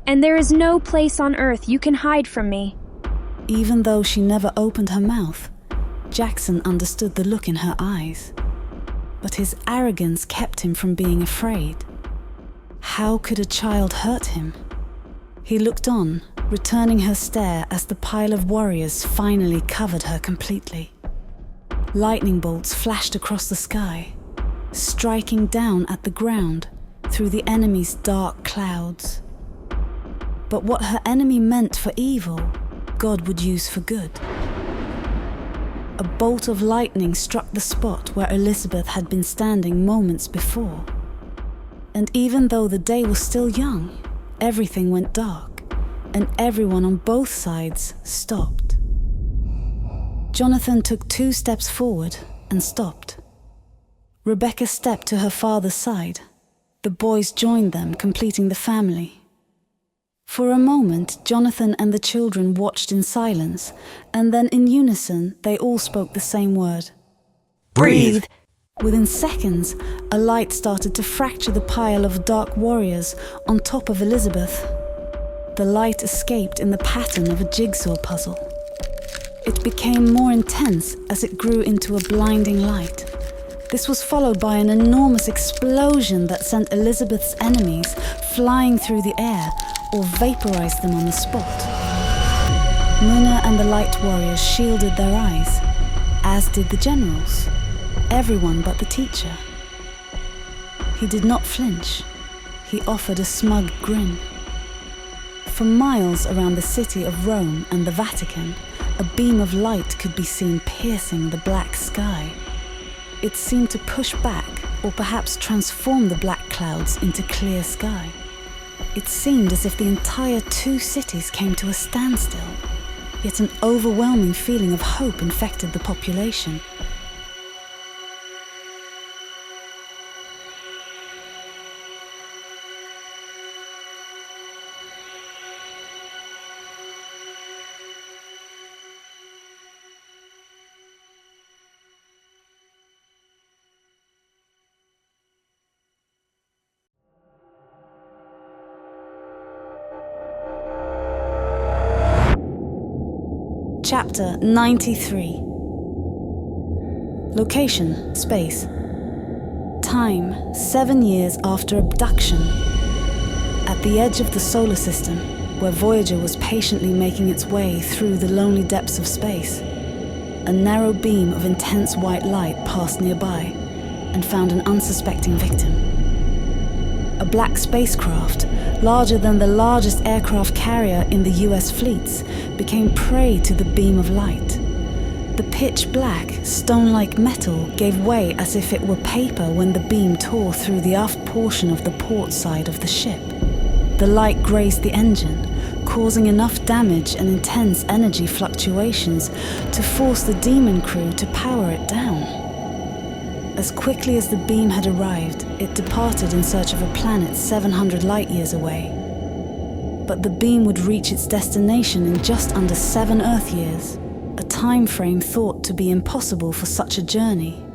and there is no place on earth you can hide from me. Even though she never opened her mouth, Jackson understood the look in her eyes. But his arrogance kept him from being afraid. How could a child hurt him? He looked on, returning her stare as the pile of warriors finally covered her completely. Lightning bolts flashed across the sky, striking down at the ground through the enemy's dark clouds. But what her enemy meant for evil, God would use for good. A bolt of lightning struck the spot where Elizabeth had been standing moments before. And even though the day was still young, everything went dark, and everyone on both sides stopped. Jonathan took 2 steps forward and stopped. Rebecca stepped to her father's side. The boys joined them, completing the family. For a moment, Jonathan and the children watched in silence, and then in unison, they all spoke the same word. Breathe! Within seconds, a light started to fracture the pile of dark warriors on top of Elizabeth. The light escaped in the pattern of a jigsaw puzzle. It became more intense as it grew into a blinding light. This was followed by an enormous explosion that sent Elizabeth's enemies flying through the air or vaporized them on the spot. Munir and the light warriors shielded their eyes. as did the generals, everyone but the teacher. He did not flinch. He offered a smug grin. For miles around the city of Rome and the Vatican, a beam of light could be seen piercing the black sky. It seemed to push back, or perhaps transform the black clouds into clear sky. It seemed as if the entire two cities came to a standstill, yet an overwhelming feeling of hope infected the population. Chapter 93. Location, space. Time, 7 years after abduction. At the edge of the solar system, where Voyager was patiently making its way through the lonely depths of space, a narrow beam of intense white light passed nearby and found an unsuspecting victim. A black spacecraft, larger than the largest aircraft carrier in the US fleets, became prey to the beam of light. The pitch-black, stone-like metal gave way as if it were paper when the beam tore through the aft portion of the port side of the ship. The light grazed the engine, causing enough damage and intense energy fluctuations to force the Demon crew to power it down. As quickly as the beam had arrived, it departed in search of a planet 700 light-years away. But the beam would reach its destination in just under 7 Earth years, a time frame thought to be impossible for such a journey.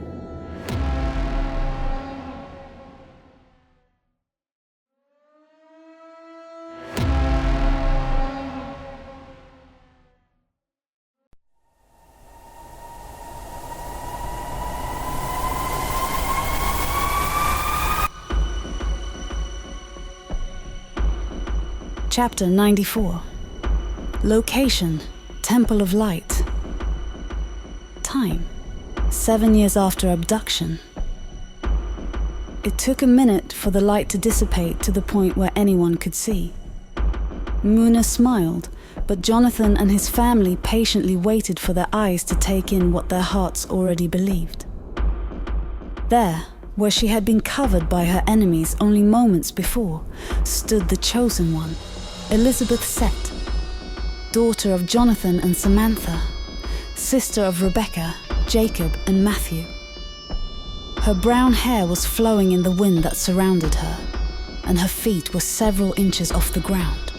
Chapter 94. Location, Temple of Light. Time, 7 years after abduction. It took a minute for the light to dissipate to the point where anyone could see. Muna smiled, but Jonathan and his family patiently waited for their eyes to take in what their hearts already believed. There, where she had been covered by her enemies only moments before, stood the Chosen One, Elizabeth Sett, daughter of Jonathan and Samantha, sister of Rebecca, Jacob and Matthew. Her brown hair was flowing in the wind that surrounded her, and her feet were several inches off the ground.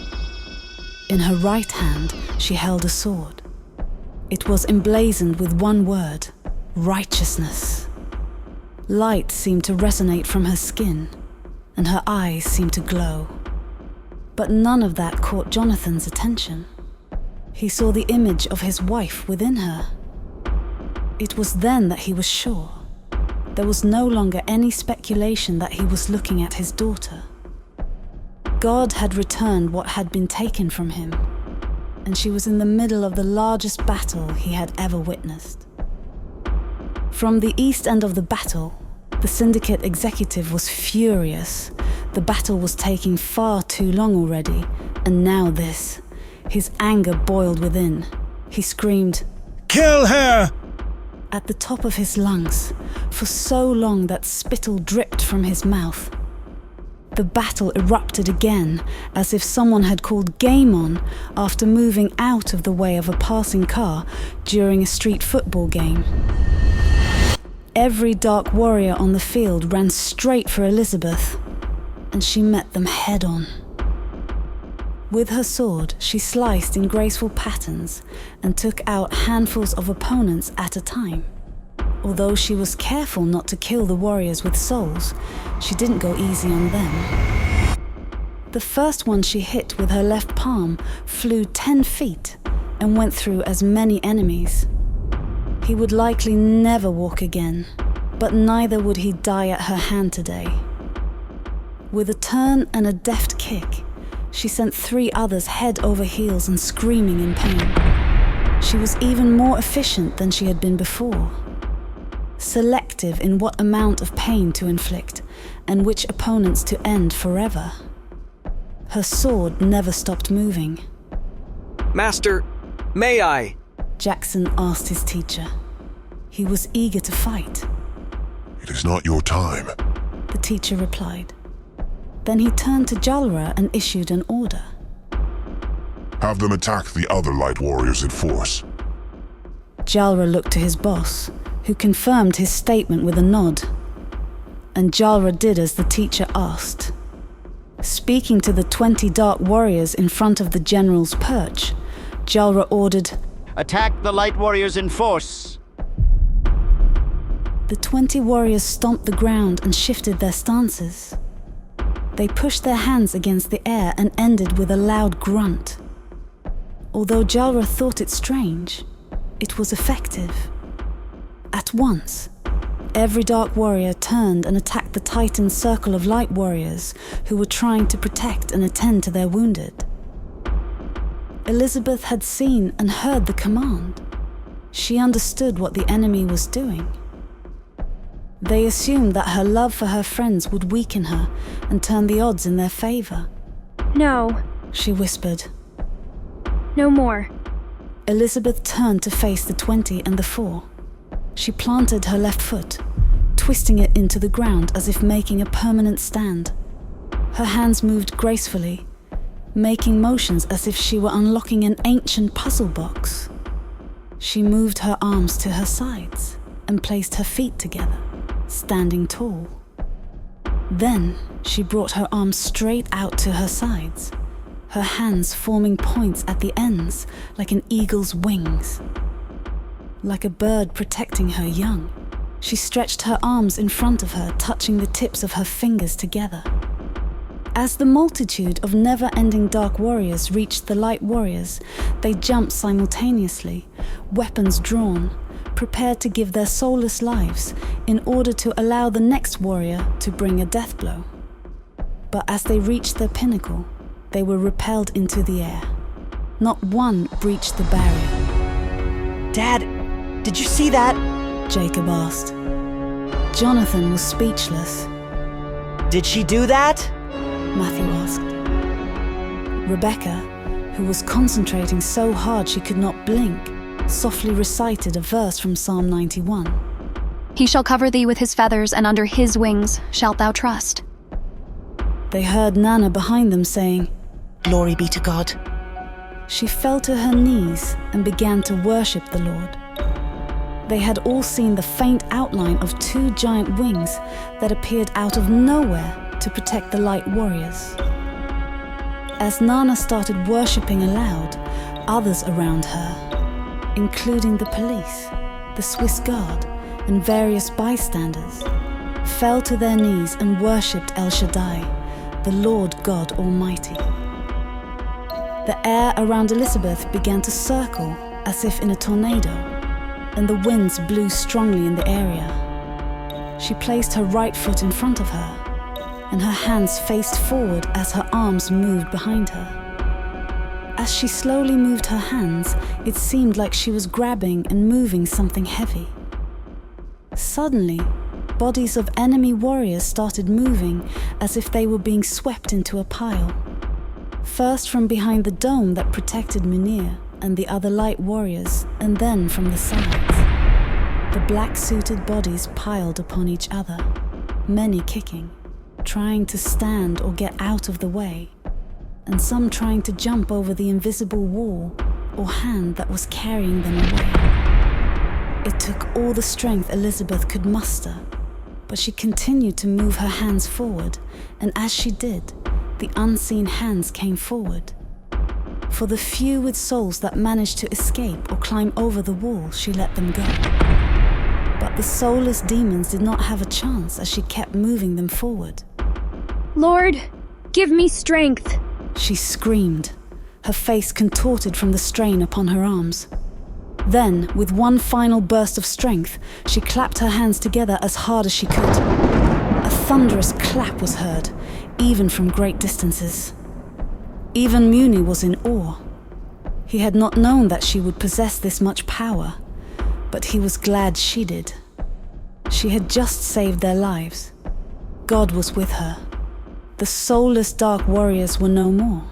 In her right hand, she held a sword. It was emblazoned with one word: righteousness. Light seemed to resonate from her skin, and her eyes seemed to glow. But none of that caught Jonathan's attention. He saw the image of his wife within her. It was then that he was sure. There was no longer any speculation that he was looking at his daughter. God had returned what had been taken from him, and she was in the middle of the largest battle he had ever witnessed. From the east end of the battle, the Syndicate executive was furious. The battle was taking far too long already, and now this. His anger boiled within. He screamed, "Kill her!" at the top of his lungs, for so long that spittle dripped from his mouth. The battle erupted again, as if someone had called game on after moving out of the way of a passing car during a street football game. Every dark warrior on the field ran straight for Elizabeth, and she met them head-on. With her sword, she sliced in graceful patterns and took out handfuls of opponents at a time. Although she was careful not to kill the warriors with souls, she didn't go easy on them. The first one she hit with her left palm flew 10 feet and went through as many enemies. He would likely never walk again, but neither would he die at her hand today. With a turn and a deft kick, she sent 3 others head over heels and screaming in pain. She was even more efficient than she had been before. Selective in what amount of pain to inflict and which opponents to end forever. Her sword never stopped moving. Master, may I? Jackson asked his teacher. He was eager to fight. It is not your time, the teacher replied. Then he turned to Jarrod and issued an order. Have them attack the other light warriors in force. Jarrod looked to his boss, who confirmed his statement with a nod. And Jarrod did as the teacher asked. Speaking to the 20 dark warriors in front of the general's perch, Jarrod ordered, Attack the light warriors in force! The 20 warriors stomped the ground and shifted their stances. They pushed their hands against the air and ended with a loud grunt. Although Jarrod thought it strange, it was effective. At once, every dark warrior turned and attacked the tightened circle of light warriors who were trying to protect and attend to their wounded. Elizabeth had seen and heard the command. She understood what the enemy was doing. They assumed that her love for her friends would weaken her and turn the odds in their favor. No, she whispered. No more. Elizabeth turned to face the 20 and the 4. She planted her left foot, twisting it into the ground as if making a permanent stand. Her hands moved gracefully, making motions as if she were unlocking an ancient puzzle box. She moved her arms to her sides and placed her feet together, standing tall. Then she brought her arms straight out to her sides, her hands forming points at the ends like an eagle's wings. Like a bird protecting her young, she stretched her arms in front of her, touching the tips of her fingers together. As the multitude of never-ending dark warriors reached the light warriors, they jumped simultaneously, weapons drawn, prepared to give their soulless lives in order to allow the next warrior to bring a death blow. But as they reached their pinnacle, they were repelled into the air. Not one breached the barrier. Dad, did you see that? Jacob asked. Jonathan was speechless. Did she do that? Matthew asked. Rebecca, who was concentrating so hard she could not blink, softly recited a verse from Psalm 91. He shall cover thee with his feathers, and under his wings shalt thou trust. They heard Nana behind them saying, Glory be to God. She fell to her knees and began to worship the Lord. They had all seen the faint outline of 2 giant wings that appeared out of nowhere to protect the light warriors. As Nana started worshipping aloud, others around her, including the police, the Swiss Guard, and various bystanders, fell to their knees and worshipped El Shaddai, the Lord God Almighty. The air around Elizabeth began to circle as if in a tornado, and the winds blew strongly in the area. She placed her right foot in front of her, and her hands faced forward as her arms moved behind her. As she slowly moved her hands, it seemed like she was grabbing and moving something heavy. Suddenly, bodies of enemy warriors started moving as if they were being swept into a pile. First from behind the dome that protected Munir and the other light warriors, and then from the sides. The black-suited bodies piled upon each other, many kicking, trying to stand or get out of the way, and some trying to jump over the invisible wall or hand that was carrying them away. It took all the strength Elizabeth could muster, but she continued to move her hands forward, and as she did, the unseen hands came forward. For the few with souls that managed to escape or climb over the wall, she let them go. But the soulless demons did not have a chance as she kept moving them forward. Lord, give me strength, she screamed, her face contorted from the strain upon her arms. Then, with one final burst of strength, she clapped her hands together as hard as she could. A thunderous clap was heard, even from great distances. Even Muni was in awe. He had not known that she would possess this much power, but he was glad she did. She had just saved their lives. God was with her. The soulless dark warriors were no more.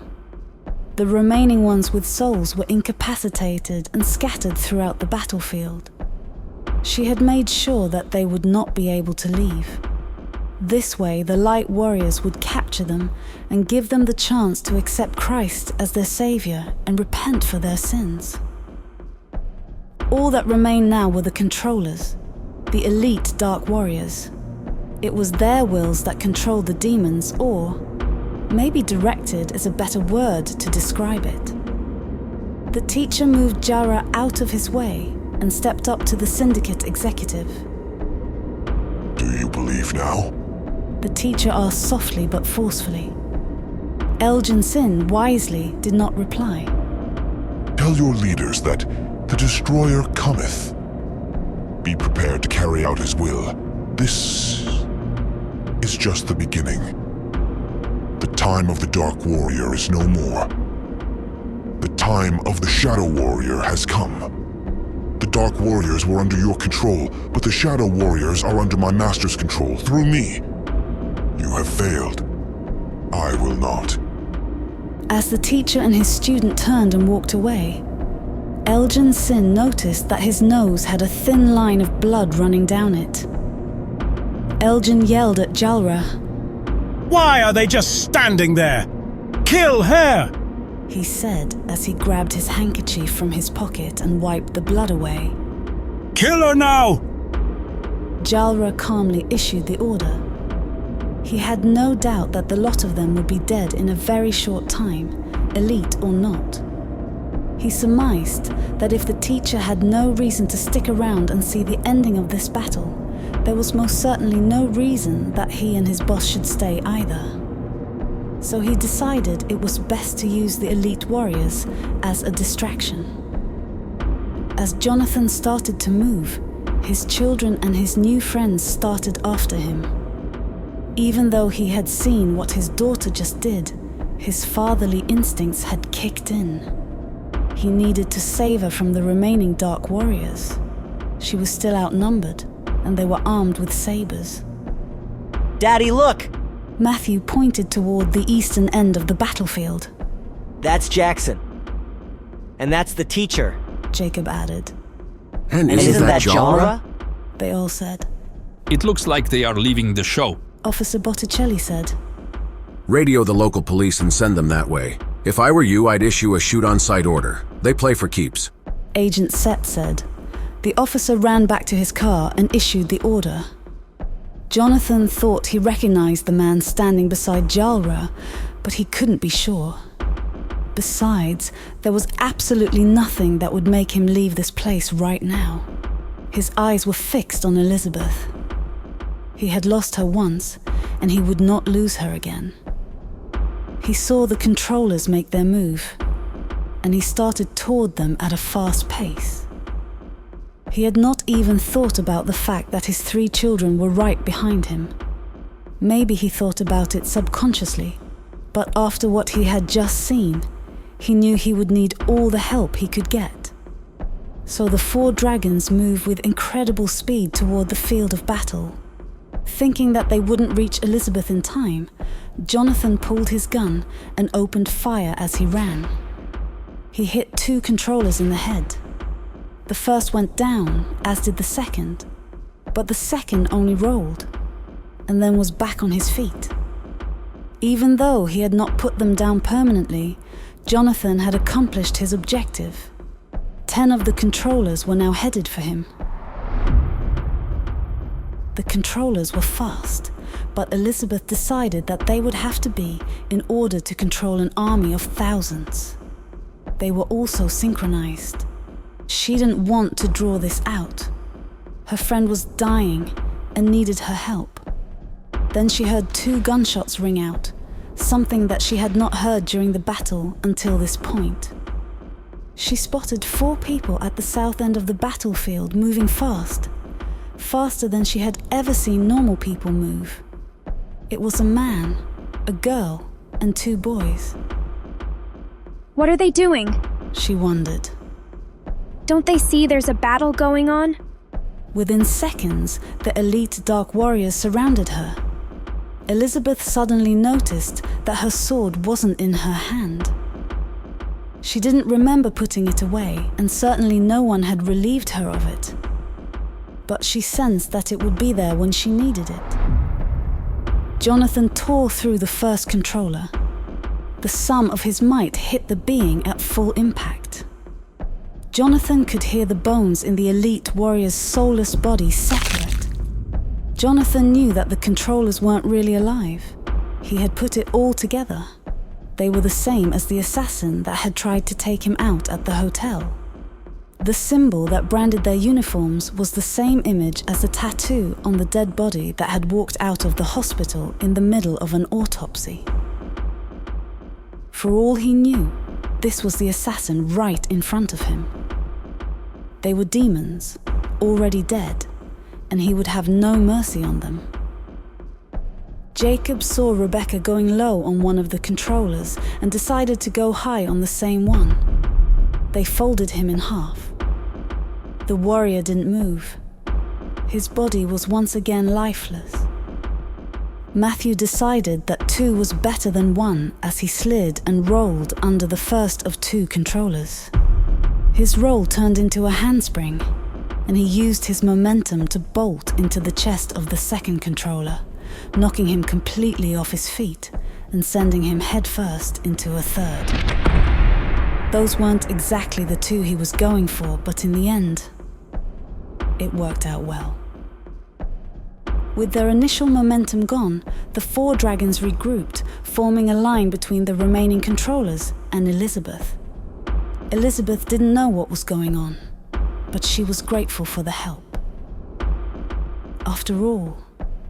The remaining ones with souls were incapacitated and scattered throughout the battlefield. She had made sure that they would not be able to leave. This way, the light warriors would capture them and give them the chance to accept Christ as their savior and repent for their sins. All that remained now were the controllers, the elite dark warriors. It was their wills that controlled the demons, or maybe directed is a better word to describe it. The teacher moved Jarrod out of his way and stepped up to the syndicate executive. Do you believe now? The teacher asked softly but forcefully. Elgin Sin wisely did not reply. Tell your leaders that the Destroyer cometh. Be prepared to carry out his will. This is just the beginning. The time of the Dark Warrior is no more. The time of the Shadow Warrior has come. The Dark Warriors were under your control, but the Shadow Warriors are under my master's control through me. You have failed. I will not. As the teacher and his student turned and walked away, Elgin Sin noticed that his nose had a thin line of blood running down it. Elgin yelled at Jarrod. Why are they just standing there? Kill her! He said as he grabbed his handkerchief from his pocket and wiped the blood away. Kill her now! Jarrod calmly issued the order. He had no doubt that the lot of them would be dead in a very short time, elite or not. He surmised that if the teacher had no reason to stick around and see the ending of this battle, there was most certainly no reason that he and his boss should stay either. So he decided it was best to use the elite warriors as a distraction. As Jonathan started to move, his children and his new friends started after him. Even though he had seen what his daughter just did, his fatherly instincts had kicked in. He needed to save her from the remaining dark warriors. She was still outnumbered, and they were armed with sabers. Daddy, look! Matthew pointed toward the eastern end of the battlefield. That's Jackson. And that's the teacher, Jacob added. And isn't that Jarrod? They all said. It looks like they are leaving the show. Officer Botticelli said. Radio the local police and send them that way. If I were you, I'd issue a shoot-on-sight order. They play for keeps. Agent Set said. The officer ran back to his car and issued the order. Jonathan thought he recognized the man standing beside Jarrod, but he couldn't be sure. Besides, there was absolutely nothing that would make him leave this place right now. His eyes were fixed on Elizabeth. He had lost her once, and he would not lose her again. He saw the controllers make their move, and he started toward them at a fast pace. He had not even thought about the fact that his 3 children were right behind him. Maybe he thought about it subconsciously, but after what he had just seen, he knew he would need all the help he could get. So the 4 dragons moved with incredible speed toward the field of battle. Thinking that they wouldn't reach Elizabeth in time, Jonathan pulled his gun and opened fire as he ran. He hit 2 controllers in the head. The first went down, as did the second, but the second only rolled, and then was back on his feet. Even though he had not put them down permanently, Jonathan had accomplished his objective. 10 of the controllers were now headed for him. The controllers were fast, but Elizabeth decided that they would have to be in order to control an army of thousands. They were also synchronized. She didn't want to draw this out. Her friend was dying and needed her help. Then she heard 2 gunshots ring out, something that she had not heard during the battle until this point. She spotted 4 people at the south end of the battlefield moving fast, faster than she had ever seen normal people move. It was a man, a girl, and 2 boys. What are they doing? she wondered. Don't they see there's a battle going on? Within seconds, the elite dark warriors surrounded her. Elizabeth suddenly noticed that her sword wasn't in her hand. She didn't remember putting it away, and certainly no one had relieved her of it. But she sensed that it would be there when she needed it. Jonathan tore through the first controller. The sum of his might hit the being at full impact. Jonathan could hear the bones in the elite warrior's soulless body separate. Jonathan knew that the controllers weren't really alive. He had put it all together. They were the same as the assassin that had tried to take him out at the hotel. The symbol that branded their uniforms was the same image as the tattoo on the dead body that had walked out of the hospital in the middle of an autopsy. For all he knew, this was the assassin right in front of him. They were demons, already dead, and he would have no mercy on them. Jacob saw Rebecca going low on one of the controllers and decided to go high on the same one. They folded him in half. The warrior didn't move. His body was once again lifeless. Matthew decided that 2 was better than 1 as he slid and rolled under the first of 2 controllers. His roll turned into a handspring, and he used his momentum to bolt into the chest of the second controller, knocking him completely off his feet and sending him headfirst into a third. Those weren't exactly the 2 he was going for, but in the end, it worked out well. With their initial momentum gone, the 4 dragons regrouped, forming a line between the remaining controllers and Elizabeth. Elizabeth didn't know what was going on, but she was grateful for the help. After all,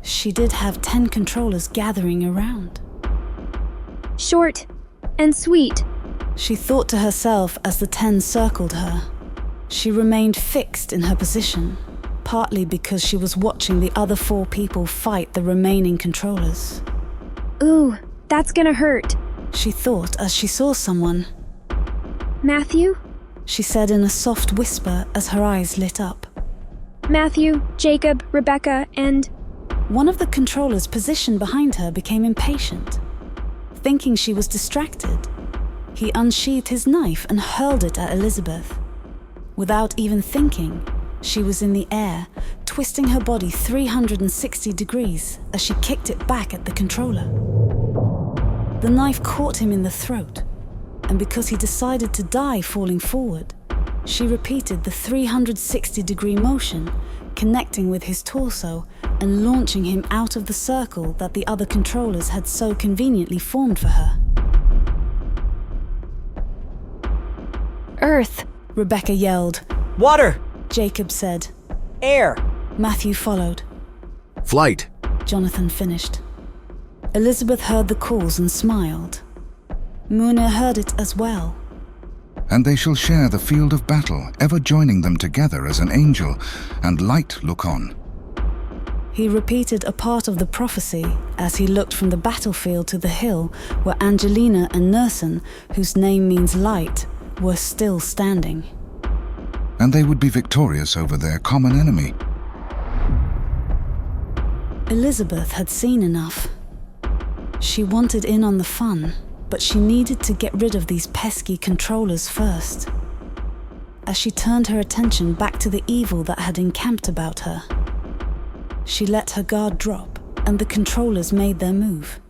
she did have 10 controllers gathering around. Short and sweet, she thought to herself as the 10 circled her. She remained fixed in her position, partly because she was watching the other 4 people fight the remaining controllers. Ooh, that's gonna hurt, she thought as she saw someone. Matthew? She said in a soft whisper as her eyes lit up. Matthew, Jacob, Rebecca, and... One of the controllers positioned behind her became impatient. Thinking she was distracted, he unsheathed his knife and hurled it at Elizabeth. Without even thinking, she was in the air, twisting her body 360 degrees as she kicked it back at the controller. The knife caught him in the throat, and because he decided to die falling forward, she repeated the 360-degree motion, connecting with his torso and launching him out of the circle that the other controllers had so conveniently formed for her. Earth, Rebecca yelled. Water, Jacob said. Air, Matthew followed. Flight, Jonathan finished. Elizabeth heard the calls and smiled. Muna heard it as well. And they shall share the field of battle, ever joining them together as an angel, and light look on. He repeated a part of the prophecy as he looked from the battlefield to the hill where Angelina and Nersen, whose name means light, were still standing. And they would be victorious over their common enemy. Elizabeth had seen enough. She wanted in on the fun, but she needed to get rid of these pesky controllers first. As she turned her attention back to the evil that had encamped about her, she let her guard drop, and the controllers made their move.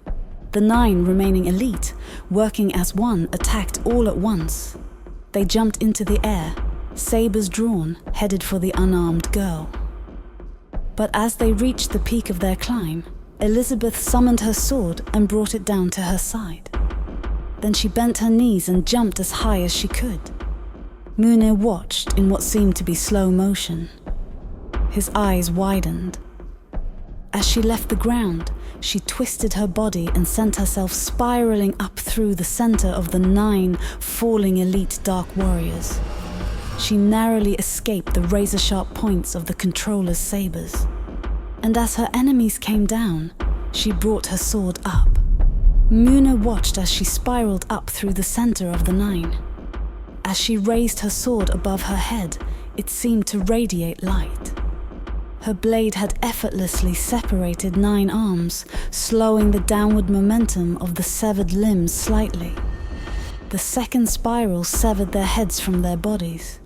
The 9 remaining elite, working as one, attacked all at once. They jumped into the air, sabers drawn, headed for the unarmed girl. But as they reached the peak of their climb, Elizabeth summoned her sword and brought it down to her side. Then she bent her knees and jumped as high as she could. Munir watched in what seemed to be slow motion. His eyes widened. As she left the ground, she twisted her body and sent herself spiraling up through the center of the 9 falling elite dark warriors. She narrowly escaped the razor-sharp points of the controller's sabers. And as her enemies came down, she brought her sword up. Muna watched as she spiraled up through the center of the 9. As she raised her sword above her head, it seemed to radiate light. Her blade had effortlessly separated 9 arms, slowing the downward momentum of the severed limbs slightly. The second spiral severed their heads from their bodies.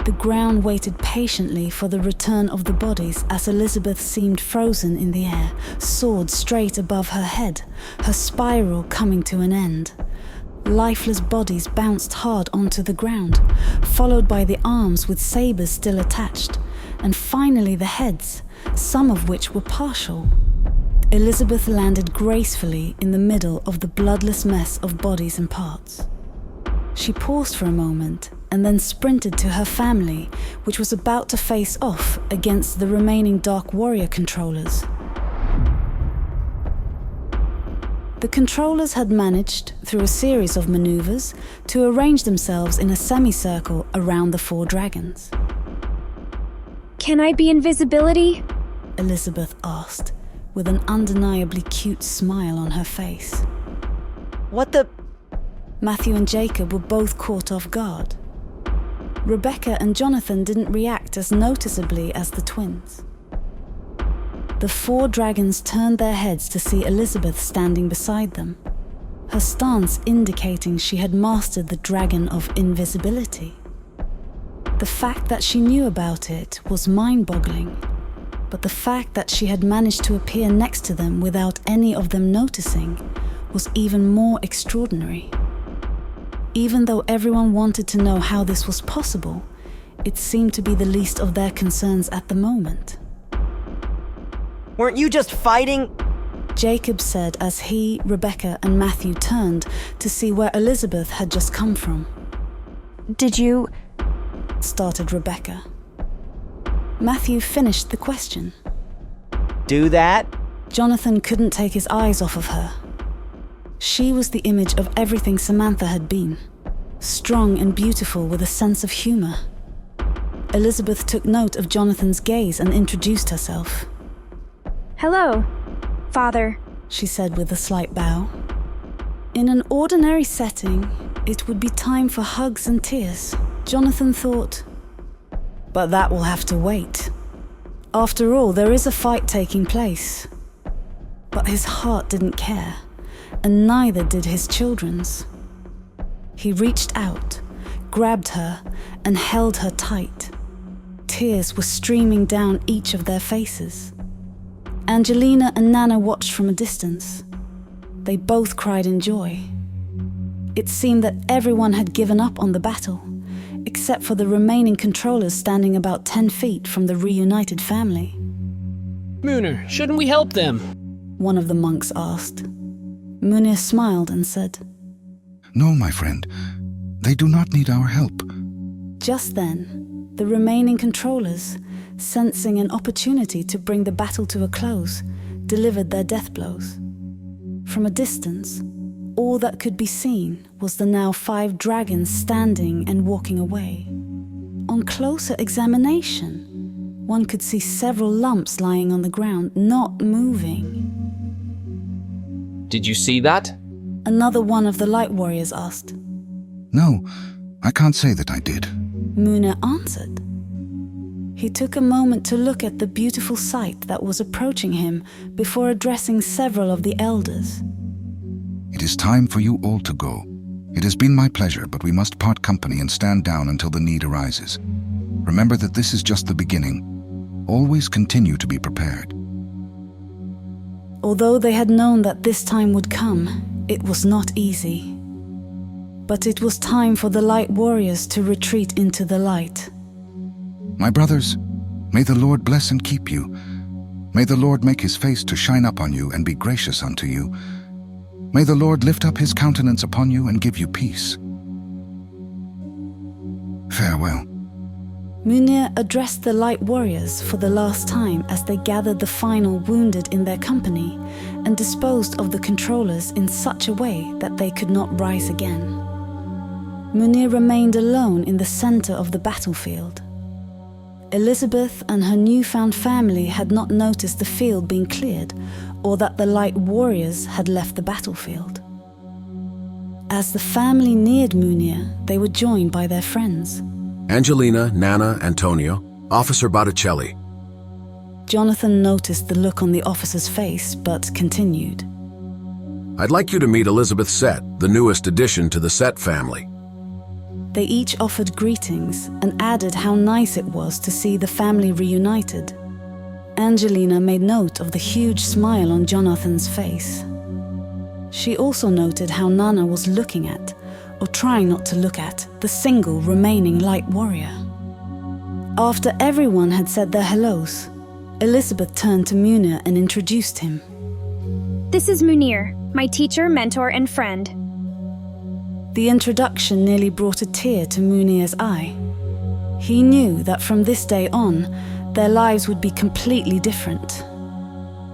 The ground waited patiently for the return of the bodies as Elizabeth seemed frozen in the air, sword straight above her head, her spiral coming to an end. Lifeless bodies bounced hard onto the ground, followed by the arms with sabers still attached, and finally the heads, some of which were partial. Elizabeth landed gracefully in the middle of the bloodless mess of bodies and parts. She paused for a moment and then sprinted to her family, which was about to face off against the remaining Dark Warrior controllers. The controllers had managed, through a series of maneuvers, to arrange themselves in a semicircle around the 4 dragons. Can I be invisibility? Elizabeth asked, with an undeniably cute smile on her face. What the... Matthew and Jacob were both caught off guard. Rebecca and Jonathan didn't react as noticeably as the twins. The 4 dragons turned their heads to see Elizabeth standing beside them, her stance indicating she had mastered the dragon of invisibility. The fact that she knew about it was mind-boggling, but the fact that she had managed to appear next to them without any of them noticing was even more extraordinary. Even though everyone wanted to know how this was possible, it seemed to be the least of their concerns at the moment. Weren't you just fighting? Jacob said as he, Rebecca, and Matthew turned to see where Elizabeth had just come from. Did you... started Rebecca. Matthew finished the question. Do that? Jonathan couldn't take his eyes off of her. She was the image of everything Samantha had been, strong and beautiful with a sense of humor. Elizabeth took note of Jonathan's gaze and introduced herself. Hello, Father, she said with a slight bow. In an ordinary setting, it would be time for hugs and tears, Jonathan thought. But that will have to wait. After all, there is a fight taking place. But his heart didn't care, and neither did his children's. He reached out, grabbed her, and held her tight. Tears were streaming down each of their faces. Angelina and Nana watched from a distance. They both cried in joy. It seemed that everyone had given up on the battle, except for the remaining controllers standing about 10 feet from the reunited family. Munir, shouldn't we help them? One of the monks asked. Munir smiled and said, No, my friend. They do not need our help. Just then, the remaining controllers, sensing an opportunity to bring the battle to a close, delivered their death blows. From a distance, all that could be seen was the now 5 dragons standing and walking away. On closer examination, one could see several lumps lying on the ground, not moving. Did you see that? Another one of the Light Warriors asked. No, I can't say that I did. Munir answered. He took a moment to look at the beautiful sight that was approaching him before addressing several of the elders. It is time for you all to go. It has been my pleasure, but we must part company and stand down until the need arises. Remember that this is just the beginning. Always continue to be prepared. Although they had known that this time would come, it was not easy. But it was time for the Light Warriors to retreat into the light. My brothers, may the Lord bless and keep you. May the Lord make his face to shine up on you and be gracious unto you. May the Lord lift up his countenance upon you and give you peace. Farewell. Munir addressed the Light Warriors for the last time as they gathered the final wounded in their company and disposed of the controllers in such a way that they could not rise again. Munir remained alone in the center of the battlefield. Elizabeth and her newfound family had not noticed the field being cleared or that the Light Warriors had left the battlefield. As the family neared Munir, they were joined by their friends. Angelina, Nana, Antonio, Officer Botticelli. Jonathan noticed the look on the officer's face, but continued. I'd like you to meet Elizabeth Sett, the newest addition to the Sett family. They each offered greetings and added how nice it was to see the family reunited. Angelina made note of the huge smile on Jonathan's face. She also noted how Nana was looking at, or trying not to look at, the single remaining light warrior. After everyone had said their hellos, Elizabeth turned to Munir and introduced him. This is Munir, my teacher, mentor, and friend. The introduction nearly brought a tear to Munir's eye. He knew that from this day on, their lives would be completely different.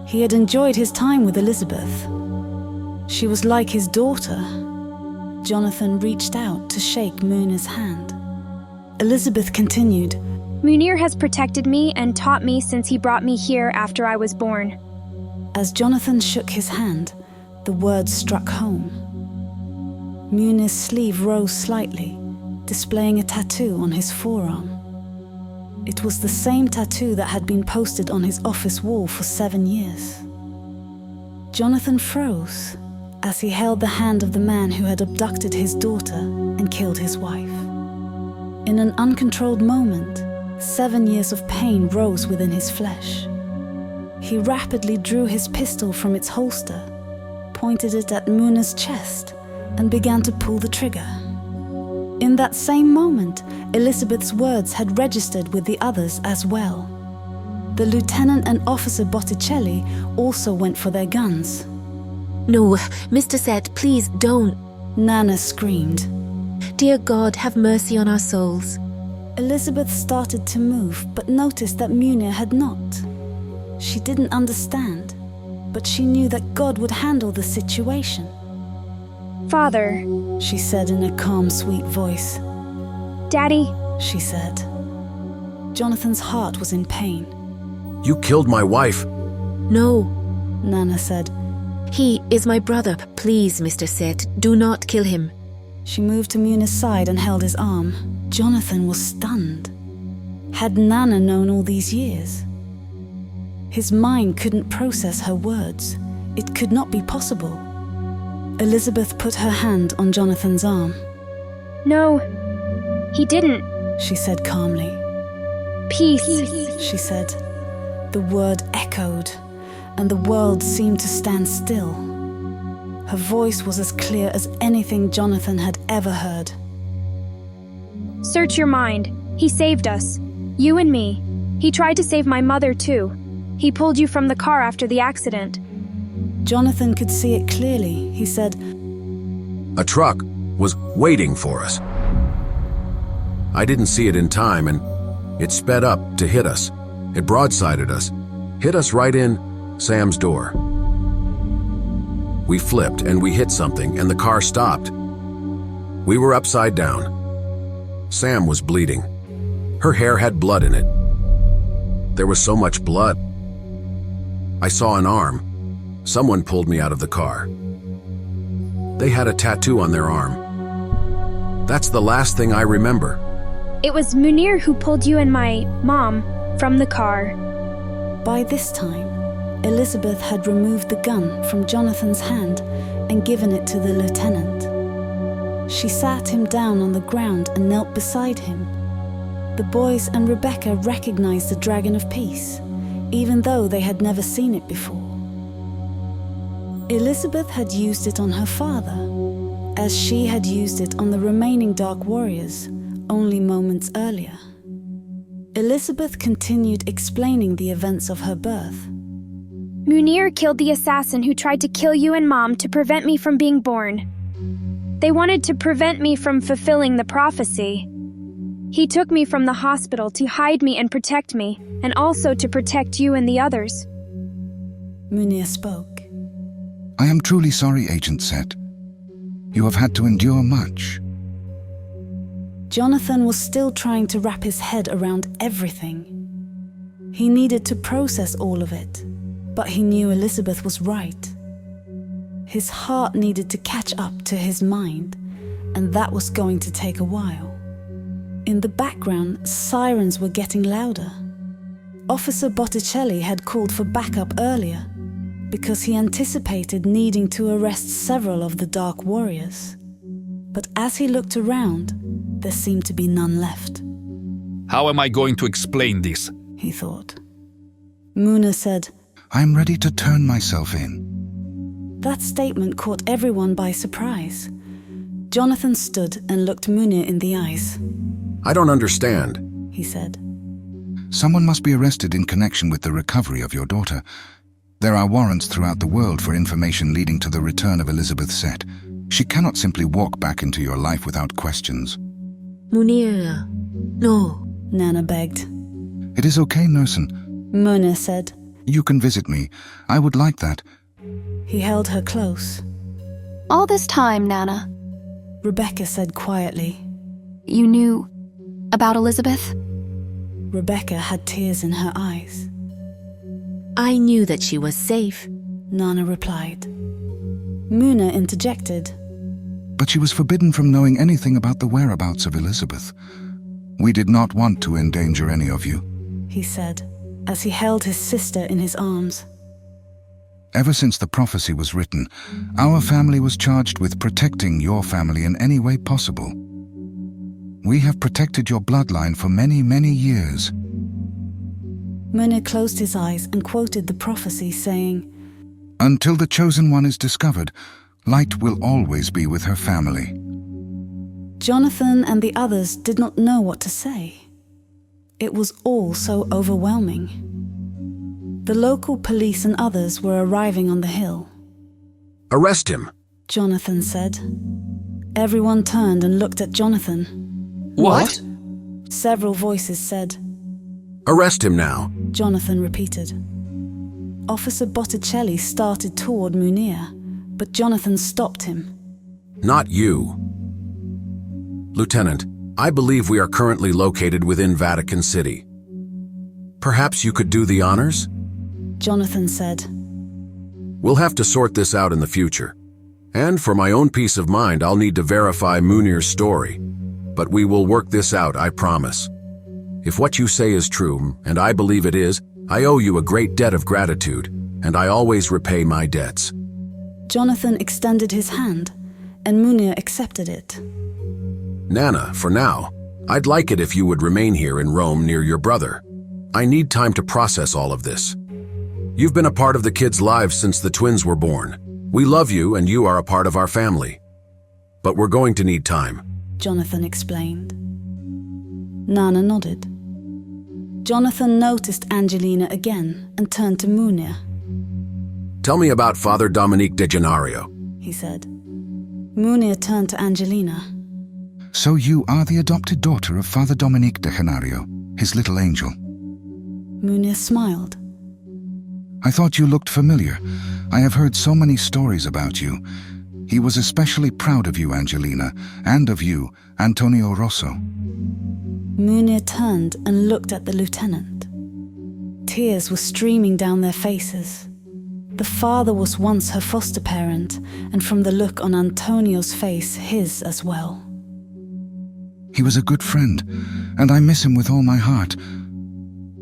He had enjoyed his time with Elizabeth. She was like his daughter. Jonathan reached out to shake Munir's hand. Elizabeth continued, Munir has protected me and taught me since he brought me here after I was born. As Jonathan shook his hand, the words struck home. Munir's sleeve rose slightly, displaying a tattoo on his forearm. It was the same tattoo that had been posted on his office wall for 7 years. Jonathan froze as he held the hand of the man who had abducted his daughter and killed his wife. In an uncontrolled moment, 7 years of pain rose within his flesh. He rapidly drew his pistol from its holster, pointed it at Munir's chest, and began to pull the trigger. In that same moment, Elizabeth's words had registered with the others as well. The lieutenant and Officer Botticelli also went for their guns. No, Mr. Sett, please don't. Nana screamed. Dear God, have mercy on our souls. Elizabeth started to move, but noticed that Munir had not. She didn't understand, but she knew that God would handle the situation. Father, she said in a calm, sweet voice. Daddy, she said. Jonathan's heart was in pain. You killed my wife. No, Nana said. He is my brother. Please, Mr. Sett, do not kill him. She moved to Munir's side and held his arm. Jonathan was stunned. Had Nana known all these years? His mind couldn't process her words. It could not be possible. Elizabeth put her hand on Jonathan's arm. No, he didn't, she said calmly. Peace, she said. The word echoed, and the world seemed to stand still. Her voice was as clear as anything Jonathan had ever heard. Search your mind. He saved us. You and me. He tried to save my mother too. He pulled you from the car after the accident. Jonathan could see it clearly. He said, A truck was waiting for us. I didn't see it in time, and it sped up to hit us. It broadsided us, hit us right in Sam's door. We flipped and we hit something, and the car stopped. We were upside down. Sam was bleeding. Her hair had blood in it. There was so much blood. I saw an arm. Someone pulled me out of the car. They had a tattoo on their arm. That's the last thing I remember. It was Munir who pulled you and my mom from the car. By this time, Elizabeth had removed the gun from Jonathan's hand and given it to the lieutenant. She sat him down on the ground and knelt beside him. The boys and Rebecca recognized the Dragon of Peace, even though they had never seen it before. Elizabeth had used it on her father, as she had used it on the remaining Dark Warriors only moments earlier. Elizabeth continued explaining the events of her birth. Munir killed the assassin who tried to kill you and Mom to prevent me from being born. They wanted to prevent me from fulfilling the prophecy. He took me from the hospital to hide me and protect me, and also to protect you and the others. Munir spoke. I am truly sorry, Agent Sett. You have had to endure much. Jonathan was still trying to wrap his head around everything. He needed to process all of it, but he knew Elizabeth was right. His heart needed to catch up to his mind, and that was going to take a while. In the background, sirens were getting louder. Officer Botticelli had called for backup earlier, because he anticipated needing to arrest several of the Dark Warriors. But as he looked around, there seemed to be none left. How am I going to explain this? He thought. Muna said, I'm ready to turn myself in. That statement caught everyone by surprise. Jonathan stood and looked Muna in the eyes. I don't understand, he said. Someone must be arrested in connection with the recovery of your daughter. There are warrants throughout the world for information leading to the return of Elizabeth Sett. She cannot simply walk back into your life without questions. Munir, no. Nana begged. It is okay, Nursen. Muna said. You can visit me. I would like that. He held her close. All this time, Nana, Rebecca said quietly. You knew about Elizabeth? Rebecca had tears in her eyes. I knew that she was safe, Nana replied. Muna interjected. But she was forbidden from knowing anything about the whereabouts of Elizabeth. We did not want to endanger any of you, he said, as he held his sister in his arms. Ever since the prophecy was written, our family was charged with protecting your family in any way possible. We have protected your bloodline for many, many years. Muna closed his eyes and quoted the prophecy, saying, Until the chosen one is discovered, light will always be with her family. Jonathan and the others did not know what to say. It was all so overwhelming. The local police and others were arriving on the hill. Arrest him, Jonathan said. Everyone turned and looked at Jonathan. What? Several voices said. Arrest him now, Jonathan repeated. Officer Botticelli started toward Munir, but Jonathan stopped him. Not you. Lieutenant, I believe we are currently located within Vatican City. Perhaps you could do the honors? Jonathan said. We'll have to sort this out in the future. And for my own peace of mind, I'll need to verify Munir's story. But we will work this out, I promise. If what you say is true, and I believe it is, I owe you a great debt of gratitude, and I always repay my debts. Jonathan extended his hand, and Munir accepted it. Nana, for now, I'd like it if you would remain here in Rome near your brother. I need time to process all of this. You've been a part of the kids' lives since the twins were born. We love you and you are a part of our family. But we're going to need time, Jonathan explained. Nana nodded. Jonathan noticed Angelina again and turned to Munir. Tell me about Father Dominique de Gennaro, he said. Munir turned to Angelina. So you are the adopted daughter of Father Dominique de Gennaro, his little angel. Munir smiled. I thought you looked familiar. I have heard so many stories about you. He was especially proud of you, Angelina, and of you, Antonio Rosso. Munir turned and looked at the lieutenant. Tears were streaming down their faces. The father was once her foster parent, and from the look on Antonio's face, his as well. He was a good friend, and I miss him with all my heart.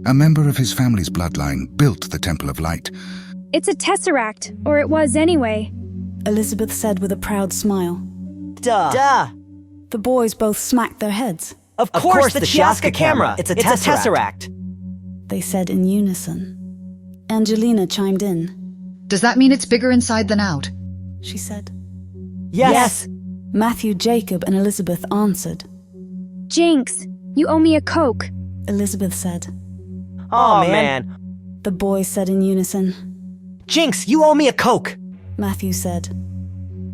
A member of his family's bloodline built the Temple of Light. It's a tesseract, or it was anyway, Elizabeth said with a proud smile. Duh! The boys both smacked their heads. Of course, the Shaska camera! It's a tesseract! They said in unison. Angelina chimed in. Does that mean it's bigger inside than out? She said. Yes! Matthew, Jacob, and Elizabeth answered. Jinx, you owe me a Coke, Elizabeth said. Oh, man. The boys said in unison. Jinx, you owe me a Coke, Matthew said.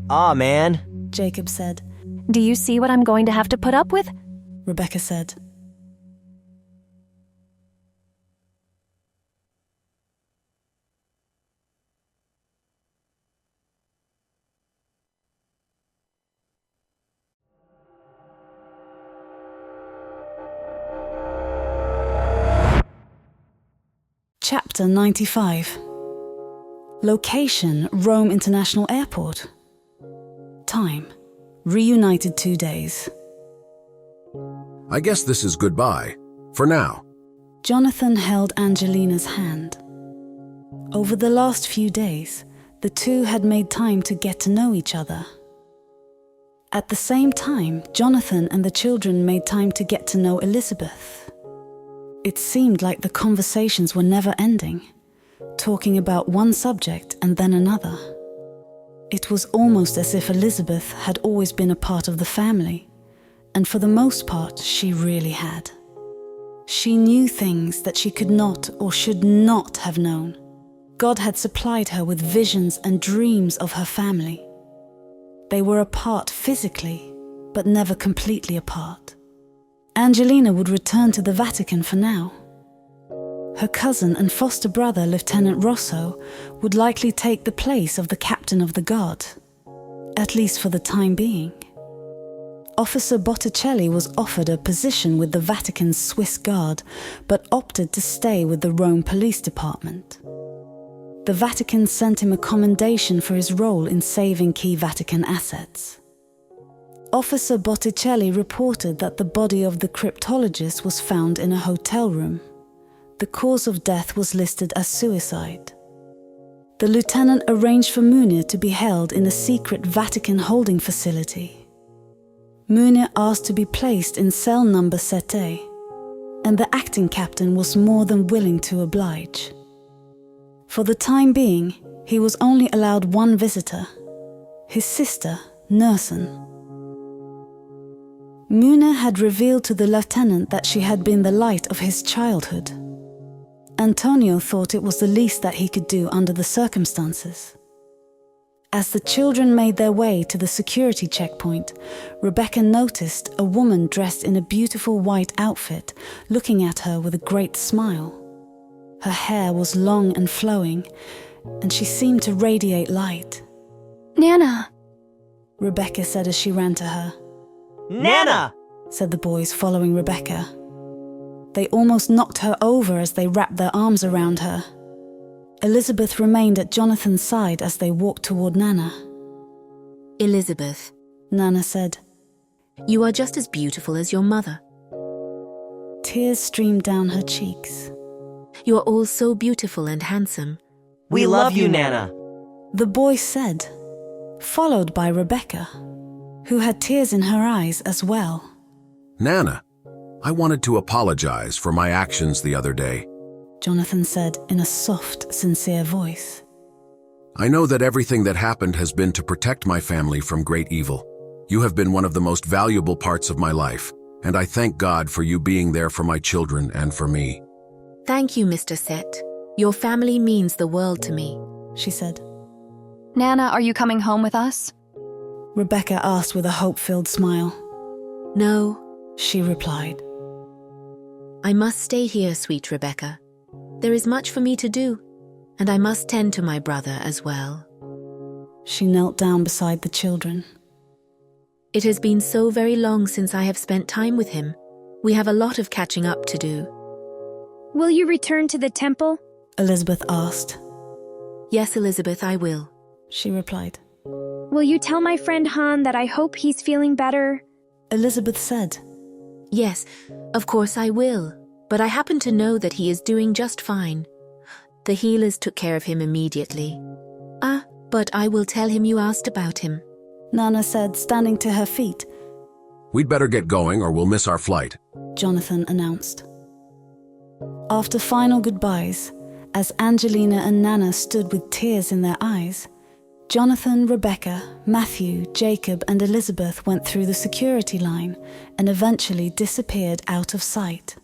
Aw, man, Jacob said. Do you see what I'm going to have to put up with? Rebecca said. Chapter 95. Location, Rome International Airport. Time, reunited 2 days. I guess this is goodbye. For now. Jonathan held Angelina's hand. Over the last few days, the two had made time to get to know each other. At the same time, Jonathan and the children made time to get to know Elizabeth. It seemed like the conversations were never ending, talking about one subject and then another. It was almost as if Elizabeth had always been a part of the family, and for the most part, she really had. She knew things that she could not or should not have known. God had supplied her with visions and dreams of her family. They were apart physically, but never completely apart. Angelina would return to the Vatican for now. Her cousin and foster brother, Lieutenant Rosso, would likely take the place of the captain of the guard, at least for the time being. Officer Botticelli was offered a position with the Vatican's Swiss Guard, but opted to stay with the Rome Police Department. The Vatican sent him a commendation for his role in saving key Vatican assets. Officer Botticelli reported that the body of the cryptologist was found in a hotel room. The cause of death was listed as suicide. The lieutenant arranged for Munir to be held in a secret Vatican holding facility. Munir asked to be placed in cell number Sete, and the acting captain was more than willing to oblige. For the time being, he was only allowed one visitor, his sister, Nursen. Munir had revealed to the lieutenant that she had been the light of his childhood. Antonio thought it was the least that he could do under the circumstances. As the children made their way to the security checkpoint, Rebecca noticed a woman dressed in a beautiful white outfit looking at her with a great smile. Her hair was long and flowing, and she seemed to radiate light. Nana, Rebecca said as she ran to her. Nana! Said the boys, following Rebecca. They almost knocked her over as they wrapped their arms around her. Elizabeth remained at Jonathan's side as they walked toward Nana. Elizabeth, Nana said, you are just as beautiful as your mother. Tears streamed down her cheeks. You are all so beautiful and handsome. We love you, Nana. The boy said, followed by Rebecca, who had tears in her eyes as well. Nana, I wanted to apologize for my actions the other day. Jonathan said in a soft, sincere voice. I know that everything that happened has been to protect my family from great evil. You have been one of the most valuable parts of my life, and I thank God for you being there for my children and for me. Thank you, Mr. Set. Your family means the world to me, she said. Nana, are you coming home with us? Rebecca asked with a hope-filled smile. No, she replied. I must stay here, sweet Rebecca. There is much for me to do, and I must tend to my brother as well. She knelt down beside the children. It has been so very long since I have spent time with him. We have a lot of catching up to do. Will you return to the temple? Elizabeth asked. Yes, Elizabeth, I will, she replied. Will you tell my friend Han that I hope he's feeling better? Elizabeth said. Yes, of course I will, but I happen to know that he is doing just fine. The healers took care of him immediately. But I will tell him you asked about him, Nana said, standing to her feet. We'd better get going or we'll miss our flight, Jonathan announced. After final goodbyes, as Angelina and Nana stood with tears in their eyes, Jonathan, Rebecca, Matthew, Jacob, and Elizabeth went through the security line and eventually disappeared out of sight.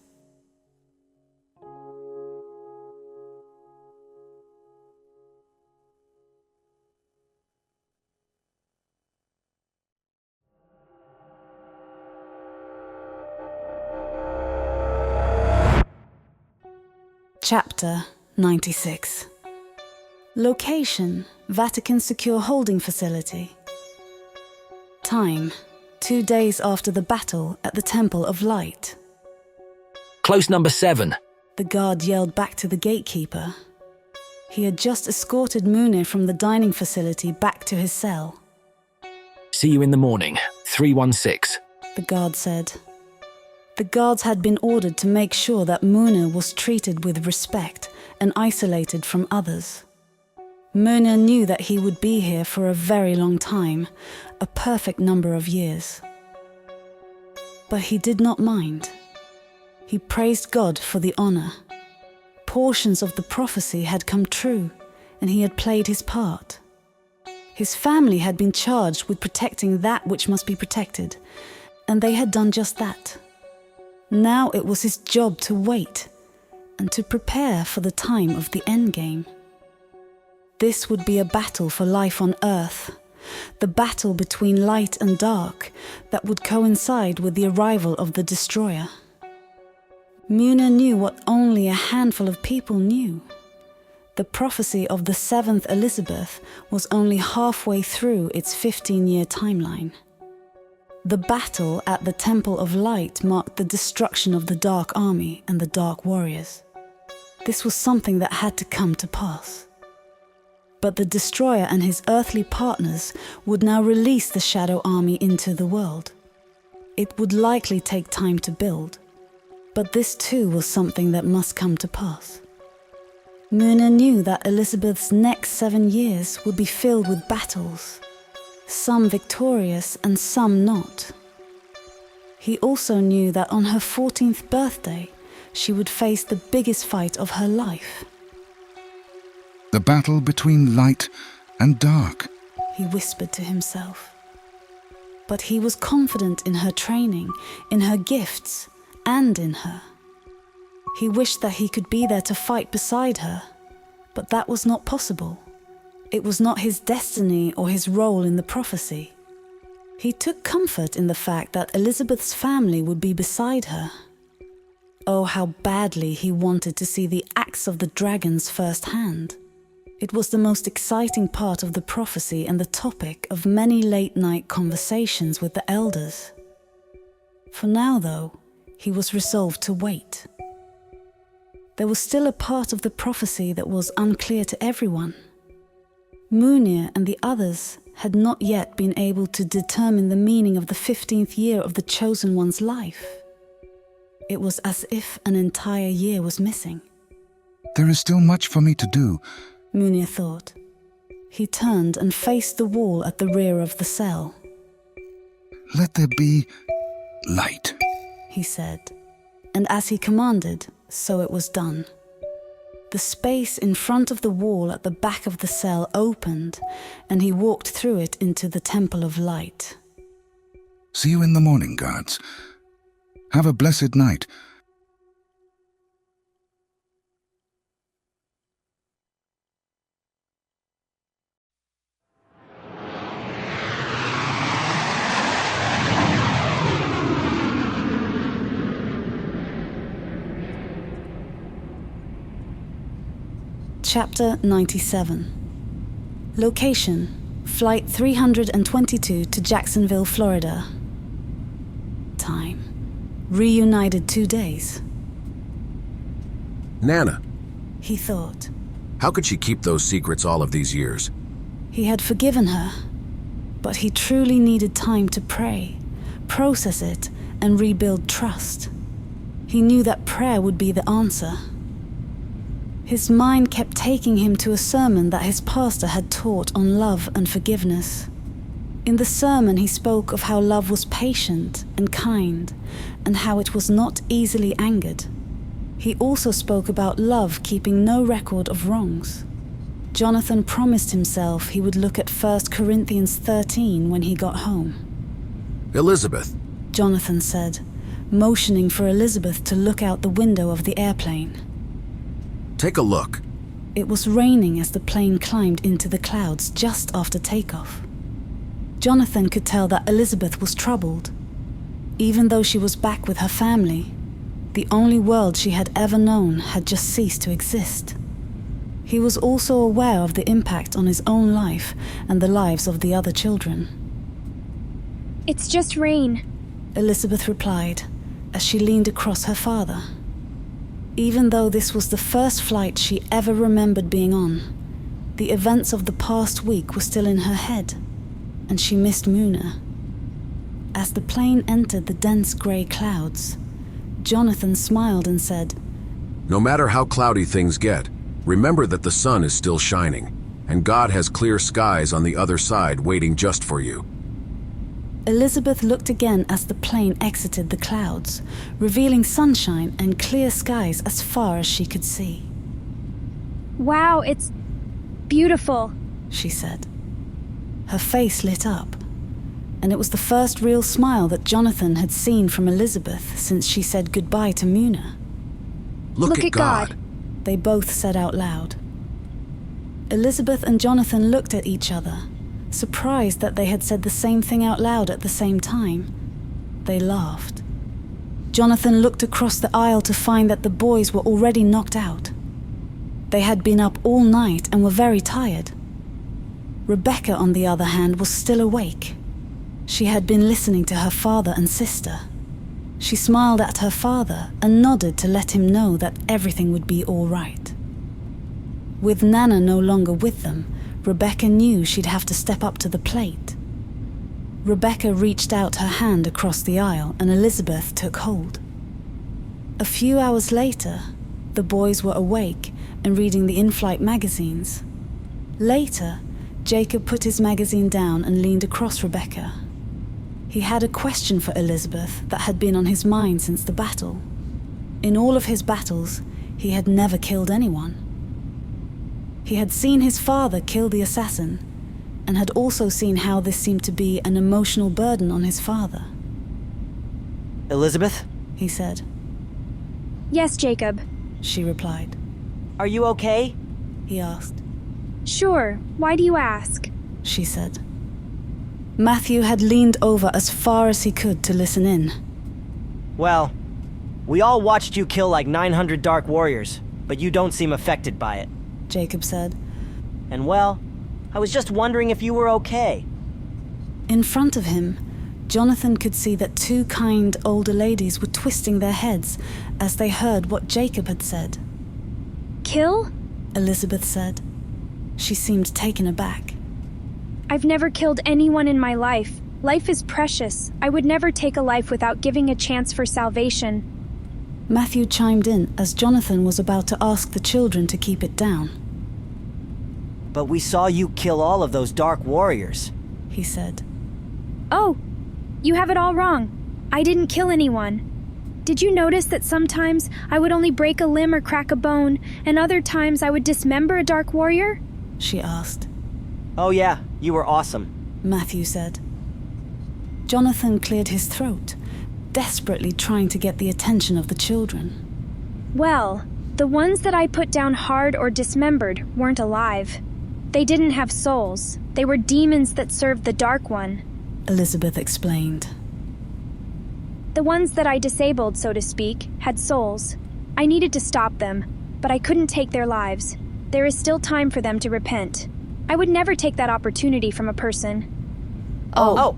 Chapter 96. Location, Vatican Secure Holding Facility. Time, 2 days after the battle at the Temple of Light. Close number 7. The guard yelled back to the gatekeeper. He had just escorted Munir from the dining facility back to his cell. See you in the morning, 316. The guard said. The guards had been ordered to make sure that Munir was treated with respect and isolated from others. Munir knew that he would be here for a very long time, a perfect number of years. But he did not mind. He praised God for the honor. Portions of the prophecy had come true, and he had played his part. His family had been charged with protecting that which must be protected, and they had done just that. Now it was his job to wait and to prepare for the time of the endgame. This would be a battle for life on Earth, the battle between light and dark that would coincide with the arrival of the destroyer. Munir knew what only a handful of people knew. The prophecy of the 7th Elizabeth was only halfway through its 15-year timeline. The battle at the Temple of Light marked the destruction of the Dark Army and the Dark Warriors. This was something that had to come to pass. But the Destroyer and his earthly partners would now release the Shadow Army into the world. It would likely take time to build, but this too was something that must come to pass. Munir knew that Elizabeth's next 7 years would be filled with battles, some victorious and some not. He also knew that on her 14th birthday, she would face the biggest fight of her life. The battle between light and dark, he whispered to himself. But he was confident in her training, in her gifts, and in her. He wished that he could be there to fight beside her, but that was not possible. It was not his destiny or his role in the prophecy. He took comfort in the fact that Elizabeth's family would be beside her. Oh, how badly he wanted to see the axe of the dragons firsthand. It was the most exciting part of the prophecy and the topic of many late-night conversations with the elders. For now, though, he was resolved to wait. There was still a part of the prophecy that was unclear to everyone. Munir and the others had not yet been able to determine the meaning of the 15th year of the Chosen One's life. It was as if an entire year was missing. There is still much for me to do, Munir thought. He turned and faced the wall at the rear of the cell. Let there be light, he said, and as he commanded, so it was done. The space in front of the wall at the back of the cell opened, and he walked through it into the Temple of Light. See you in the morning, guards. Have a blessed night. Chapter 97. Location: Flight 322 to Jacksonville, Florida. Time: reunited 2 days. Nana, he thought. How could she keep those secrets all of these years? He had forgiven her, but he truly needed time to pray, process it, and rebuild trust. He knew that prayer would be the answer. His mind kept taking him to a sermon that his pastor had taught on love and forgiveness. In the sermon, he spoke of how love was patient and kind, and how it was not easily angered. He also spoke about love keeping no record of wrongs. Jonathan promised himself he would look at 1 Corinthians 13 when he got home. Elizabeth, Jonathan said, motioning for Elizabeth to look out the window of the airplane. Take a look. It was raining as the plane climbed into the clouds just after takeoff. Jonathan could tell that Elizabeth was troubled. Even though she was back with her family, the only world she had ever known had just ceased to exist. He was also aware of the impact on his own life and the lives of the other children. It's just rain, Elizabeth replied as she leaned across her father. Even though this was the first flight she ever remembered being on, the events of the past week were still in her head, and she missed Muna. As the plane entered the dense grey clouds, Jonathan smiled and said, "No matter how cloudy things get, remember that the sun is still shining, and God has clear skies on the other side waiting just for you." Elizabeth looked again as the plane exited the clouds, revealing sunshine and clear skies as far as she could see. "Wow, it's beautiful," she said. Her face lit up, and it was the first real smile that Jonathan had seen from Elizabeth since she said goodbye to Muna. Look at God, they both said out loud. Elizabeth and Jonathan looked at each other, surprised that they had said the same thing out loud at the same time. They laughed. Jonathan looked across the aisle to find that the boys were already knocked out. They had been up all night and were very tired. Rebecca, on the other hand, was still awake. She had been listening to her father and sister. She smiled at her father and nodded to let him know that everything would be all right. With Nana no longer with them, Rebecca knew she'd have to step up to the plate. Rebecca reached out her hand across the aisle and Elizabeth took hold. A few hours later, the boys were awake and reading the in-flight magazines. Later, Jacob put his magazine down and leaned across Rebecca. He had a question for Elizabeth that had been on his mind since the battle. In all of his battles, he had never killed anyone. He had seen his father kill the assassin, and had also seen how this seemed to be an emotional burden on his father. "Elizabeth?" he said. "Yes, Jacob," she replied. "Are you okay?" he asked. "Sure, why do you ask?" she said. Matthew had leaned over as far as he could to listen in. "Well, we all watched you kill like 900 Dark Warriors, but you don't seem affected by it," Jacob said. "And well, I was just wondering if you were okay." In front of him, Jonathan could see that two kind older ladies were twisting their heads as they heard what Jacob had said. "Kill?" Elizabeth said. She seemed taken aback. "I've never killed anyone in my life. Life is precious. I would never take a life without giving a chance for salvation." Matthew chimed in as Jonathan was about to ask the children to keep it down. "But we saw you kill all of those Dark Warriors," he said. "Oh, you have it all wrong. I didn't kill anyone. Did you notice that sometimes I would only break a limb or crack a bone, and other times I would dismember a Dark Warrior?" she asked. "Oh yeah, you were awesome," Matthew said. Jonathan cleared his throat, desperately trying to get the attention of the children. "Well, the ones that I put down hard or dismembered weren't alive. They didn't have souls. They were demons that served the Dark One," Elizabeth explained. "The ones that I disabled, so to speak, had souls. I needed to stop them, but I couldn't take their lives. There is still time for them to repent. I would never take that opportunity from a person." Oh.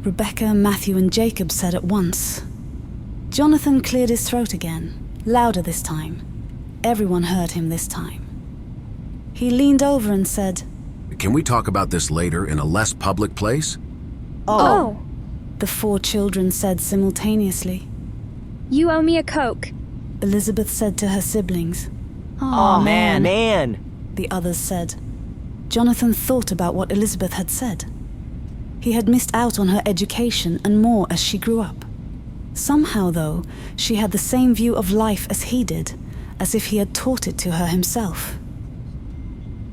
Rebecca, Matthew, and Jacob said at once. Jonathan cleared his throat again, louder this time. Everyone heard him this time. He leaned over and said, "Can we talk about this later in a less public place?" Oh. The four children said simultaneously. "You owe me a Coke," Elizabeth said to her siblings. "Aw, man," the others said. Jonathan thought about what Elizabeth had said. He had missed out on her education and more as she grew up. Somehow, though, she had the same view of life as he did, as if he had taught it to her himself.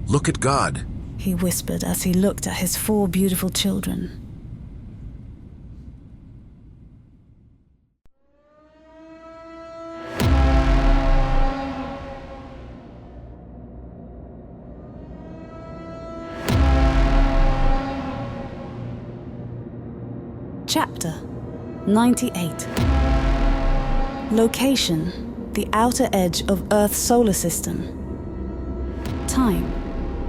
"Look at God," he whispered as he looked at his four beautiful children. Chapter 98. Location: the outer edge of Earth's solar system. Time: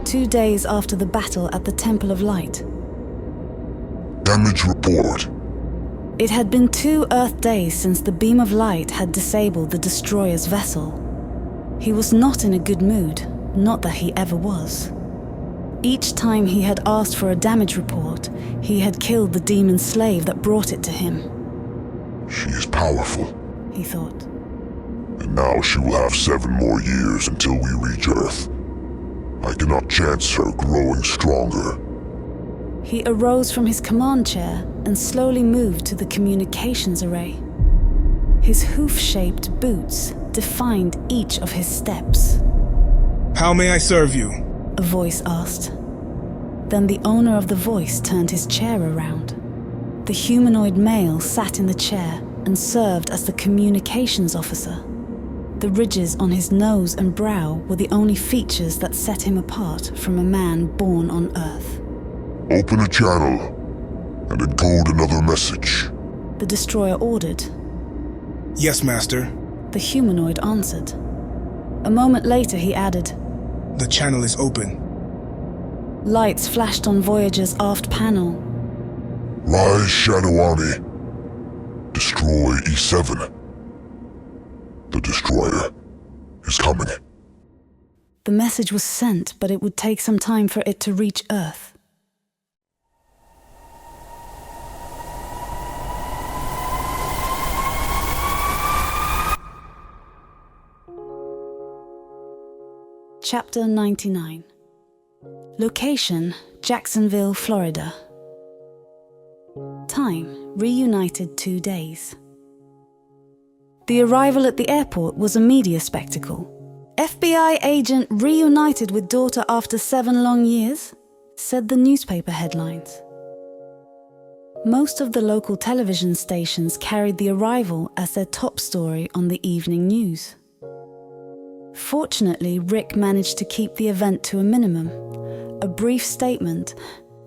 2 days after the battle at the Temple of Light. Damage report. It had been 2 Earth days since the beam of light had disabled the destroyer's vessel. He was not in a good mood, not that he ever was. Each time he had asked for a damage report, he had killed the demon slave that brought it to him. She is powerful, he thought. And now she will have 7 more years until we reach Earth. I cannot chance her growing stronger. He arose from his command chair and slowly moved to the communications array. His hoof-shaped boots defined each of his steps. How may I serve you? A voice asked. Then the owner of the voice turned his chair around. The humanoid male sat in the chair and served as the communications officer. The ridges on his nose and brow were the only features that set him apart from a man born on Earth. Open a channel and encode another message, the destroyer ordered. Yes, Master. The humanoid answered. A moment later he added, The channel is open. Lights flashed on Voyager's aft panel. Rise, Shadowani. Destroy E7. The destroyer is coming. The message was sent, but it would take some time for it to reach Earth. Chapter 99. Location, Jacksonville, Florida. Time, reunited 2 days. The arrival at the airport was a media spectacle. FBI agent reunited with daughter after 7 long years, said the newspaper headlines. Most of the local television stations carried the arrival as their top story on the evening news. Fortunately, Rick managed to keep the event to a minimum. A brief statement,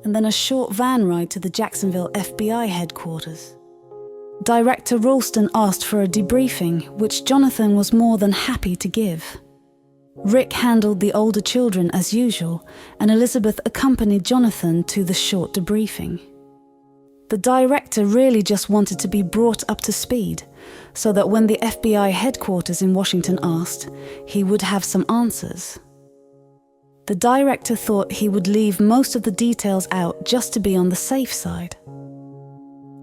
and then a short van ride to the Jacksonville FBI headquarters. Director Ralston asked for a debriefing, which Jonathan was more than happy to give. Rick handled the older children as usual, and Elizabeth accompanied Jonathan to the short debriefing. The director really just wanted to be brought up to speed, so that when the FBI headquarters in Washington asked, he would have some answers. The director thought he would leave most of the details out just to be on the safe side.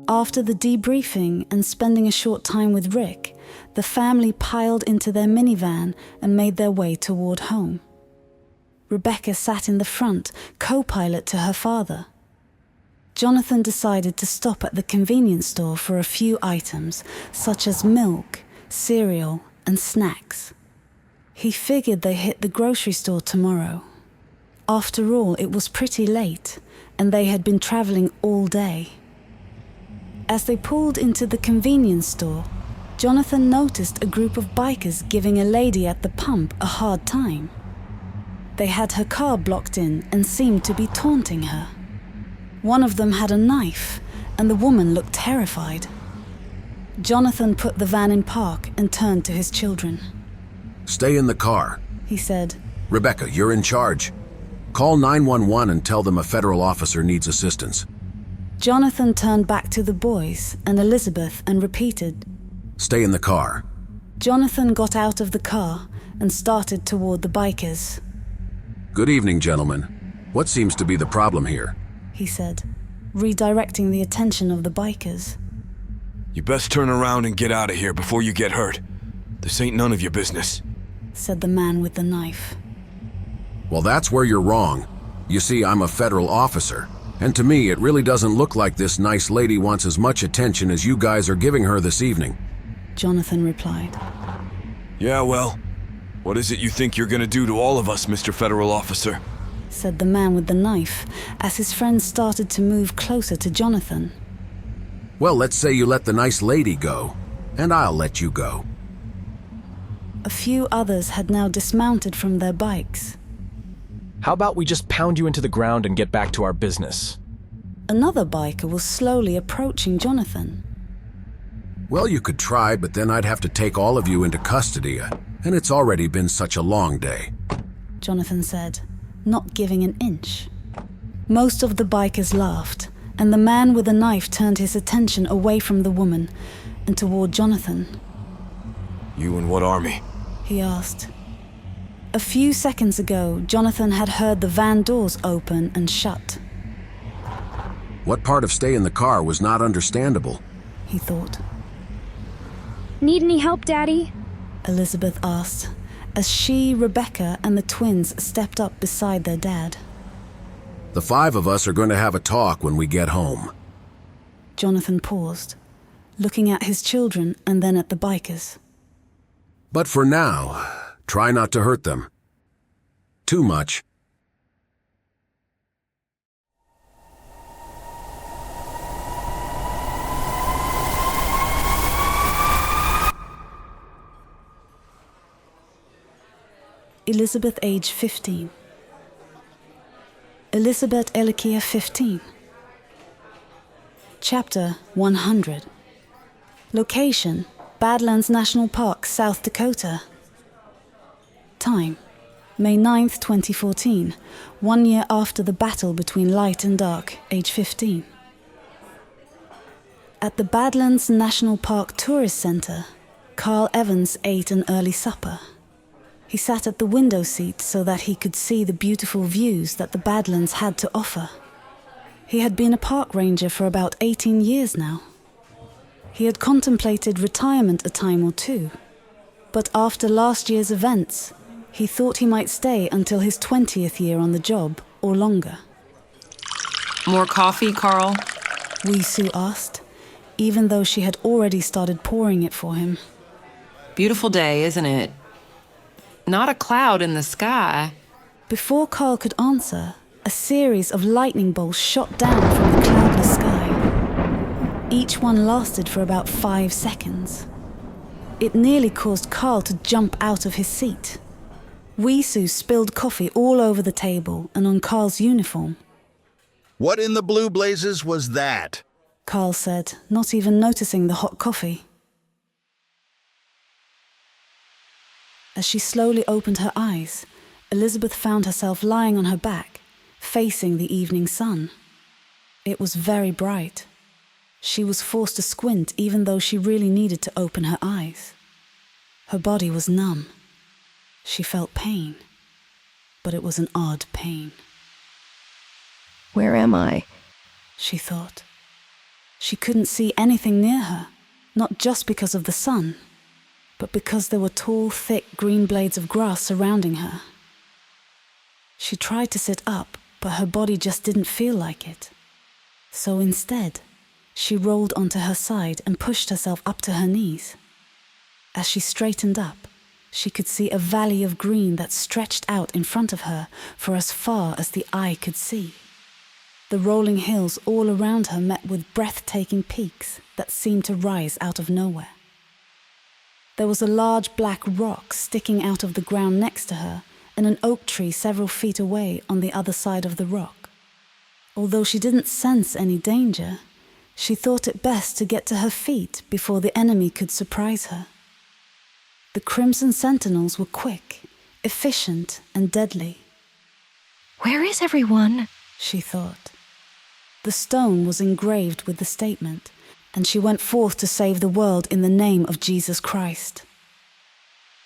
After the debriefing and spending a short time with Rick, the family piled into their minivan and made their way toward home. Rebecca sat in the front, co-pilot to her father. Jonathan decided to stop at the convenience store for a few items, such as milk, cereal, and snacks. He figured they hit the grocery store tomorrow. After all, it was pretty late, and they had been traveling all day. As they pulled into the convenience store, Jonathan noticed a group of bikers giving a lady at the pump a hard time. They had her car blocked in and seemed to be taunting her. One of them had a knife, and the woman looked terrified. Jonathan put the van in park and turned to his children. Stay in the car, he said. Rebecca, you're in charge. Call 911 and tell them a federal officer needs assistance. Jonathan turned back to the boys and Elizabeth and repeated, Stay in the car. Jonathan got out of the car and started toward the bikers. Good evening, gentlemen. What seems to be the problem here? He said, redirecting the attention of the bikers. You best turn around and get out of here before you get hurt. This ain't none of your business, said the man with the knife. Well, that's where you're wrong. You see, I'm a federal officer, and to me, it really doesn't look like this nice lady wants as much attention as you guys are giving her this evening, Jonathan replied. Yeah, well, what is it you think you're gonna do to all of us, Mr. Federal Officer? Said the man with the knife, as his friends started to move closer to Jonathan. Well, let's say you let the nice lady go, and I'll let you go. A few others had now dismounted from their bikes. How about we just pound you into the ground and get back to our business? Another biker was slowly approaching Jonathan. Well, you could try, but then I'd have to take all of you into custody, and it's already been such a long day, Jonathan said, not giving an inch. Most of the bikers laughed, and the man with the knife turned his attention away from the woman and toward Jonathan. You in what army? He asked. A few seconds ago, Jonathan had heard the van doors open and shut. What part of stay in the car was not understandable? He thought. Need any help, Daddy? Elizabeth asked, as she, Rebecca, and the twins stepped up beside their dad. The 5 of us are going to have a talk when we get home. Jonathan paused, looking at his children and then at the bikers. But for now, try not to hurt them. Too much. Elizabeth, age 15. Elizabeth Elikia, 15. Chapter 100. Location: Badlands National Park, South Dakota. Time: May 9th, 2014, 1 year after the battle between light and dark, age 15. At the Badlands National Park Tourist Center, Carl Evans ate an early supper. He sat at the window seat so that he could see the beautiful views that the Badlands had to offer. He had been a park ranger for about 18 years now. He had contemplated retirement a time or two, but after last year's events, he thought he might stay until his 20th year on the job, or longer. More coffee, Carl? Wee Sue asked, even though she had already started pouring it for him. Beautiful day, isn't it? Not a cloud in the sky. Before Carl could answer, a series of lightning bolts shot down from the cloudless sky. Each one lasted for about 5 seconds. It nearly caused Carl to jump out of his seat. Wee Sue spilled coffee all over the table and on Carl's uniform. What in the blue blazes was that? Carl said, not even noticing the hot coffee. As she slowly opened her eyes, Elizabeth found herself lying on her back, facing the evening sun. It was very bright. She was forced to squint even though she really needed to open her eyes. Her body was numb. She felt pain, but it was an odd pain. Where am I? She thought. She couldn't see anything near her, not just because of the sun, but because there were tall, thick green blades of grass surrounding her. She tried to sit up, but her body just didn't feel like it. So instead, she rolled onto her side and pushed herself up to her knees. As she straightened up, she could see a valley of green that stretched out in front of her for as far as the eye could see. The rolling hills all around her met with breathtaking peaks that seemed to rise out of nowhere. There was a large black rock sticking out of the ground next to her and an oak tree several feet away on the other side of the rock. Although she didn't sense any danger, she thought it best to get to her feet before the enemy could surprise her. The Crimson Sentinels were quick, efficient, and deadly. Where is everyone? She thought. The stone was engraved with the statement, and she went forth to save the world in the name of Jesus Christ.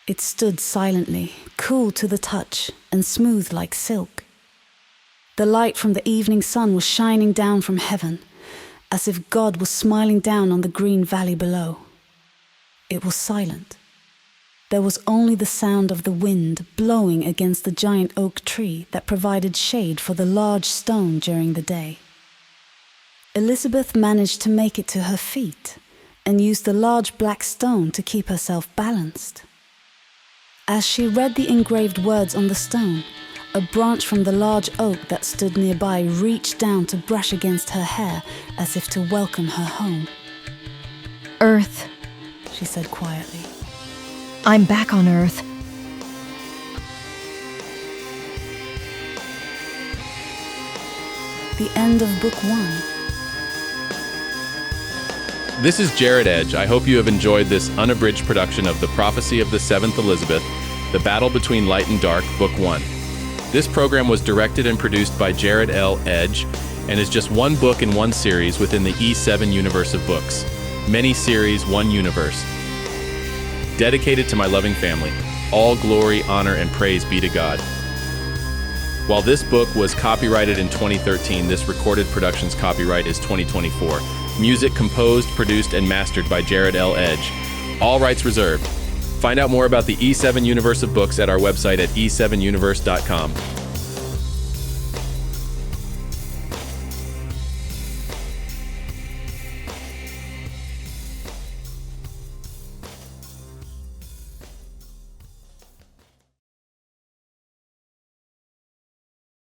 It stood silently, cool to the touch, and smooth like silk. The light from the evening sun was shining down from heaven, as if God was smiling down on the green valley below. It was silent. There was only the sound of the wind blowing against the giant oak tree that provided shade for the large stone during the day. Elizabeth managed to make it to her feet and used the large black stone to keep herself balanced. As she read the engraved words on the stone, a branch from the large oak that stood nearby reached down to brush against her hair as if to welcome her home. Earth, she said quietly. I'm back on Earth. The end of Book 1. This is Jarrod Edge. I hope you have enjoyed this unabridged production of The Prophecy of the Seventh Elizabeth, The Battle Between Light and Dark, Book 1. This program was directed and produced by Jarrod L. Edge and is just one book in one series within the E7 universe of books. Many series, one universe. Dedicated to my loving family. All glory, honor, and praise be to God. While this book was copyrighted in 2013, this recorded production's copyright is 2024. Music composed, produced, and mastered by Jarrod L. Edge. All rights reserved. Find out more about the E7 universe of books at our website at e7universe.com.